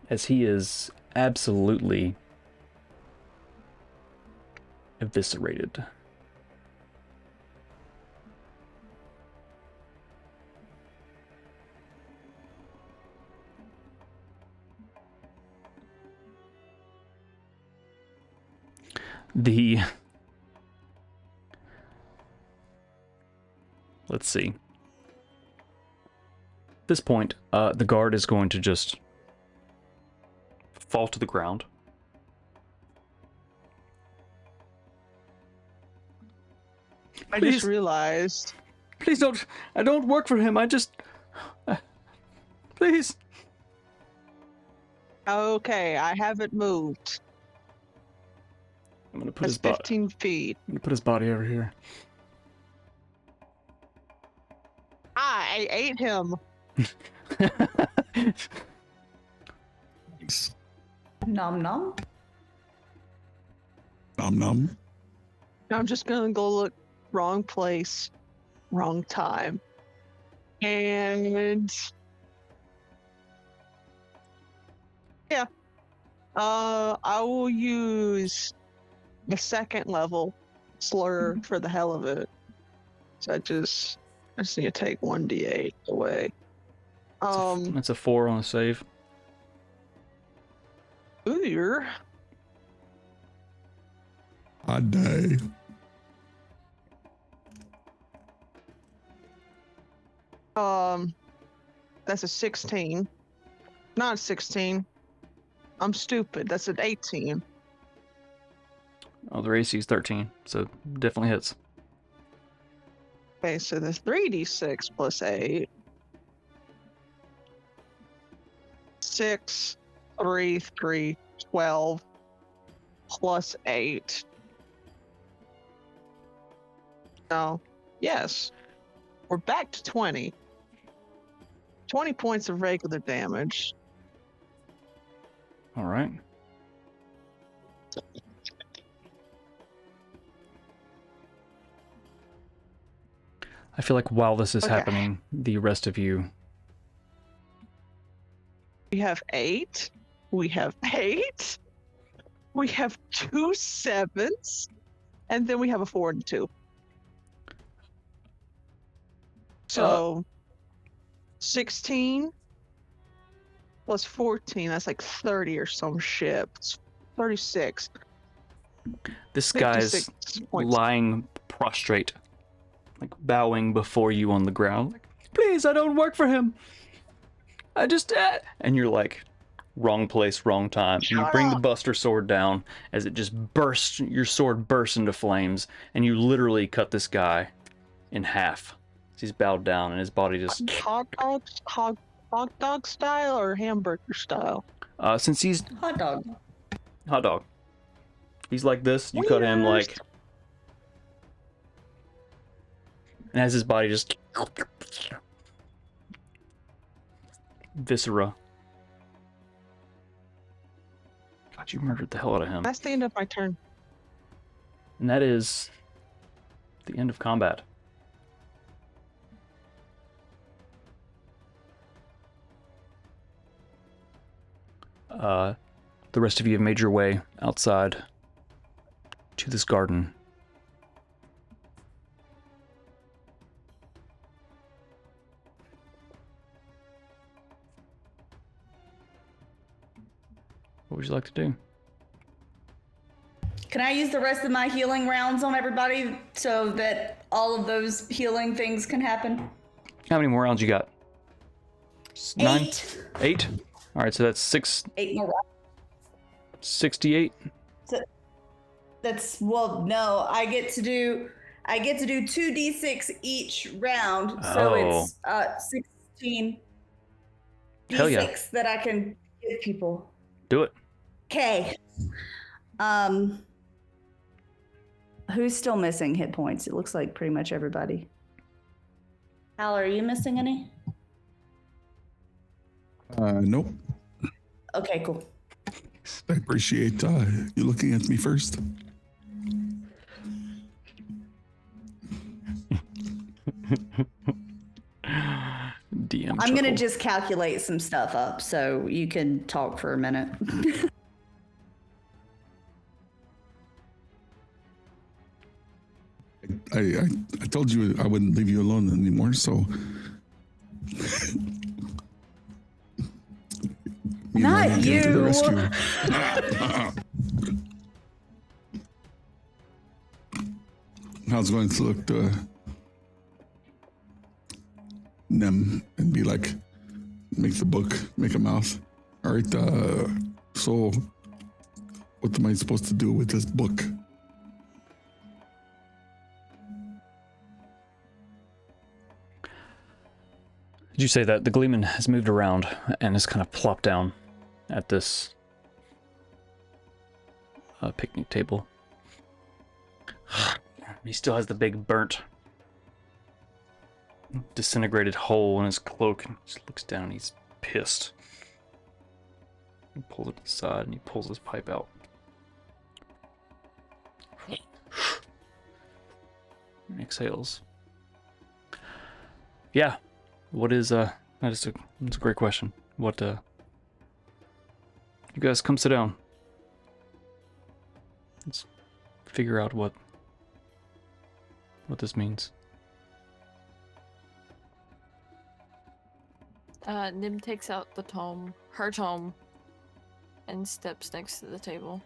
As he is absolutely eviscerated. Let's see. At this point, the guard is going to just fall to the ground. I Please. just realized. Please don't. I don't work for him. I just. Please. Okay, I haven't moved. I'm gonna put That's his body. 15 feet. I'm gonna put his body over here. I ate him. Nice. Nom nom. Nom nom. I'm just gonna go look. Wrong place, wrong time. And yeah, I will use the second level slur for the hell of it. So I just need to take 1d8 away. That's a 4 on the save. Ooh, Odd day. that's a 16. Not a 16. I'm stupid. That's an 18. Oh, their AC is 13, so definitely hits. Okay, so the 3d6 plus 8. 6, 3, 3, 12 plus 8. No. Yes. We're back to 20. 20 points of regular damage. All right. I feel like while this is Okay. happening, the rest of you. We have 8. We have 8. We have 2 7s. And then we have a 4 and a 2. So 16 plus 14, that's like 30 or some shit. It's 36. This guy's 56 points. lying prostrate, like bowing before you on the ground. Like, please, I don't work for him. I just. And you're like, wrong place, wrong time. And you bring the Buster Sword down as it just bursts. Your sword bursts into flames, and you literally cut this guy in half. He's bowed down, and his body just. Hot dog style or hamburger style? Since he's Hot dog. hot dog, he's like this. You cut him like, and as his body just viscera. God, you murdered the hell out of him. That's the end of my turn. And that is the end of combat. The rest of you have made your way outside to this garden. What would you like to do? Can I use the rest of my healing rounds on everybody so that all of those healing things can happen? How many more rounds you got? 9? 8. 8? All right, so that's 8 more rounds. 68. So that's, well, no, I get to do 2d6 each round, so it's 16 Hell yeah. d6 that I can give people. Do it. Okay. Who's still missing hit points? It looks like pretty much everybody. Hal, are you missing any? Nope. Okay, cool. I appreciate you looking at me first. DM. I'm gonna chuckle. just calculate some stuff up so you can talk for a minute. I told you I wouldn't leave you alone anymore, so. Not came to the you. rescue. Hal's going to look to Nem and be like, make the book, make a mouth. All right, So, what am I supposed to do with this book? Did you say that the Gleeman has moved around and has kind of plopped down at this picnic table? He still has the big burnt, disintegrated hole in his cloak, and just looks down and he's pissed. He pulls it aside and he pulls his pipe out. And exhales. Yeah. What is that's a great question. What you guys come sit down. Let's figure out what this means. Nim takes out the tome, her tome, and steps next to the table.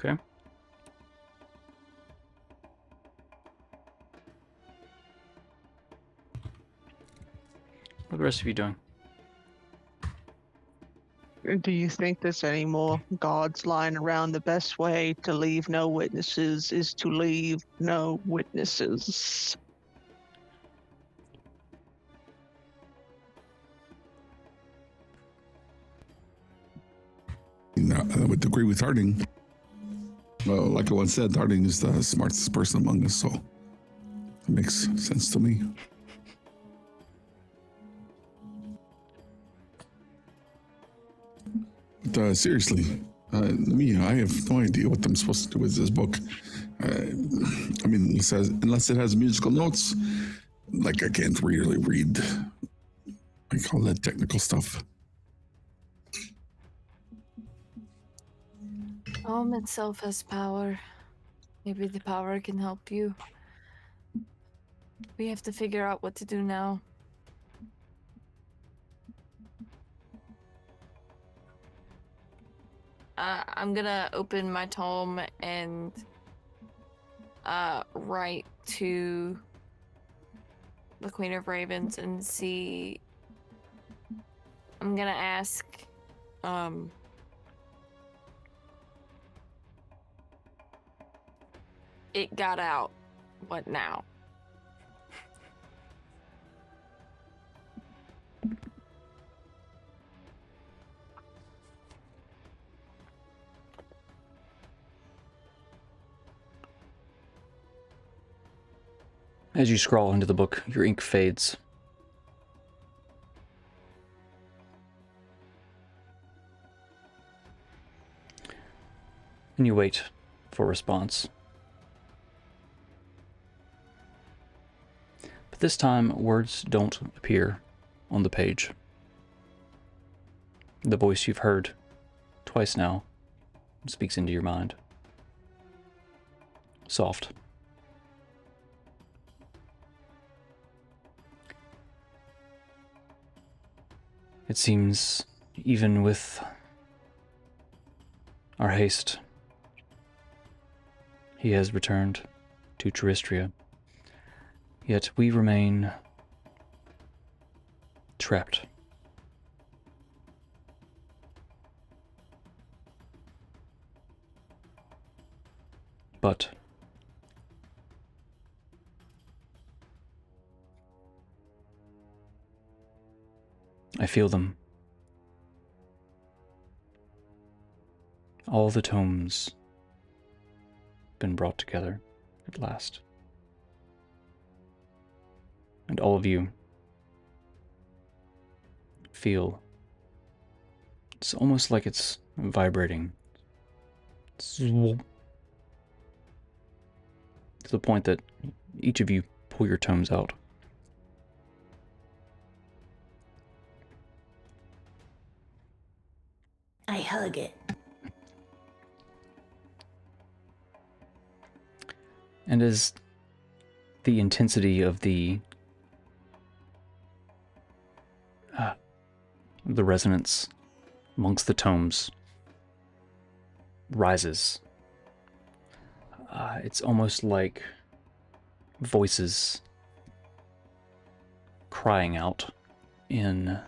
Okay. What are the rest of you doing? Do you think there's any more guards lying around? The best way to leave no witnesses is to leave no witnesses. No, I would agree with Harding. Well, like I once said, Harding is the smartest person among us, so it makes sense to me. But seriously, me, I have no idea what I'm supposed to do with this book. I mean, it says, unless it has musical notes, like I can't really read like all that technical stuff. Helm itself has power. Maybe the power can help you. We have to figure out what to do now. I'm gonna open my tome and write to the Queen of Ravens and see. I'm gonna ask it got out. What now? As you scrawl into the book, your ink fades. And you wait for a response. But this time, words don't appear on the page. The voice you've heard twice now speaks into your mind. Soft. It seems, even with our haste, he has returned to Teristria. Yet we remain trapped. But I feel them. All the tomes been brought together at last. And all of you feel it's almost like it's vibrating. To the point that each of you pull your tomes out. I hug it. And as the intensity of the resonance amongst the tomes rises, It's almost like voices crying out in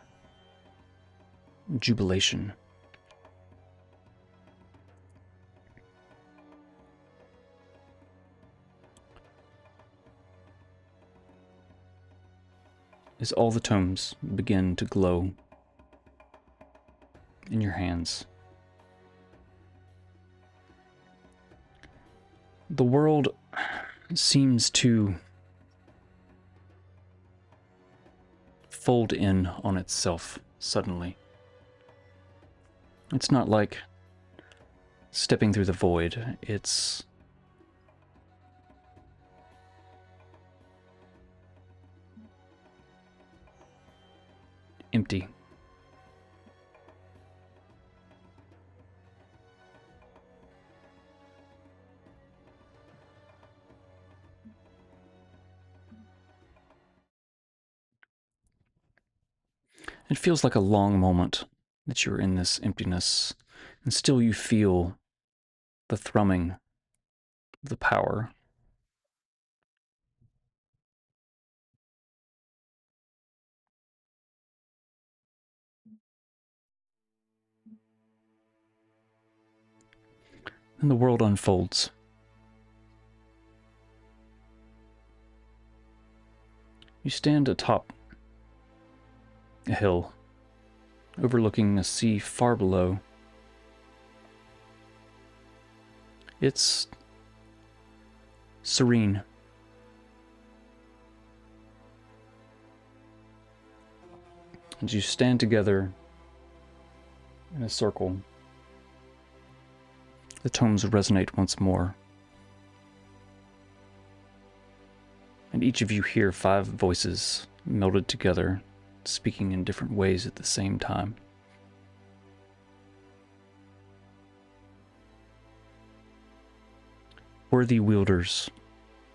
jubilation. As all the tomes begin to glow in your hands. The world seems to fold in on itself suddenly. It's not like stepping through the void. It's empty. It feels like a long moment that you're in this emptiness, and still you feel the thrumming of the power. And the world unfolds. You stand atop a hill, overlooking a sea far below. It's serene. As you stand together in a circle, the tomes resonate once more. And each of you hear 5 voices melded together, speaking in different ways at the same time. Worthy wielders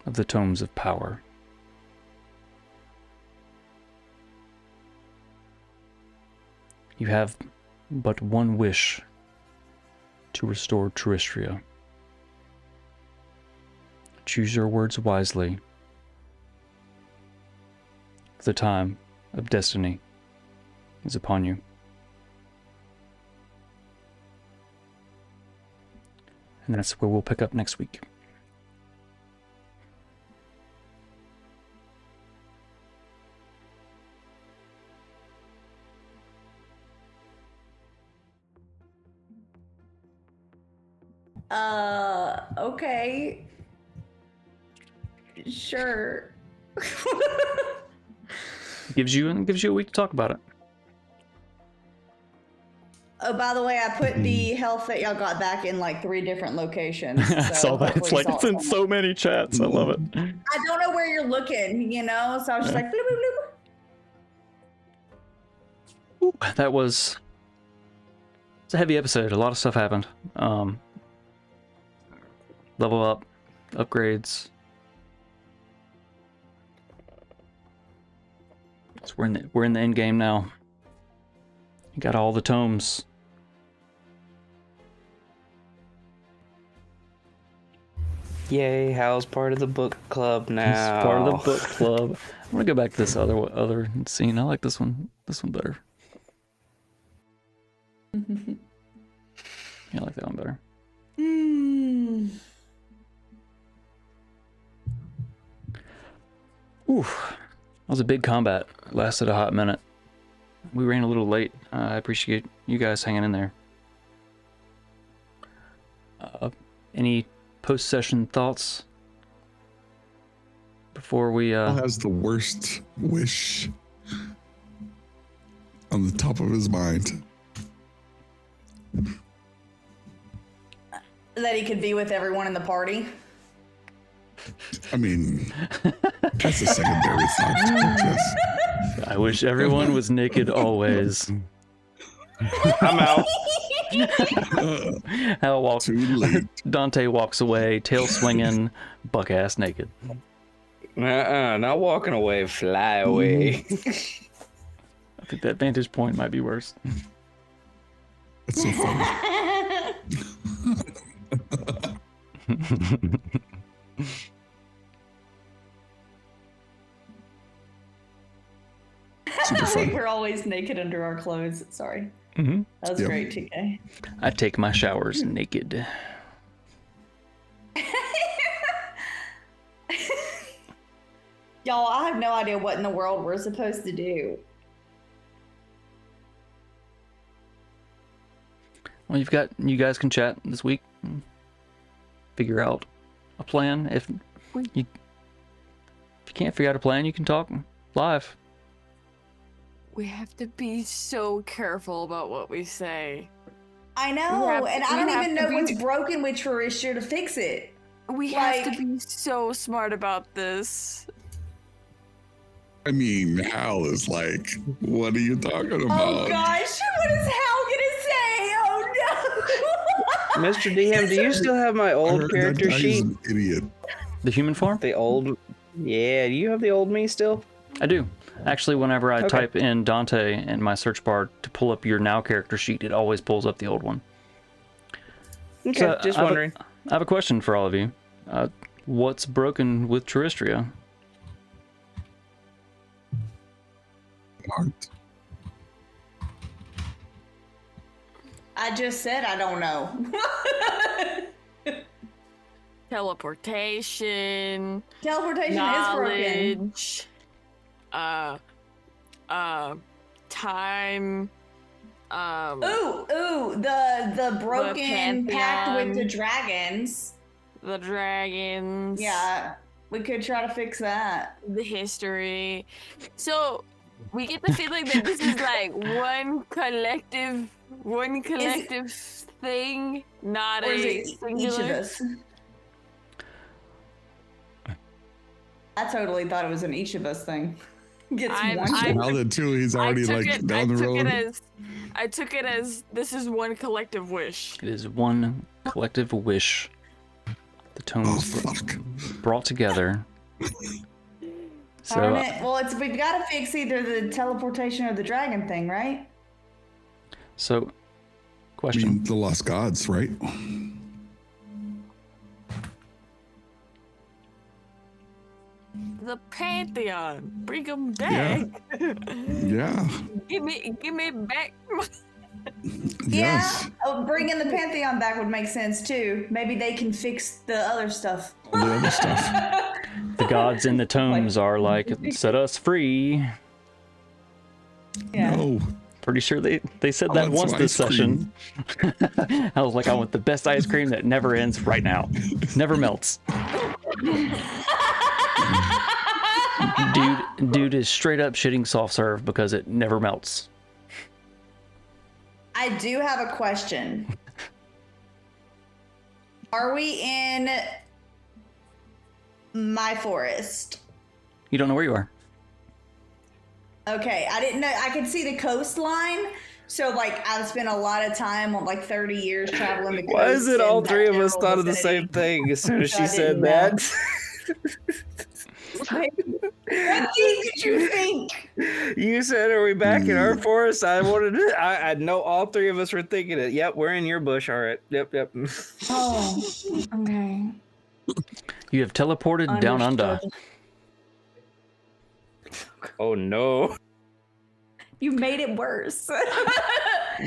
of the tomes of power. You have but one wish to restore Terrestria. Choose your words wisely. The time of destiny is upon you. And that's where we'll pick up next week. Okay. Sure. Gives you a week to talk about it. Oh, by the way, I put the health that y'all got back in like 3 different locations. I saw that. It's like it's in so many chats. I love it. I don't know where you're looking, you know? So I was just like, bloop, bloop, bloop. Ooh, that was... It's a heavy episode. A lot of stuff happened. Level up, upgrades. So we're in the end game now. You got all the tomes. Yay, Hal's part of the book club now. He's part of the book club. I'm gonna go back to this other scene. I like this one better. Yeah, I like that one better. Ooh, that was a big combat. Lasted a hot minute. We ran a little late. I appreciate you guys hanging in there. Any post-session thoughts before we Who has the worst wish on the top of his mind? That he could be with everyone in the party. I mean, that's a secondary thought. Yes. I wish everyone was naked always. I'm out. Hal walks. Too late. Dante walks away, tail swinging, buck ass naked. Not walking away, fly away. I think that vantage point might be worse. That's so funny. fun. We're always naked under our clothes. Sorry. Mm-hmm. That was great, TK. I take my showers naked. Y'all, I have no idea what in the world we're supposed to do. Well, you guys can chat this week. And figure out a plan. If you can't figure out a plan, you can talk live. We have to be so careful about what we say. I know, and I don't even know what's broken with Tricia to fix it. We have to be so smart about this. I mean, Hal is like, what are you talking about? Oh gosh, what is Hal gonna say? Oh no! Mr. DM, do you still have my old character sheet? An idiot. The human form? The old... Yeah, do you have the old me still? I do. Actually, whenever I type in Dante in my search bar to pull up your now character sheet, it always pulls up the old one. Okay, So, just wondering. I have a question for all of you. What's broken with Tristria? Heart. I just said I don't know. Teleportation. Teleportation is broken. Time. The broken pact with the dragons. The dragons. Yeah, we could try to fix that. The history. So we get the feeling that this is like one collective thing, not Or is a it singular. each of us? I totally thought it was an each of us thing. Gets one. Now that too, he's already down the road. I took it as this is one collective wish. It is one collective wish. The tones brought together. So, Well, we've got to fix either the teleportation or the dragon thing, right? So, I question. mean, the lost gods, right? The Pantheon, bring them back. Yeah. Give me back. Yes. Yeah, bringing the Pantheon back would make sense too. Maybe they can fix the other stuff. All the other stuff. The gods in the tomes are like, set us free. Yeah. No. Pretty sure they said that once this session. I was like, I want the best ice cream that never ends right now. Never melts. Dude is straight up shitting soft serve because it never melts. I do have a question. Are we in my forest? You don't know where you are. Okay, I didn't know. I could see the coastline. So, like, I've spent a lot of time, like 30 years traveling the coast. Why is it all in three that of us general thought of the vicinity. same thing as soon as So she I said didn't that? What thing did you think? You said, "Are we back in our forest?" I wanted to. I know all three of us were thinking it. Yep, we're in your bush. All right. Yep. Oh, okay. You have teleported down under. Oh no. You made it worse.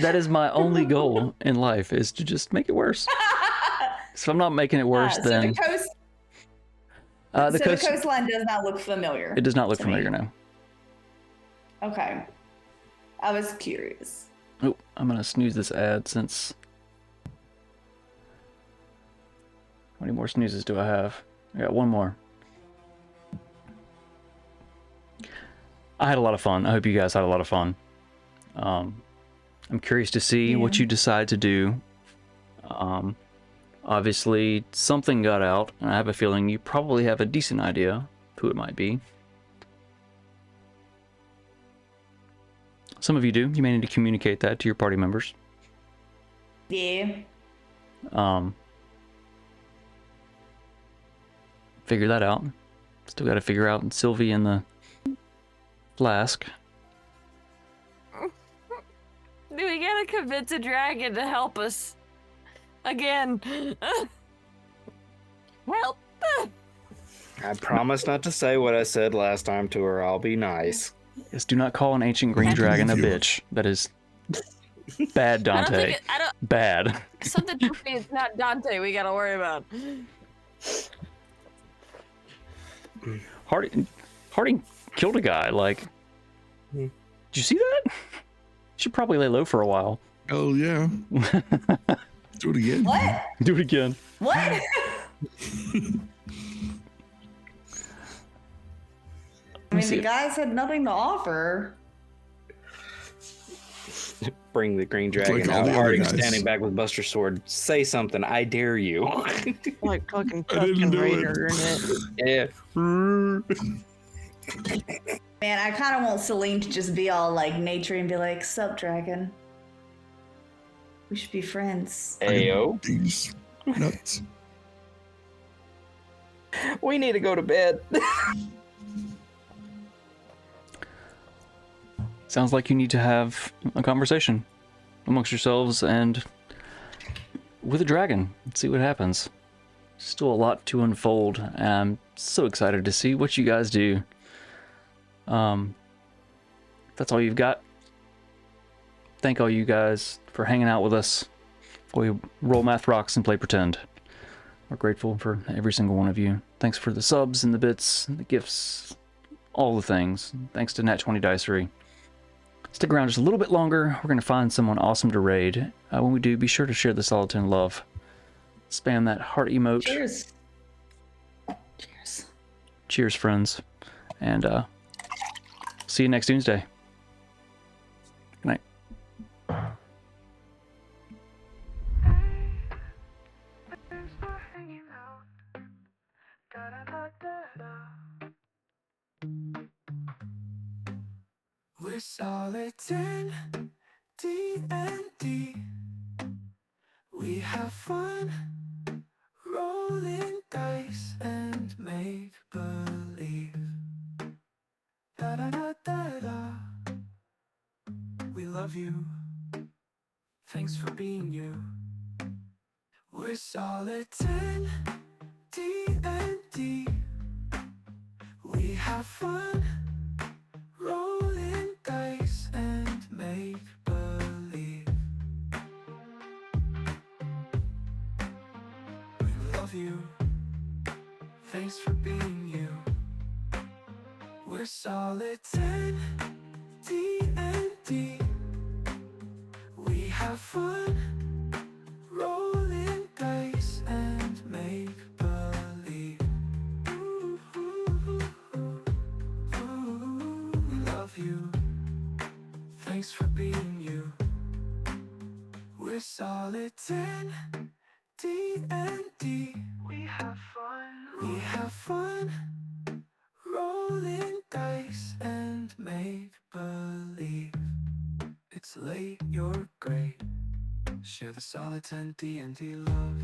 That is my only goal in life, is to just make it worse. So I'm not making it worse, So then the coastline does not look familiar. it does not look to familiar me. now. Okay. I was curious. Oh, I'm gonna snooze this ad since. How many more snoozes do I have? I got one more. I had a lot of fun. I hope you guys had a lot of fun. I'm curious to see what you decide to do. Obviously, something got out, and I have a feeling you probably have a decent idea who it might be. Some of you do. You may need to communicate that to your party members. Yeah. Figure that out. Still got to figure out Sylvie and the flask. We gotta convince a dragon to help us. Again. Help. I promise not to say what I said last time to her. I'll be nice. Yes, do not call an ancient green dragon a bitch. That is bad, Dante. Bad. Something tells me it's not Dante we gotta worry about. Harding killed a guy. Like, did you see that? Should probably lay low for a while. Oh yeah. Do it again. What? Do it again. What? Let I me mean, see the it. guys had nothing to offer. Bring the green It's dragon like all out. the other Harding guys. standing back with Buster's sword. Say something. I dare you. Like fucking I didn't Tusken do it. Raider in it. Yeah. Man, I kind of want Celine to just be all like nature and be like, "Sup, dragon? We should be friends." Ayo. These nuts. We need to go to bed. Sounds like you need to have a conversation amongst yourselves and with a dragon. Let's see what happens. Still a lot to unfold, and I'm so excited to see what you guys do. That's all you've got. Thank all you guys for hanging out with us while we roll math rocks and play pretend. We're grateful for every single one of you. Thanks for the subs and the bits, and the gifts, all the things. Thanks to Nat20 Dicery. Stick around just a little bit longer. We're going to find someone awesome to raid. When we do, be sure to share the Solitude love. Spam that heart emote. Cheers. Cheers. Cheers, friends. And see you next Tuesday. Good night. We're solid in D&D. We have fun rolling dice and make believe. Da da da da da. We love you. Thanks for being you. We're solid in D&D. We have fun rolling dice and make believe. We love you. Thanks for being you. We're solid 10 D&D. We have fun rolling dice and make believe. Ooh, ooh, ooh, ooh. We love you. Thanks for being you. We're solid 10 D&D. We have fun. We have fun rolling dice and make believe. It's late, you're great. Share the solid 10 D&D love.